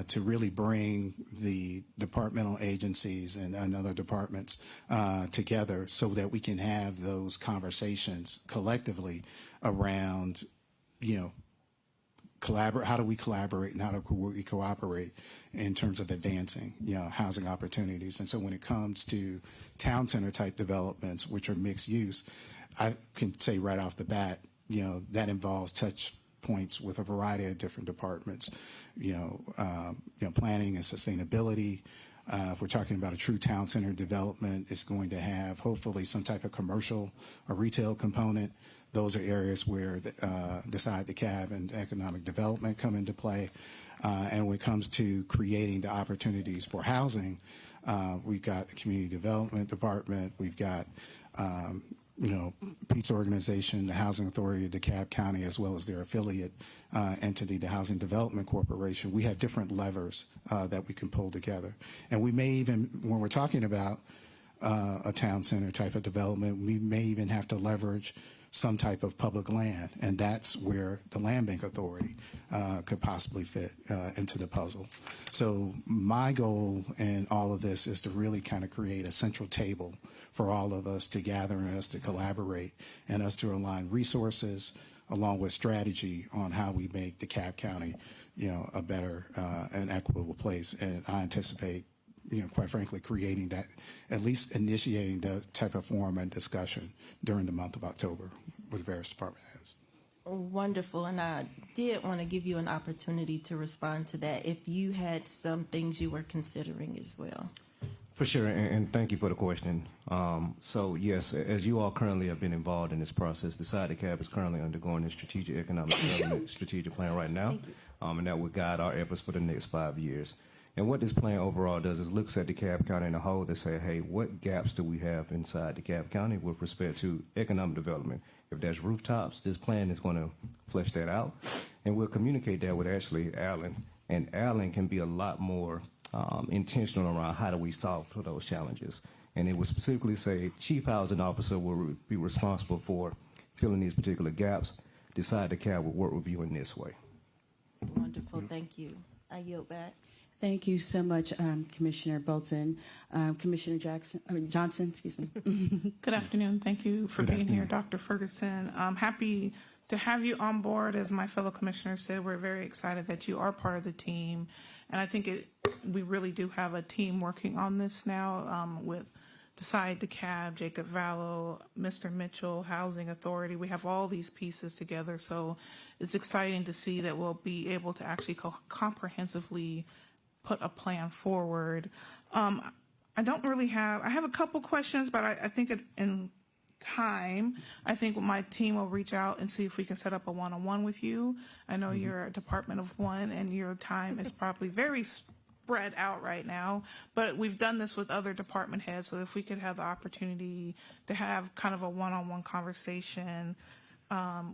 to really bring the departmental agencies and other departments together so that we can have those conversations collectively around, how do we collaborate and how do we cooperate in terms of advancing, housing opportunities. And so when it comes to town center type developments, which are mixed use, I can say right off the bat, that involves touch points with a variety of different departments, planning and sustainability. If we're talking about a true town center development, it's going to have hopefully some type of commercial or retail component. Those are areas where Decide DeKalb and economic development come into play. And when it comes to creating the opportunities for housing, we've got the community development department, we've got Pete's organization, the Housing Authority of DeKalb County, as well as their affiliate entity, the Housing Development Corporation. We have different levers that we can pull together. And we may even, when we're talking about a town center type of development, we may even have to leverage some type of public land, and that's where the Land Bank Authority could possibly fit into the puzzle. So my goal in all of this is to really kind of create a central table for all of us to gather and us to collaborate and us to align resources along with strategy on how we make DeKalb County, a better and equitable place. And I anticipate, quite frankly, creating that, at least initiating the type of forum and discussion during the month of October with various department heads. Wonderful, and I did want to give you an opportunity to respond to that if you had some things you were considering as well. For sure, and thank you for the question. So yes, as you all currently have been involved in this process, the DeKalb is currently undergoing a strategic economic development strategic plan right now, and that will guide our efforts for the next 5 years. And what this plan overall does is looks at DeKalb County in a whole to say, hey, what gaps do we have inside DeKalb County with respect to economic development? If there's rooftops, this plan is going to flesh that out, and we'll communicate that with actually Alan, and Alan can be a lot more intentional around how do we solve for those challenges. And it would specifically say Chief Housing Officer will be responsible for filling these particular gaps. DeKalb will work with you in this way. Wonderful, thank you. I yield back. Thank you so much, Commissioner Bolton. Commissioner Johnson, excuse me. Good afternoon. Thank you for being here, Dr. Ferguson. I'm happy to have you on board. As my fellow commissioner said, we're very excited that you are part of the team. And I think we really do have a team working on this now with DeKalb, Jacob Vallow, Mr. Mitchell, Housing Authority. We have all these pieces together. So it's exciting to see that we'll be able to actually comprehensively put a plan forward. I have a couple questions, but I think in time, I think my team will reach out and see if we can set up a one-on-one with you. I know you're a department of one and your time is probably very spread out right now, but we've done this with other department heads, so if we could have the opportunity to have kind of a one-on-one conversation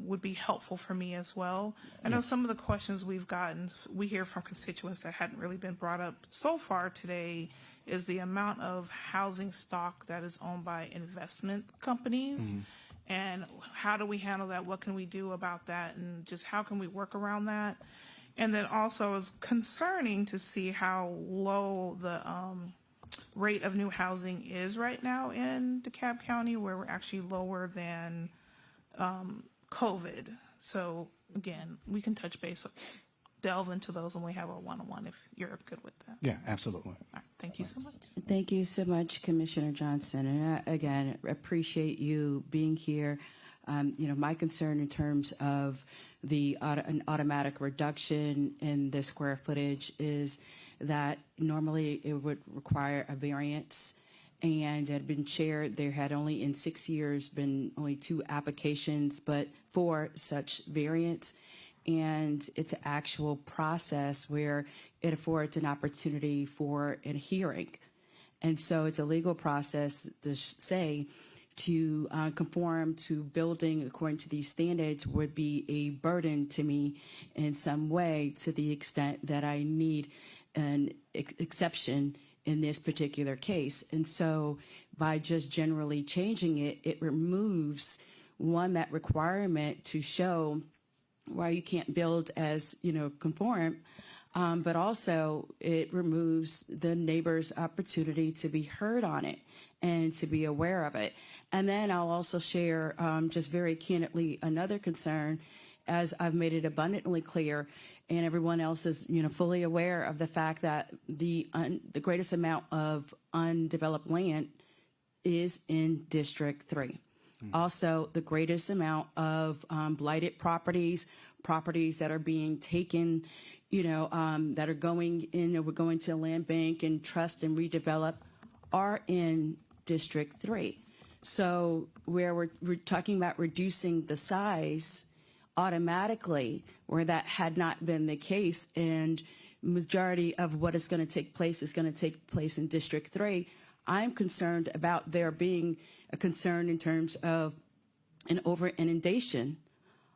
would be helpful for me as well. I know some of the questions we've gotten, we hear from constituents that hadn't really been brought up so far today, is the amount of housing stock that is owned by investment companies. And how do we handle that? What can we do about that? And just how can we work around that? And then also it's concerning to see how low the rate of new housing is right now in DeKalb County, where we're actually lower than COVID. So again, we can touch base, delve into those when we have a one-on-one if you're good with that. Yeah, absolutely. All right, thank you so much. Thank you so much, Commissioner Johnson. And again, appreciate you being here. My concern in terms of an automatic reduction in the square footage is that normally it would require a variance, and it had been shared. There had only in 6 years been only 2 applications, but for such variance. And it's an actual process where it affords an opportunity for a hearing. And so it's a legal process to say to conform to building according to these standards would be a burden to me in some way, to the extent that I need an exception in this particular case. And so by just generally changing it, it removes that requirement to show why you can't build as, conform, but also it removes the neighbor's opportunity to be heard on it and to be aware of it. And then I'll also share just very candidly another concern, as I've made it abundantly clear, and everyone else is fully aware of the fact that the greatest amount of undeveloped land is in District 3. Also, the greatest amount of blighted properties that are being taken, that are going in, we're going to a land bank and trust and redevelop, are in District 3. So where we're talking about reducing the size automatically, where that had not been the case, and majority of what is going to take place is going to take place in District 3, I'm concerned about there being a concern in terms of an over inundation,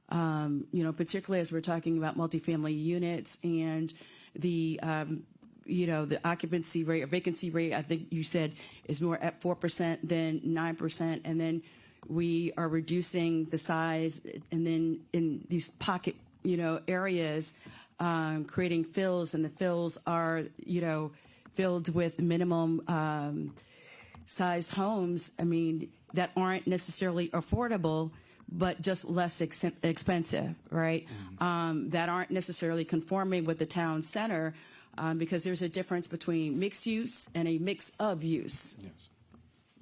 particularly as we're talking about multifamily units and the occupancy rate or vacancy rate, I think you said is more at 4% than 9%. And then we are reducing the size, and then in these pocket, areas, creating fills, and the fills are, filled with minimum sized homes, that aren't necessarily affordable but just less expensive, right? That aren't necessarily conforming with the town center, because there's a difference between mixed use and a mix of use. Yes.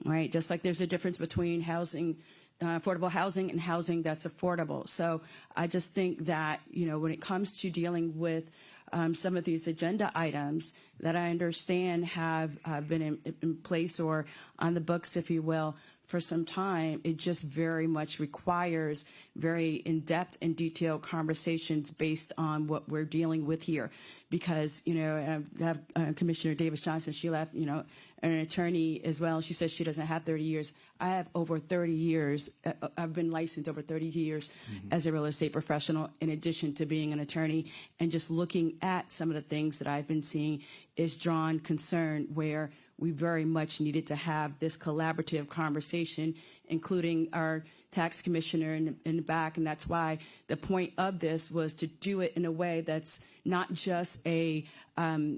Right? Just like there's a difference between housing, affordable housing and housing that's affordable. So I just think that, when it comes to dealing with some of these agenda items that I understand have been in place or on the books, if you will, for some time, it just very much requires very in-depth and detailed conversations based on what we're dealing with here. Because, I have Commissioner Davis Johnson, she left, an attorney as well. She says she doesn't have 30 years. I have over 30 years. I've been licensed over 30 years as a real estate professional, in addition to being an attorney. And just looking at some of the things that I've been seeing is drawn concern where we very much needed to have this collaborative conversation, including our tax commissioner in the back. And that's why the point of this was to do it in a way that's not just a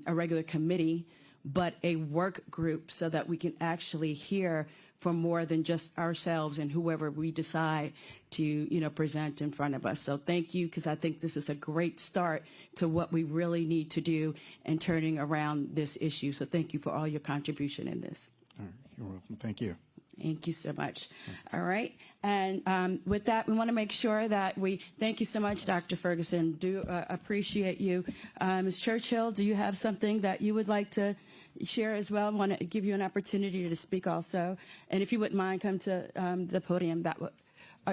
regular committee, but a work group, so that we can actually hear from more than just ourselves and whoever we decide to, present in front of us. So thank you, because I think this is a great start to what we really need to do in turning around this issue. So thank you for all your contribution in this. All right. You're welcome. Thank you. Thank you so much. Thanks. All right. And with that, we want to make sure that we thank you so much, Dr. Ferguson. Do appreciate you. Ms. Churchill, do you have something that you would like to share as well? I want to give you an opportunity to speak also. And if you wouldn't mind, come to the podium. That would.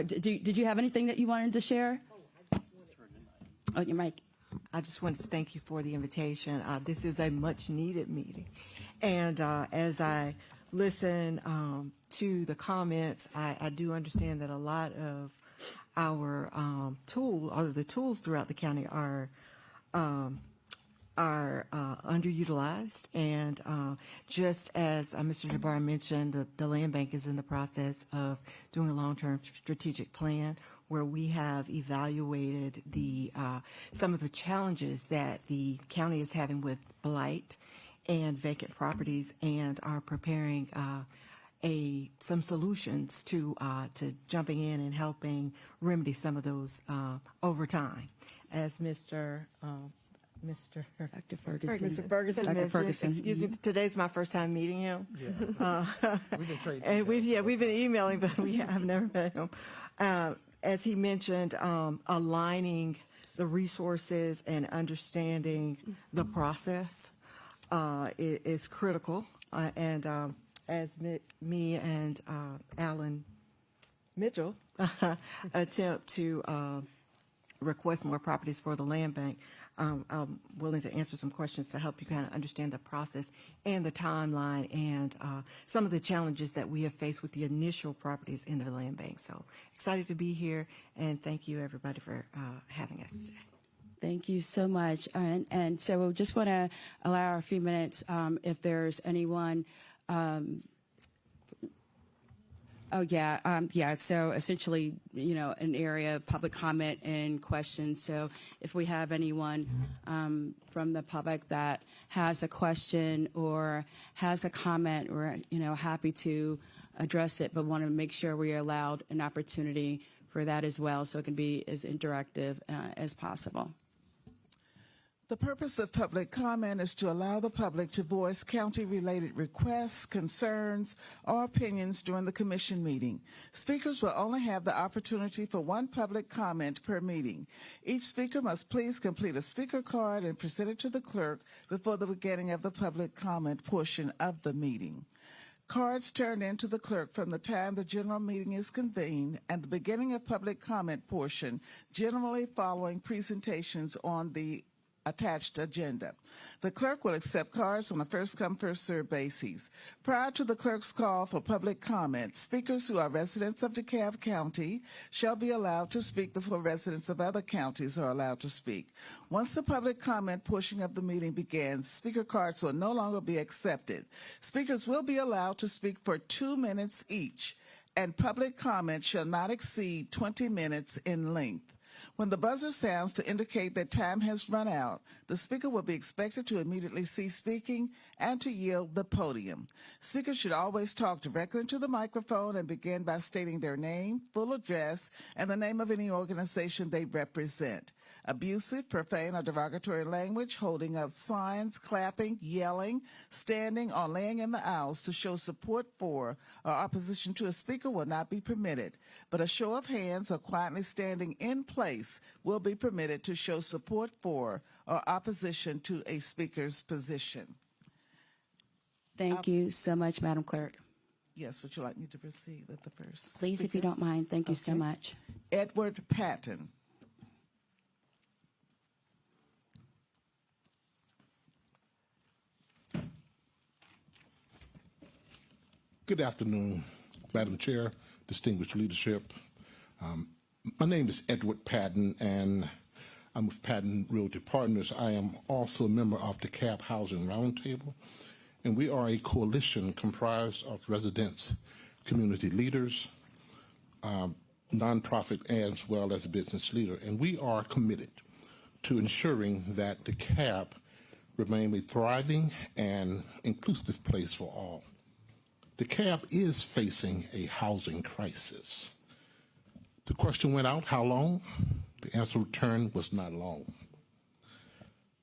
Did you have anything that you wanted to share? Oh, your mic. I just wanted to thank you for the invitation. This is a much needed meeting. And as I listen to the comments, I do understand that a lot of our the tools throughout the county are underutilized. And just as Mr. Jabbar mentioned, the land bank is in the process of doing a long-term strategic plan where we have evaluated some of the challenges that the county is having with blight and vacant properties, and are preparing some solutions to jumping in and helping remedy some of those over time. As Dr. Ferguson mentioned, excuse me, today's my first time meeting him. Yeah. We've been trading. And we've been emailing, but I've never met him. As he mentioned, aligning the resources and understanding the process is critical. And as me and Alan Mitchell attempt to request more properties for the land bank, I'm willing to answer some questions to help you kind of understand the process and the timeline and some of the challenges that we have faced with the initial properties in the land bank. So excited to be here, and thank you everybody for having us today. Thank you so much. And so we just want to allow a few minutes if there's anyone. So essentially, an area of public comment and questions. So if we have anyone from the public that has a question or has a comment, we're, happy to address it, but want to make sure we are allowed an opportunity for that as well, so it can be as interactive as possible. The purpose of public comment is to allow the public to voice county-related requests, concerns, or opinions during the commission meeting. Speakers will only have the opportunity for one public comment per meeting. Each speaker must please complete a speaker card and present it to the clerk before the beginning of the public comment portion of the meeting. Cards turned in to the clerk from the time the general meeting is convened and the beginning of public comment portion, generally following presentations on the attached agenda. The clerk will accept cards on a first-come, first-served basis. Prior to the clerk's call for public comment, speakers who are residents of DeKalb County shall be allowed to speak before residents of other counties are allowed to speak. Once the public comment portion of the meeting begins, speaker cards will no longer be accepted. Speakers will be allowed to speak for 2 minutes each, and public comment shall not exceed 20 minutes in length. When the buzzer sounds to indicate that time has run out, the speaker will be expected to immediately cease speaking and to yield the podium. Speakers should always talk directly into the microphone and begin by stating their name, full address, and the name of any organization they represent. Abusive, profane, or derogatory language, holding up signs, clapping, yelling, standing, or laying in the aisles to show support for or opposition to a speaker will not be permitted, but a show of hands or quietly standing in place will be permitted to show support for or opposition to a speaker's position. Thank you so much, Madam Clerk. Yes, would you like me to proceed with the first Please, speaker? if you don't mind. Thank you so Okay. much. Edward Patton. Good afternoon, Madam Chair, distinguished leadership. My name is Edward Patton, and I'm with Patton Realty Partners. I am also a member of the DeKalb Housing Roundtable, and we are a coalition comprised of residents, community leaders, nonprofit, as well as a business leader. And we are committed to ensuring that DeKalb remain a thriving and inclusive place for all. DeKalb is facing a housing crisis. The question went out, how long? The answer returned was not long.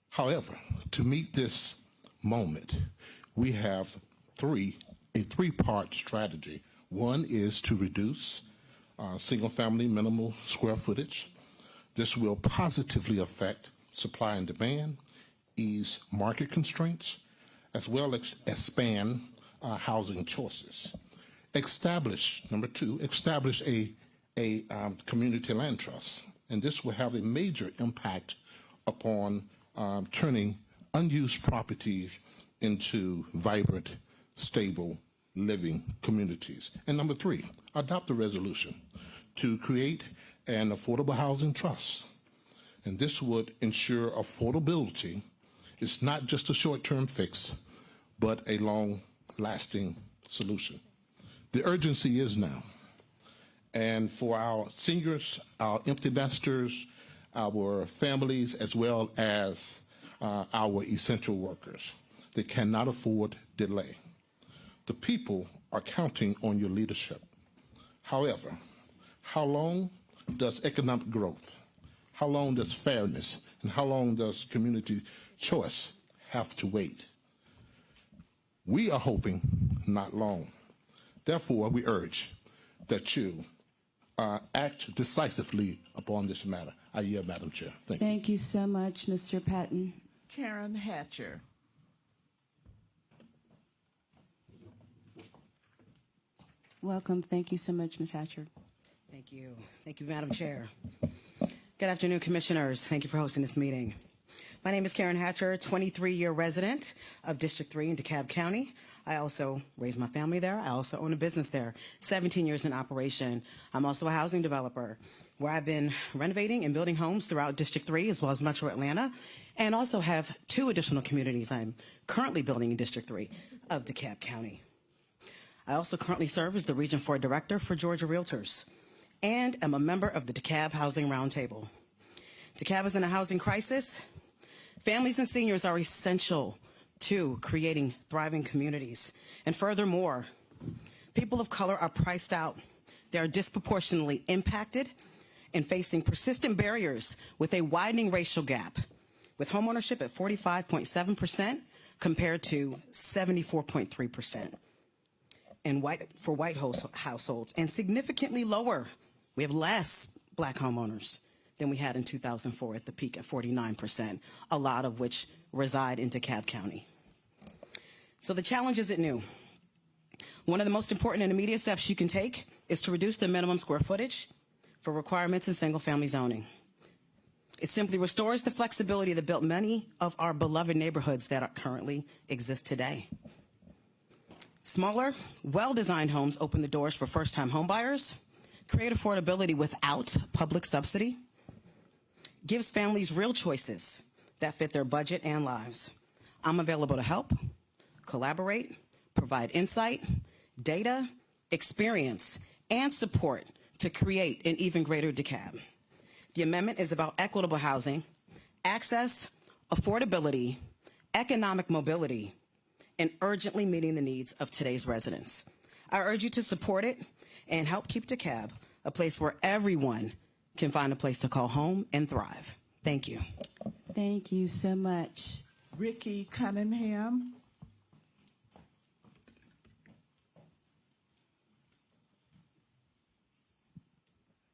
However, to meet this moment, we have a three-part strategy. One is to reduce single-family minimal square footage. This will positively affect supply and demand, ease market constraints, as well as expand housing choices. Number two, establish a community land trust, and this will have a major impact upon turning unused properties into vibrant, stable living communities. And number three, adopt a resolution to create an affordable housing trust, and this would ensure affordability. It's not just a short-term fix, but a long-lasting solution. The urgency is now. And for our seniors, our empty nesters, our families, as well as our essential workers, they cannot afford delay. The people are counting on your leadership. However, how long does economic growth, how long does fairness, and how long does community choice have to wait? We are hoping not long. Therefore, we urge that you act decisively upon this matter. I yield, Madam Chair. Thank you. Thank you so much, Mr. Patton. Karen Hatcher. Welcome. Thank you so much, Ms. Hatcher. Thank you. Thank you, Madam Chair. Good afternoon, Commissioners. Thank you for hosting this meeting. My name is Karen Hatcher, 23-year resident of District 3 in DeKalb County. I also raised my family there. I also own a business there, 17 years in operation. I'm also a housing developer where I've been renovating and building homes throughout District 3 as well as Metro Atlanta, and also have 2 additional communities I'm currently building in District 3 of DeKalb County. I also currently serve as the Region 4 Director for Georgia Realtors and am a member of the DeKalb Housing Roundtable. DeKalb is in a housing crisis. Families and seniors are essential to creating thriving communities. And furthermore, people of color are priced out. They are disproportionately impacted and facing persistent barriers with a widening racial gap, with homeownership at 45.7% compared to 74.3% for white households, and significantly lower. We have less black homeowners than we had in 2004 at the peak at 49%, a lot of which reside in DeKalb County. So the challenge isn't new. One of the most important and immediate steps you can take is to reduce the minimum square footage for requirements in single-family zoning. It simply restores the flexibility that built many of our beloved neighborhoods that currently exist today. Smaller, well-designed homes open the doors for first-time homebuyers, create affordability without public subsidy, gives families real choices that fit their budget and lives. I'm available to help, collaborate, provide insight, data, experience, and support to create an even greater DeKalb. The amendment is about equitable housing, access, affordability, economic mobility, and urgently meeting the needs of today's residents. I urge you to support it and help keep DeKalb a place where everyone can find a place to call home and thrive. Thank you. Thank you so much. Ricky Cunningham.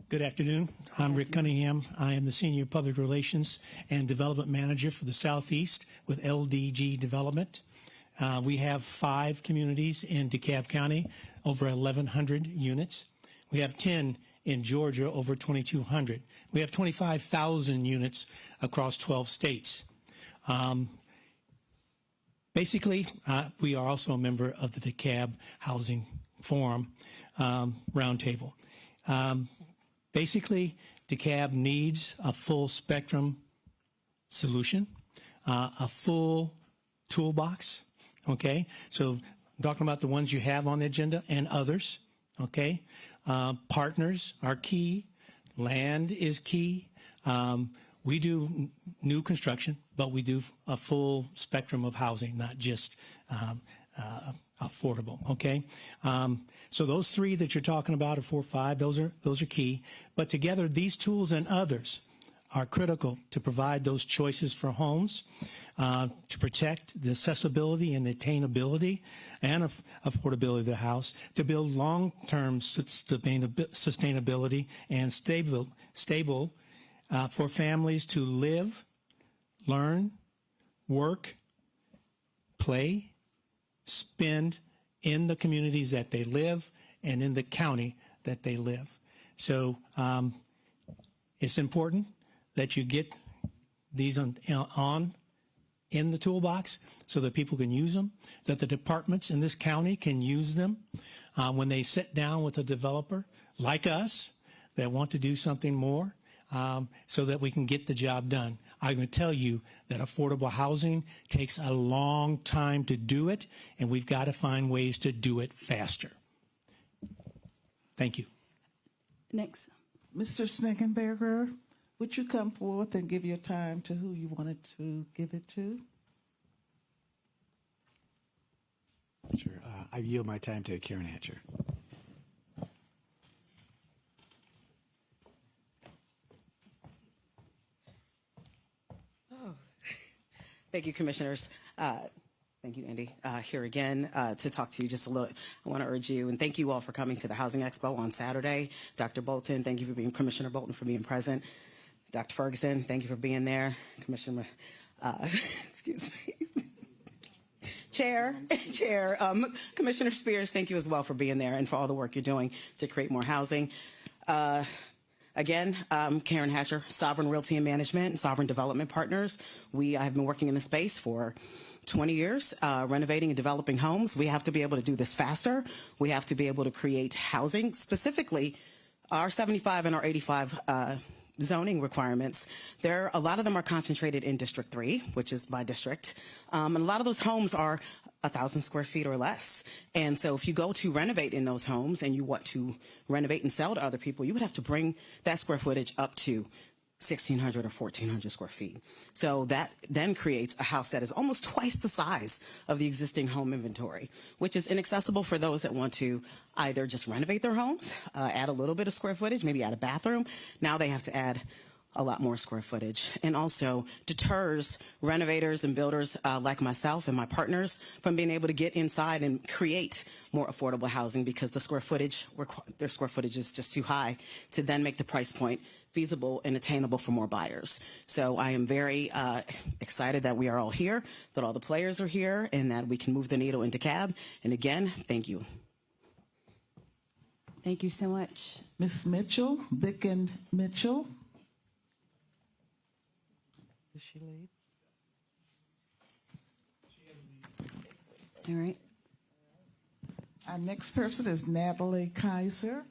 Good afternoon. I'm Rick Cunningham. I am the Senior Public Relations and Development Manager for the Southeast with LDG Development. We have 5 communities in DeKalb County, over 1,100 units. We have 10 in Georgia, over 2,200. We have 25,000 units across 12 states. Basically, we are also a member of the DeKalb Housing Forum Roundtable. Basically, DeKalb needs a full spectrum solution, a full toolbox, okay? So I'm talking about the ones you have on the agenda and others, okay? Partners are key. Land is key. We do new construction, but we do a full spectrum of housing, not just affordable, okay? So those 3 that you're talking about, or 4 or 5, those are key. But together, these tools and others are critical to provide those choices for homes, to protect the accessibility and the attainability and affordability of the house, to build long-term sustainability and stable for families to live, learn, work, play, spend in the communities that they live and in the county that they live. So it's important that you get these on in the toolbox so that people can use them, that the departments in this county can use them when they sit down with a developer like us that want to do something more, so that we can get the job done. I'm going to tell you that affordable housing takes a long time to do it, and we've got to find ways to do it faster. Thank you. Next. Mr. Sneckenberger, would you come forth and give your time to who you wanted to give it to? Sure. I yield my time to Karen Hatcher. Thank you, Commissioners. Thank you, Andy. Here again to talk to you just a little. I want to urge you, and thank you all for coming to the Housing Expo on Saturday. Dr. Bolton, thank you for being, Commissioner Bolton, for being present. Dr. Ferguson, thank you for being there. Commissioner, excuse me. Chair, Commissioner Spears, thank you as well for being there and for all the work you're doing to create more housing. Again, Karen Hatcher, Sovereign Realty and Management, Sovereign Development Partners. I have been working in the space for 20 years, renovating and developing homes. We have to be able to do this faster. We have to be able to create housing, specifically our 75 and our 85 zoning requirements. A lot of them are concentrated in District 3, which is my district. And a lot of those homes are 1,000 square feet or less. And so if you go to renovate in those homes and you want to renovate and sell to other people, you would have to bring that square footage up to 1,600 or 1,400 square feet. So that then creates a house that is almost twice the size of the existing home inventory, which is inaccessible for those that want to either just renovate their homes, add a little bit of square footage, maybe add a bathroom. Now they have to add a lot more square footage, and also deters renovators and builders like myself and my partners from being able to get inside and create more affordable housing because their square footage is just too high to then make the price point feasible and attainable for more buyers. So I am very excited that we are all here, that all the players are here, and that we can move the needle in DeKalb. And again, thank you. Thank you so much. Ms. Mitchell, Vic and Mitchell. Does she leave? All right. Our next person is Natalie Kaiser.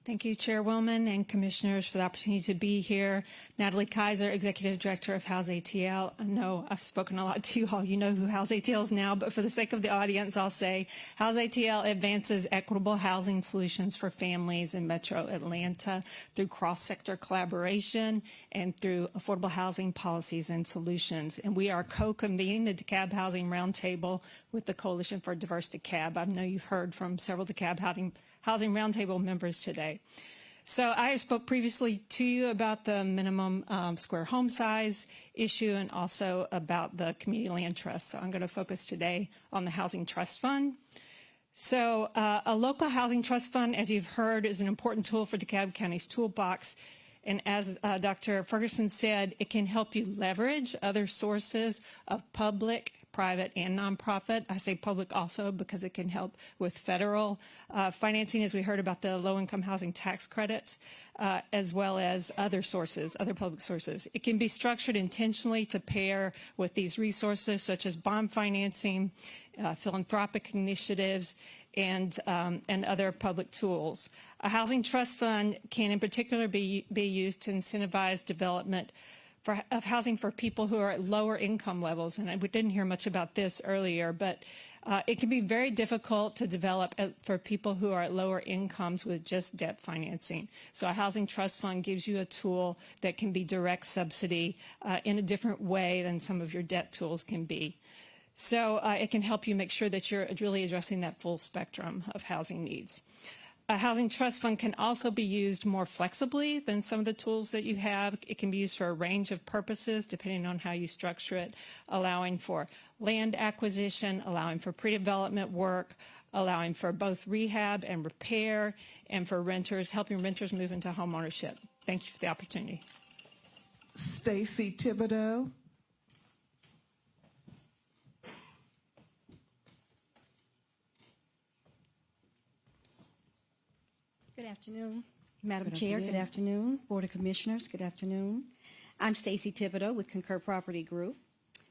Thank you, Chairwoman and Commissioners, for the opportunity to be here. Natalie Kaiser, Executive Director of House ATL. I know I've spoken a lot to you all. You know who House ATL is now, but for the sake of the audience, I'll say House ATL advances equitable housing solutions for families in Metro Atlanta through cross-sector collaboration and through affordable housing policies and solutions. And we are co-convening the DeKalb Housing Roundtable with the Coalition for Diverse DeKalb. I know you've heard from several DeKalb Housing Roundtable members today. So I spoke previously to you about the minimum square home size issue and also about the community land trust. So I'm going to focus today on the Housing Trust Fund. So a local housing trust fund, as you've heard, is an important tool for DeKalb County's toolbox. And as Dr. Ferguson said, it can help you leverage other sources of public, private, and nonprofit. I say public also because it can help with federal financing, as we heard about the low-income housing tax credits, as well as other sources, other public sources. It can be structured intentionally to pair with these resources, such as bond financing, philanthropic initiatives, and other public tools. A housing trust fund can in particular be used to incentivize development of housing for people who are at lower income levels. And we didn't hear much about this earlier, but it can be very difficult to develop for people who are at lower incomes with just debt financing. So a housing trust fund gives you a tool that can be direct subsidy in a different way than some of your debt tools can be. So it can help you make sure that you're really addressing that full spectrum of housing needs. A housing trust fund can also be used more flexibly than some of the tools that you have. It can be used for a range of purposes depending on how you structure it, allowing for land acquisition, allowing for pre-development work, allowing for both rehab and repair, and for renters, helping renters move into home ownership. Thank you for the opportunity. Stacy Thibodeau. Good afternoon, Madam Chair. Good afternoon, Board of Commissioners. Good afternoon. I'm Stacy Thibodeau with Concur Property Group.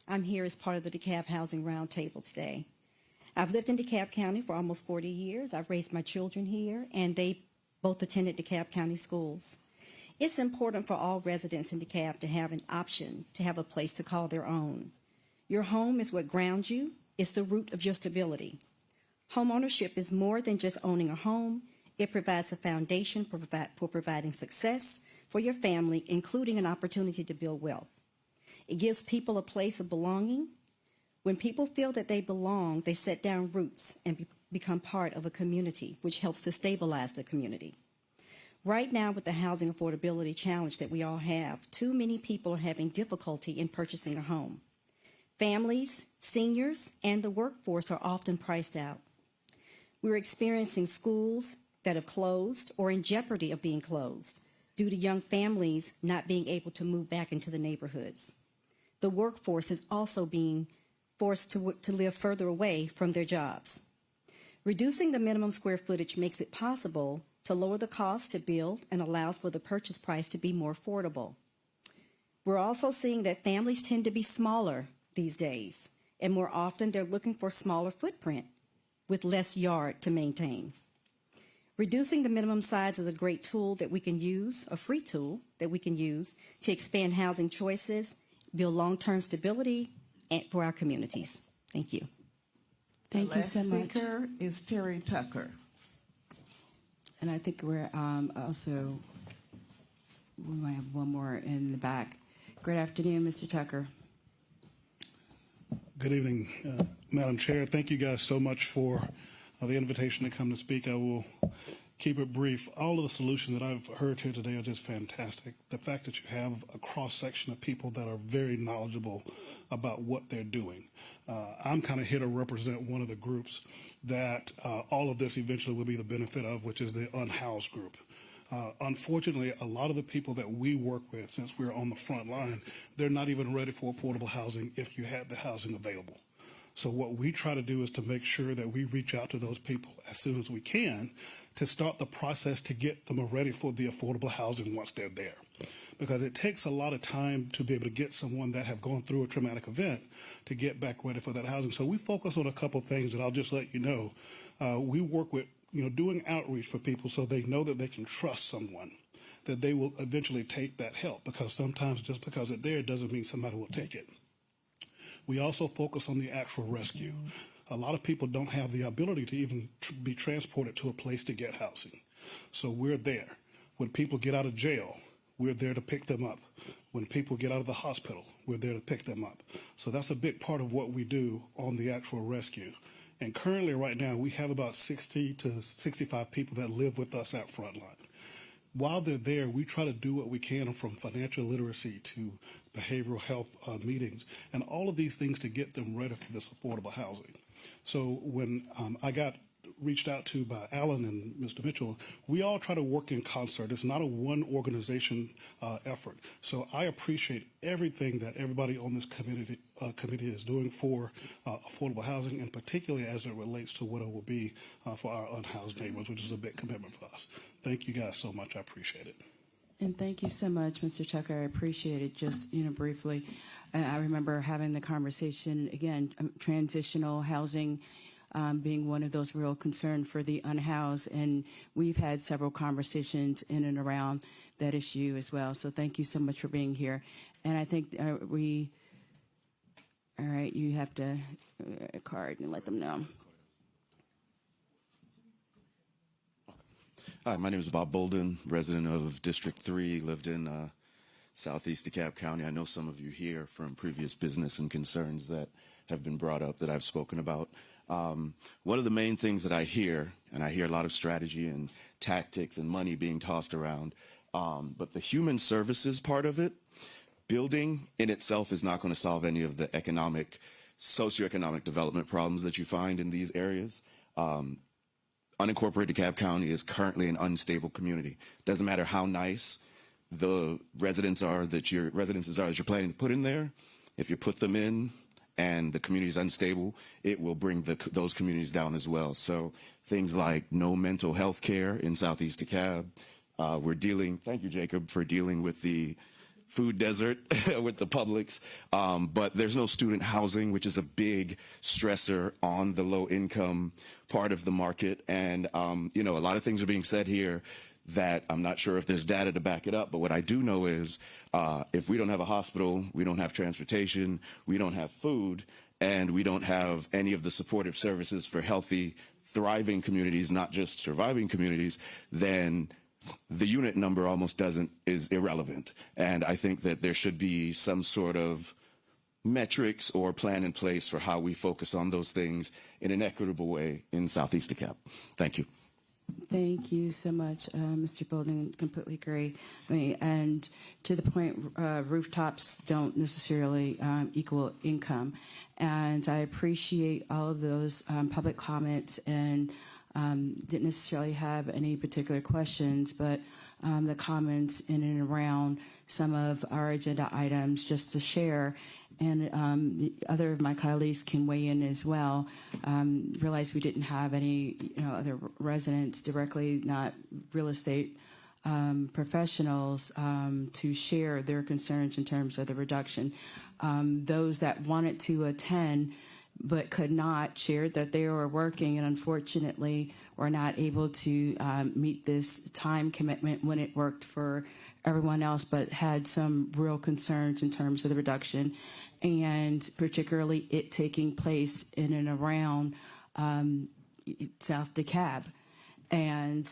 I'm here as part of the DeKalb Housing Roundtable today. I've lived in DeKalb County for almost 40 years. I've raised my children here, and they both attended DeKalb County schools. It's important for all residents in DeKalb to have an option, to have a place to call their own. Your home is what grounds you. It's the root of your stability. Home ownership is more than just owning a home. It provides a foundation for providing success for your family, including an opportunity to build wealth. It gives people a place of belonging. When people feel that they belong, they set down roots and become part of a community, which helps to stabilize the community. Right now, with the housing affordability challenge that we all have, too many people are having difficulty in purchasing a home. Families, seniors, and the workforce are often priced out. We're experiencing schools that have closed or in jeopardy of being closed due to young families not being able to move back into the neighborhoods. The workforce is also being forced to live further away from their jobs. Reducing the minimum square footage makes it possible to lower the cost to build and allows for the purchase price to be more affordable. We're also seeing that families tend to be smaller these days, and more often they're looking for smaller footprint with less yard to maintain. Reducing the minimum size is a great tool that we can use, a free tool that we can use to expand housing choices, build long-term stability for our communities. Thank you. Thank you so much. The last speaker is Terry Tucker. And I think we're also, we might have one more in the back. Good afternoon, Mr. Tucker. Good evening, Madam Chair. Thank you guys so much for the invitation to come to speak. I will keep it brief. All of the solutions that I've heard here today are just fantastic. The fact that you have a cross-section of people that are very knowledgeable about what they're doing. I'm kind of here to represent one of the groups that all of this eventually will be the benefit of, which is the unhoused group. Unfortunately, a lot of the people that we work with, since we're on the front line, they're not even ready for affordable housing if you had the housing available. So what we try to do is to make sure that we reach out to those people as soon as we can to start the process to get them ready for the affordable housing once they're there. Because it takes a lot of time to be able to get someone that have gone through a traumatic event to get back ready for that housing. So we focus on a couple things that I'll just let you know. We work with doing outreach for people so they know that they can trust someone, that they will eventually take that help, because sometimes just because it's there doesn't mean somebody will take it. We also focus on the actual rescue. A lot of people don't have the ability to even be transported to a place to get housing. So we're there. When people get out of jail, we're there to pick them up. When people get out of the hospital, we're there to pick them up. So that's a big part of what we do on the actual rescue. And currently right now, we have about 60 to 65 people that live with us at Frontline. While they're there, we try to do what we can, from financial literacy to behavioral health meetings, and all of these things to get them ready for this affordable housing. So when I got reached out to by Alan and Mr. Mitchell, we all try to work in concert. It's not a one organization effort. So I appreciate everything that everybody on this committee is doing for affordable housing, and particularly as it relates to what it will be for our unhoused neighbors, which is a big commitment for us. Thank you guys so much. I appreciate it. And thank you so much, Mr. Tucker. I appreciate it. Just, briefly, I remember having the conversation, again, transitional housing being one of those real concern for the unhoused. And we've had several conversations in and around that issue as well. So thank you so much for being here. And I think all right, you have to a card and let them know. Hi, my name is Bob Bolden, resident of District 3, lived in southeast DeKalb County. I know some of you here from previous business and concerns that have been brought up that I've spoken about. One of the main things that I hear, and I hear a lot of strategy and tactics and money being tossed around, but the human services part of it, building in itself is not going to solve any of the socioeconomic development problems that you find in these areas. Unincorporated DeKalb County is currently an unstable community. Doesn't matter how nice the residences are that you're planning to put in there. If you put them in and the community is unstable, it will bring those communities down as well. So things like no mental health care in Southeast DeKalb. Thank you, Jacob, for dealing with the food desert with the Publix, but there's no student housing, which is a big stressor on the low income part of the market. And, a lot of things are being said here that I'm not sure if there's data to back it up, but what I do know is if we don't have a hospital, we don't have transportation, we don't have food, and we don't have any of the supportive services for healthy, thriving communities, not just surviving communities, then the unit number is irrelevant. And I think that there should be some sort of metrics or plan in place for how we focus on those things in an equitable way in Southeast DeKalb. Thank you. Thank you so much, Mr. Bolden. Completely agree. And to the point, rooftops don't necessarily equal income. And I appreciate all of those public comments, and didn't necessarily have any particular questions, but the comments in and around some of our agenda items just to share. And other of my colleagues can weigh in as well. Realize we didn't have any other residents directly, not real estate professionals, to share their concerns in terms of the reduction. Those that wanted to attend but could not shared that they were working and unfortunately were not able to meet this time commitment when it worked for everyone else, but had some real concerns in terms of the reduction, and particularly it taking place in and around South DeKalb. And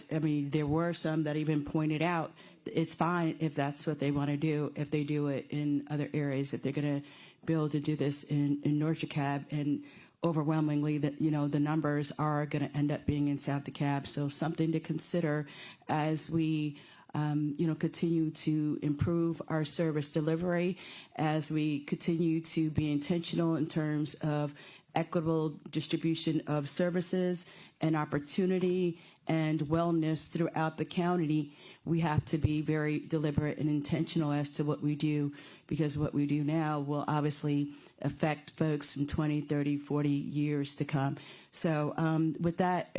there were some that even pointed out it's fine if that's what they want to do, if they do it in other areas, if they're going to be able to do this in North DeKalb. And overwhelmingly, the numbers are going to end up being in South DeKalb. So something to consider as we continue to improve our service delivery, as we continue to be intentional in terms of equitable distribution of services and opportunity and wellness throughout the county. We have to be very deliberate and intentional as to what we do, because what we do now will obviously affect folks in 20, 30, 40 years to come. So with that,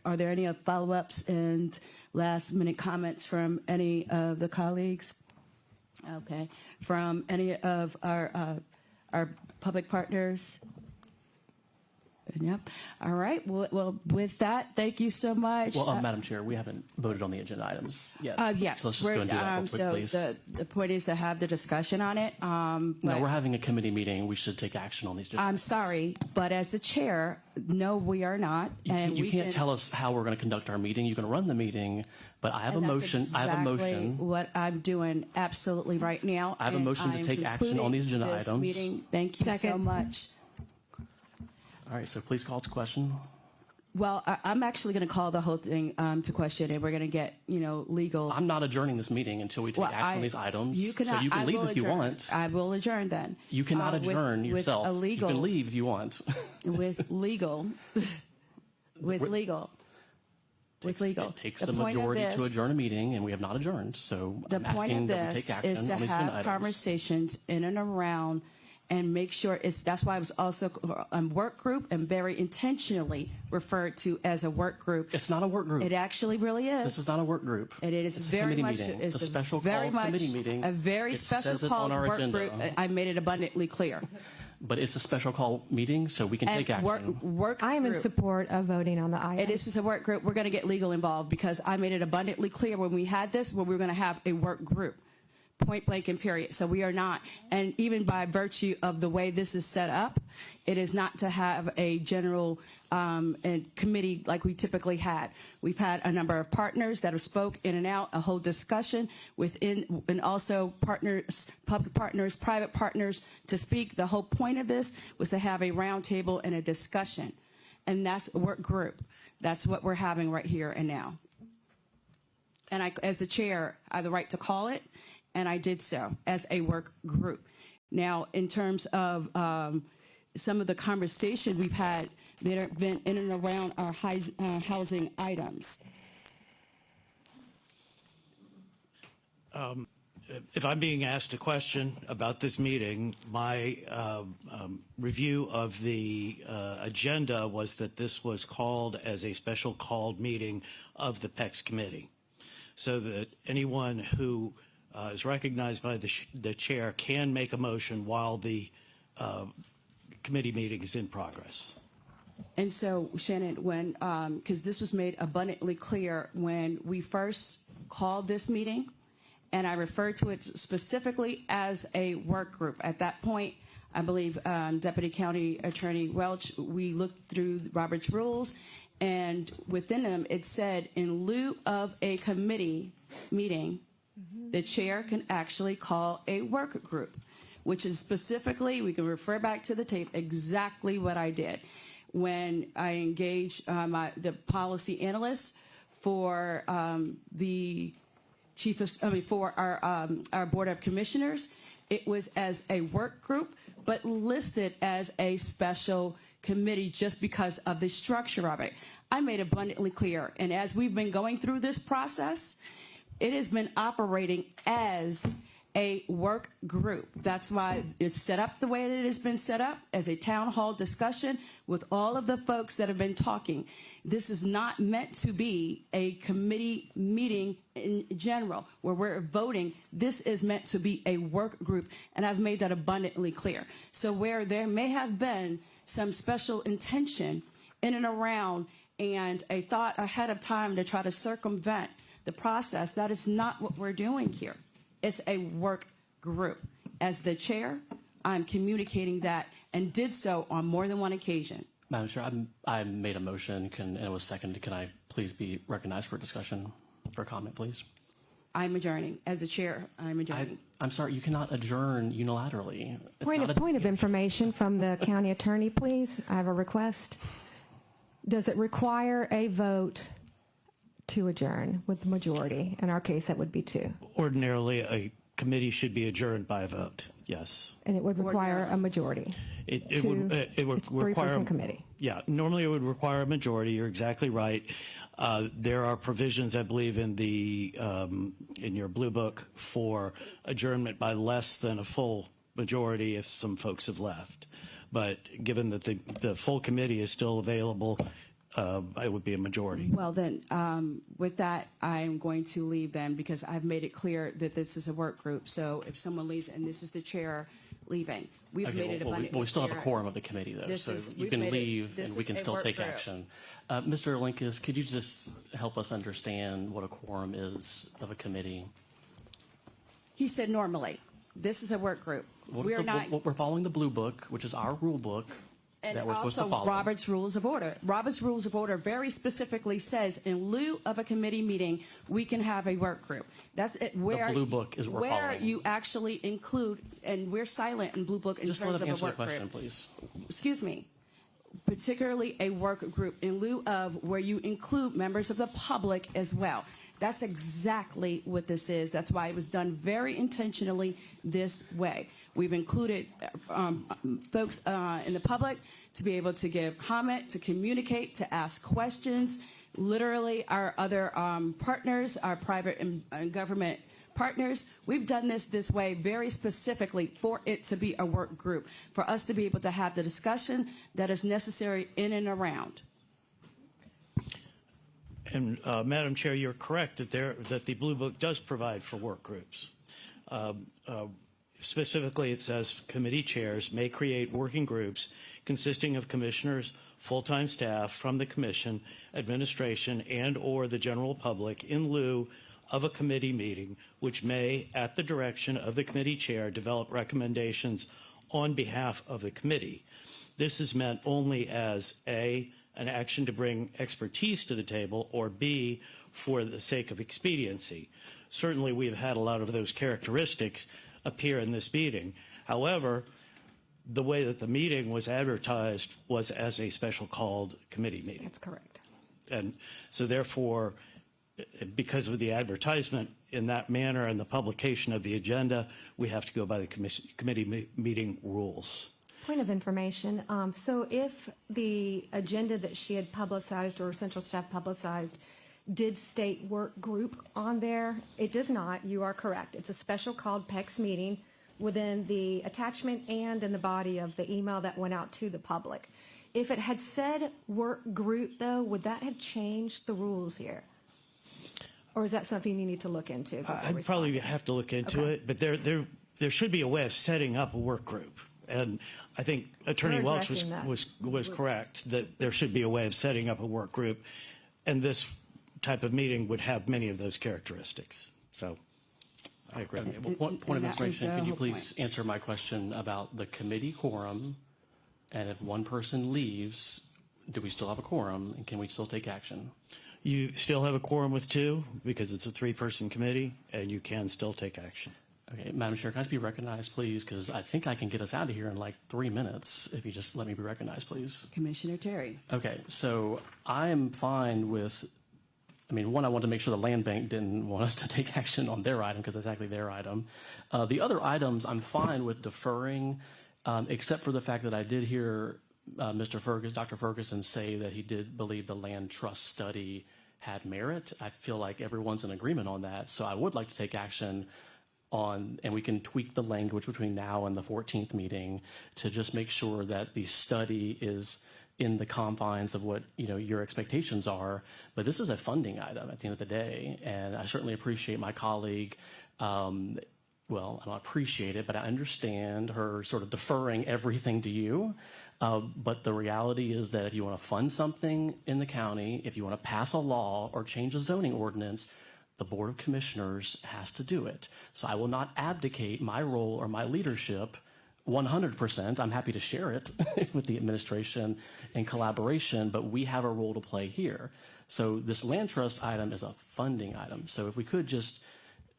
are there any follow-ups and last-minute comments from any of the colleagues? Okay. From any of our public partners? Yep. All right. Well, with that, thank you so much. Well, Madam Chair, we haven't voted on the agenda items yet. Yes. So let's just go and do that real quick, so please. the point is to have the discussion on it. No, but we're having a committee meeting. We should take action on these agenda I'm items. sorry, but as the chair, no, we are not. And You can't tell us how we're going to conduct our meeting. You can run the meeting, but I have a motion. That's I have a exactly motion. what I'm doing absolutely right now. I have a motion to take action on these agenda this items. Meeting. Thank you so much. All right, so please call to question. Well, I'm actually going to call the whole thing to question, and we're going to get, legal. I'm not adjourning this meeting until we take action on these items. You cannot, so you can I leave will if you adjourn. want. I will adjourn then. You cannot adjourn yourself. With illegal, you can leave if you want. with legal. With legal. With legal. It takes The a point of majority to this- adjourn a meeting, and we have not adjourned. So The I'm point asking of that we this take action is on to these agenda have items. conversations in and around and make sure that's why I was also a work group and very intentionally referred to as a work group. It's not a work group. It actually really is. This is not a work group. It is It's a very committee much. meeting. It's It's a special very called much committee meeting. a very It special says it called on our work agenda. group. I made it abundantly clear. But it's a special call meeting, so we can take action. Work I am in group. support of voting on the item. This is a work group. We're going to get legal involved because I made it abundantly clear when we had this, where we were going to have a work group, point blank and period. So we are not, and even by virtue of the way this is set up, it is not to have a general and committee like we typically had. We've had a number of partners that have spoke in and out, a whole discussion within, and also partners, public partners, private partners to speak. The whole point of this was to have a roundtable and a discussion, and that's a work group. That's what we're having right here and now. And I, as the chair, I have the right to call it, and I did so as a work group. Now, in terms of some of the conversation we've had that have been in and around our housing items. If I'm being asked a question about this meeting, my review of the agenda was that this was called as a special called meeting of the PECS committee, so that anyone who is recognized by the chair can make a motion while the committee meeting is in progress. And so, Shannon, when, because this was made abundantly clear when we first called this meeting, and I referred to it specifically as a work group. At that point, I believe Deputy County Attorney Welch, we looked through Robert's rules, and within them it said in lieu of a committee meeting, the chair can actually call a work group, which is specifically, we can refer back to the tape, exactly what I did. When I engaged the policy analyst for the chief of, for our Board of Commissioners, it was as a work group, but listed as a special committee just because of the structure of it. I made abundantly clear, and as we've been going through this process, it has been operating as a work group. That's why it's set up the way that it has been set up, as a town hall discussion with all of the folks that have been talking. This is not meant to be a committee meeting in general where we're voting. This is meant to be a work group, and I've made that abundantly clear. So where there may have been some special intention in and around and a thought ahead of time to try to circumvent the process, that is not what we're doing here. It's a work group. As the chair, I'm communicating that and did so on more than one occasion. Madam Chair, I made a motion and it was seconded. Can I please be recognized for discussion, for a comment, please? I'm adjourning. As the chair, I'm adjourning. I'm sorry, you cannot adjourn unilaterally. Point of information from the county attorney, please. I have a request. Does it require a vote to adjourn with the majority? In our case, that would be 2. Ordinarily, a committee should be adjourned by a vote, yes. And it would require a majority. It would It's require 3-person committee. Yeah, normally it would require a majority. You're exactly right. There are provisions, I believe, in the in your blue book for adjournment by less than a full majority if some folks have left. But given that the full committee is still available, it would be a majority. Well, then, with that, I'm going to leave then because I've made it clear that this is a work group. So if someone leaves, and this is the chair, leaving. We've made it abundantly we still have a clear. quorum of the committee, though, This so is- you we've can made it- leave this and we is can a still work take group. action. Mr. Linkus, could you just help us understand what a quorum is of a committee? He said normally. This is a work group. We're following the blue book, which is our rule book And that we're supposed to also follow. Robert's Rules of Order. Robert's Rules of Order very specifically says in lieu of a committee meeting, we can have a work group. That's it, where The blue book is what we're where following. you actually include, and we're silent in blue book in Just let terms us of a answer the work question, group. please. Excuse me. Particularly a work group in lieu of where you include members of the public as well. That's exactly what this is. That's why it was done very intentionally this way. We've included folks in the public to be able to give comment, to communicate, to ask questions. Literally, our other partners, our private and government partners, we've done this way very specifically for it to be a work group, for us to be able to have the discussion that is necessary in and around. And Madam Chair, you're correct that the Blue Book does provide for work groups. Specifically, it says committee chairs may create working groups consisting of commissioners, full-time staff from the commission, administration, and/or the general public in lieu of a committee meeting, which may, at the direction of the committee chair, develop recommendations on behalf of the committee. This is meant only as A, an action to bring expertise to the table, or B, for the sake of expediency. Certainly, we've had a lot of those characteristics appear in this meeting. However, the way that the meeting was advertised was as a special called committee meeting. That's correct. And so therefore, because of the advertisement in that manner and the publication of the agenda, we have to go by the committee meeting rules. Point of information. So if the agenda that she had publicized or central staff publicized did state work group on there, it does not. You are correct. It's a special called PECS meeting within the attachment and in the body of the email that went out to the public. If it had said work group, though, would that have changed the rules here? Or is that something you need to look into? I'd probably have to look into it, but there should be a way of setting up a work group. And I think Attorney Welch was correct that there should be a way of setting up a work group, and this type of meeting would have many of those characteristics. So I agree. Okay, well, point of information, could you please answer my question about the committee quorum, and if one person leaves, do we still have a quorum, and can we still take action? You still have a quorum with two because it's a three-person committee, and you can still take action. Okay, Madam Chair, can I just be recognized, please? Because I think I can get us out of here in like 3 minutes if you just let me be recognized, please. Commissioner Terry. Okay, so I'm fine with, I mean, one, I want to make sure the land bank didn't want us to take action on their item because that's exactly their item. The other items, I'm fine with deferring, except for the fact that I did hear Dr. Ferguson say that he did believe the land trust study had merit. I feel like everyone's in agreement on that, so I would like to take action on, and we can tweak the language between now and the 14th meeting to just make sure that the study is in the confines of what your expectations are. But this is a funding item at the end of the day, and I certainly appreciate my colleague. Well, I don't appreciate it, but I understand her sort of deferring everything to you. But the reality is that if you want to fund something in the county, if you want to pass a law or change a zoning ordinance, the Board of Commissioners has to do it. So I will not abdicate my role or my leadership 100%. I'm happy to share it with the administration in collaboration, but we have a role to play here. So this land trust item is a funding item. So if we could just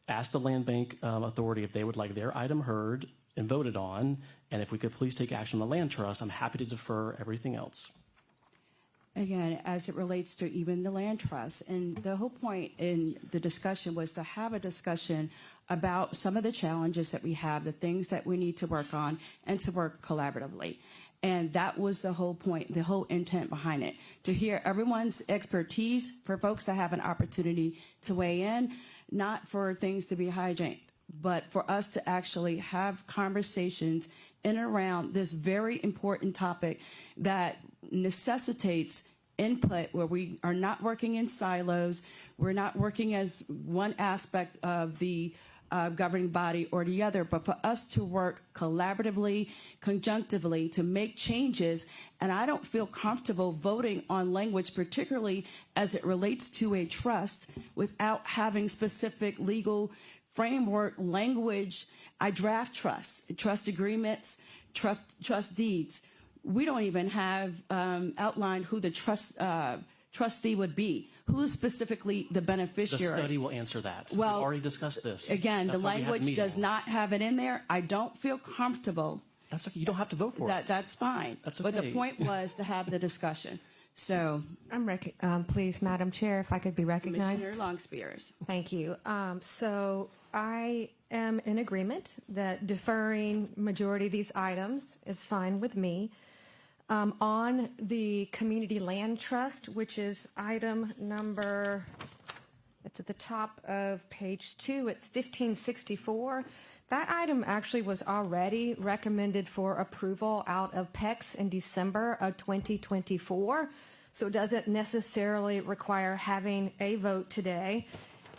ask the Land Bank Authority if they would like their item heard and voted on, and if we could please take action on the land trust, I'm happy to defer everything else. Again, as it relates to even the land trust, and the whole point in the discussion was to have a discussion about some of the challenges that we have, the things that we need to work on, and to work collaboratively. And that was the whole point, the whole intent behind it, to hear everyone's expertise, for folks to have an opportunity to weigh in, not for things to be hijacked, but for us to actually have conversations in and around this very important topic that necessitates input, where we are not working in silos. We're not working as one aspect of the governing body or the other, but for us to work collaboratively, conjunctively to make changes. And I don't feel comfortable voting on language, particularly as it relates to a trust, without having specific legal framework language. I draft trusts, trust agreements, trust deeds. We don't even have outlined who the trustee would be. Who's specifically the beneficiary? The study will answer that. Well, we've already discussed this. Again, That's the why we had a language meeting. does not have it in there. I don't feel comfortable. That's okay. You don't have to vote for it. That's fine. That's But the okay. point was to have the discussion. So, please, Madam Chair, if I could be recognized. Commissioner Longspears. Thank you. So I am in agreement that deferring majority of these items is fine with me. On the Community Land Trust, which is item number, it's at the top of page 2, it's 1564. That item actually was already recommended for approval out of PECS in December of 2024, so it doesn't necessarily require having a vote today.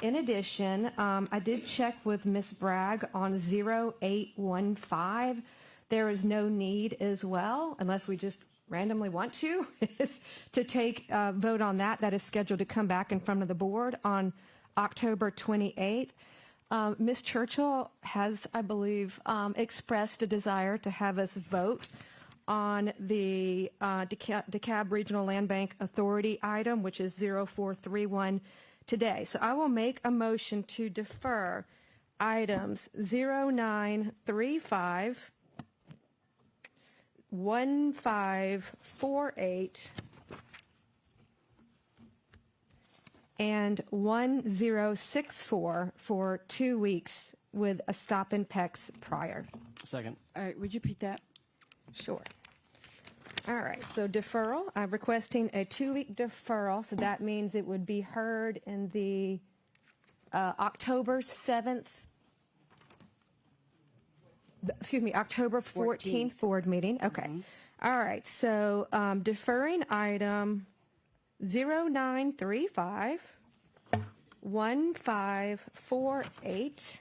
In addition, I did check with Ms. Bragg on 0815. There is no need as well, unless we just randomly want to, is to take a vote on that. That is scheduled to come back in front of the board on October 28th. Ms. Churchill has, I believe, expressed a desire to have us vote on the DeKalb Regional Land Bank Authority item, which is 0431 today. So I will make a motion to defer items 0935, 1548, and 1064 for 2 weeks with a stop in PECS prior. Second. All right, would you repeat that? Sure. All right, so deferral, I'm requesting a 2-week deferral, so that means it would be heard in the October 14th board meeting. Okay. All right, so deferring item 0935, 1548,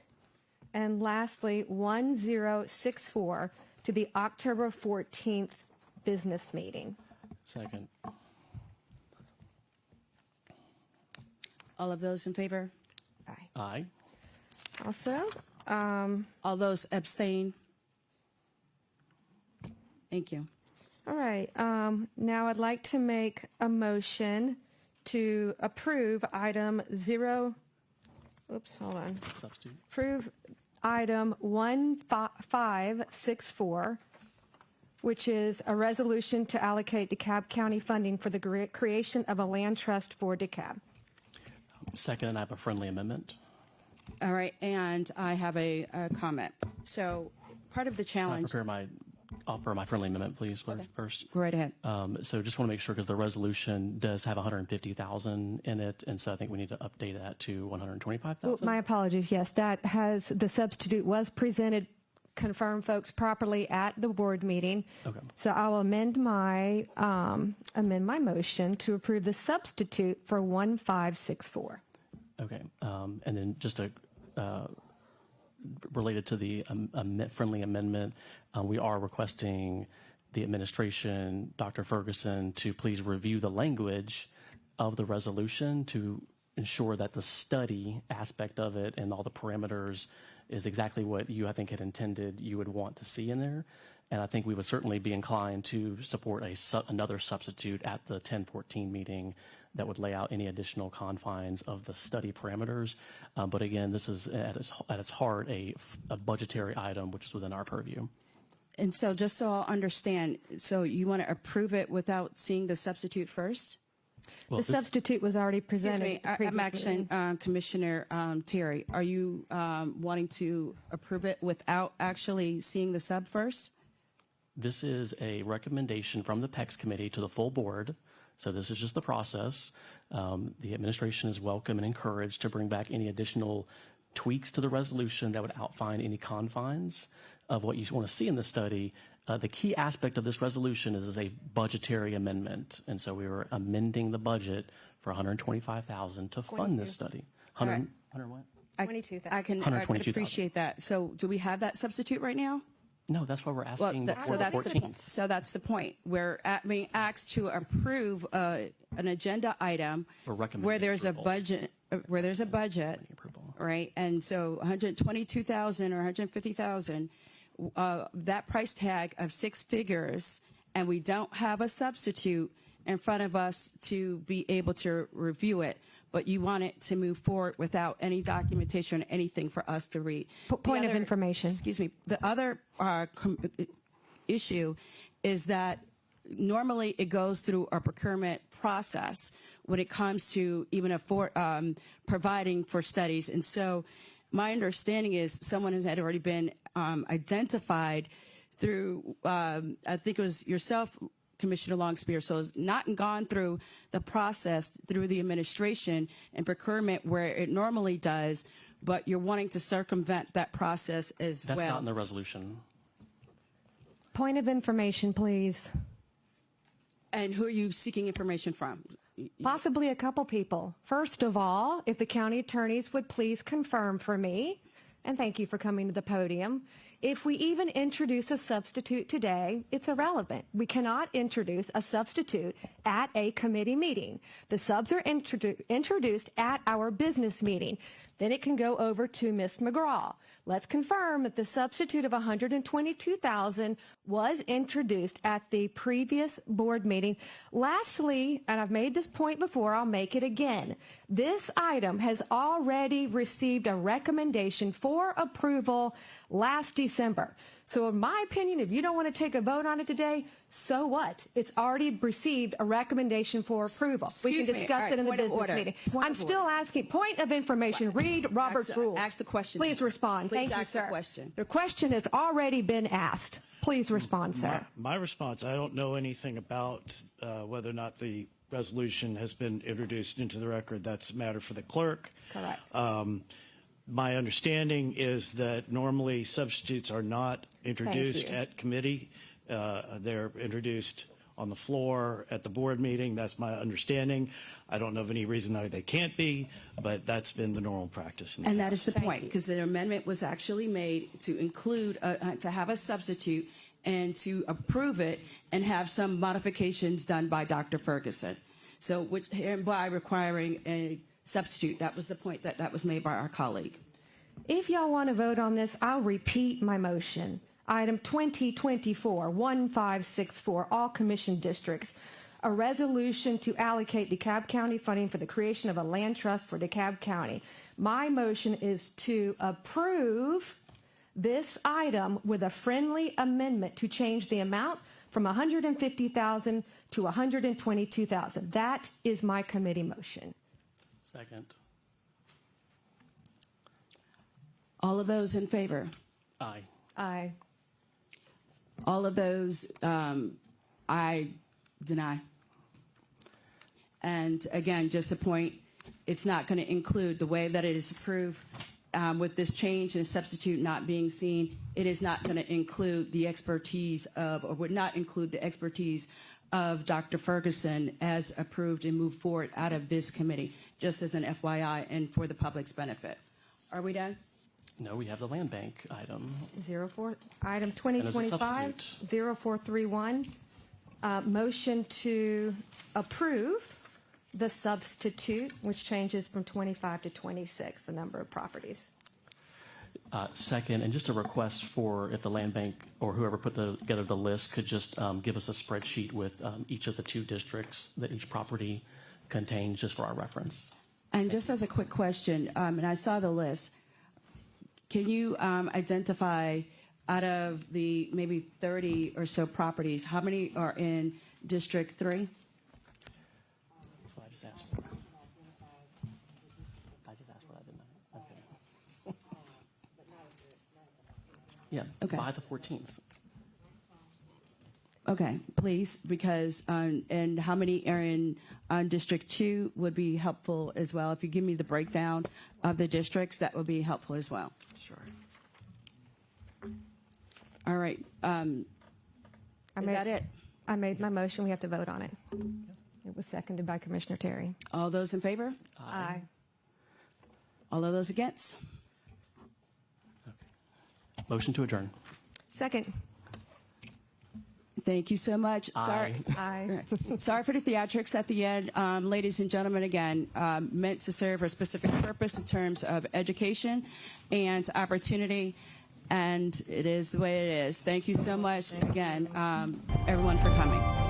and lastly 1064 to the October 14th business meeting. Second. All of those in favor? Aye. Also, all those abstain? Thank you. All right. Now I'd like to make a motion to approve item Substitute. Approve item 1564, which is a resolution to allocate DeKalb County funding for the creation of a land trust for DeKalb. Second, and I have a friendly amendment. All right, and I have a comment. So part of the challenge. Offer my friendly amendment, please, first. Go right ahead. So just want to make sure, because the resolution does have 150,000 in it, and so I think we need to update that to 125,000. Well, my apologies. Yes, that has, the substitute was presented, confirm folks properly at the board meeting. Okay. So I will amend my motion to approve the substitute for 1564. Okay. And then just related to the friendly amendment, we are requesting the administration, Dr. Ferguson, to please review the language of the resolution to ensure that the study aspect of it and all the parameters is exactly what you, I think, had intended you would want to see in there. And I think we would certainly be inclined to support another substitute at the 1014 meeting that would lay out any additional confines of the study parameters. But again, this is at its heart a budgetary item, which is within our purview. And so just so I'll understand, so you want to approve it without seeing the substitute first? Well, the substitute was already presented. Excuse me, I'm actually, Commissioner Terry, are you wanting to approve it without actually seeing the sub first? This is a recommendation from the PECS committee to the full board. So this is just the process. The administration is welcome and encouraged to bring back any additional tweaks to the resolution that would outline any confines of what you want to see in the study. The key aspect of this resolution is a budgetary amendment. And so we were amending the budget for $125,000 to fund this study. 100 what? 22,000. I can 122,000. appreciate that. So do we have that substitute right now? No, that's why we're asking Well, for the 14th. So that's the point. We're being asked to approve an agenda item where there's a budget, right? And so 122,000 or 150,000, that price tag of 6 figures, and we don't have a substitute in front of us to be able to review it. But you want it to move forward without any documentation or anything for us to read. Point of information. Excuse me. The other issue is that normally it goes through a procurement process when it comes to even providing for studies. And so my understanding is someone has had already been identified through, I think it was yourself, Commissioner Longspear, so it's not gone through the process through the administration and procurement where it normally does, but you're wanting to circumvent that process as well. That's not in the resolution. Point of information, please. And who are you seeking information from? Possibly a couple people. First of all, if the county attorneys would please confirm for me, and thank you for coming to the podium, if we even introduce a substitute today, it's irrelevant. We cannot introduce a substitute at a committee meeting. The subs are introduced at our business meeting. Then it can go over to Ms. McGraw. Let's confirm that the substitute of $122,000 was introduced at the previous board meeting. Lastly, and I've made this point before, I'll make it again. This item has already received a recommendation for approval last December. So in my opinion, if you don't want to take a vote on it today, so what? It's already received a recommendation for approval. We can discuss it in the business meeting. I'm still asking, point of information, read Robert's rules. Ask the question. Please respond. Please Thank you, ask sir. the question. The question has already been asked. Please respond, sir. My response, I don't know anything about whether or not the resolution has been introduced into the record. That's a matter for the clerk. Correct. My understanding is that normally substitutes are not introduced at committee. They're introduced on the floor at the board meeting. That's my understanding. I don't know of any reason why they can't be, but that's been the normal practice. And that is the point, because the amendment was actually made to include, to have a substitute and to approve it and have some modifications done by Dr. Ferguson. So by requiring a substitute, that was the point that was made by our colleague. If y'all want to vote on this, I'll repeat my motion. Item 2024-1564, all commission districts, a resolution to allocate DeKalb County funding for the creation of a land trust for DeKalb County. My motion is to approve this item with a friendly amendment to change the amount from $150,000 to $122,000. That is my committee motion. Second. All of those in favor? Aye. Aye. All of those, I deny. And again, just a point, it's not going to include the way that it is approved with this change and substitute not being seen. It is not going to include the expertise of, or would not include the expertise of Dr. Ferguson as approved and moved forward out of this committee, just as an FYI and for the public's benefit. Are we done? No, we have the land bank item. Item 2025-0431, motion to approve the substitute, which changes from 25 to 26, the number of properties. Second, and just a request for if the land bank or whoever put together the list could just give us a spreadsheet with each of the 2 districts that each property contains, just for our reference. And just as a quick question, and I saw the list, can you identify out of the maybe 30 or so properties, how many are in District 3? That's what I just asked for. I just asked for that, didn't I? Okay. Yeah, Okay. by the 14th. Okay, please, because, and how many are in District 2 would be helpful as well. If you give me the breakdown of the districts, that would be helpful as well. Sure. All right. Is that it? I made my motion. We have to vote on it. It was seconded by Commissioner Terry. All those in favor? Aye. All of those against? Motion to adjourn. Second. Thank you so much. Sorry. Aye. Sorry for the theatrics at the end. Ladies and gentlemen, again, meant to serve a specific purpose in terms of education and opportunity, and it is the way it is. Thank you so much again, everyone, for coming.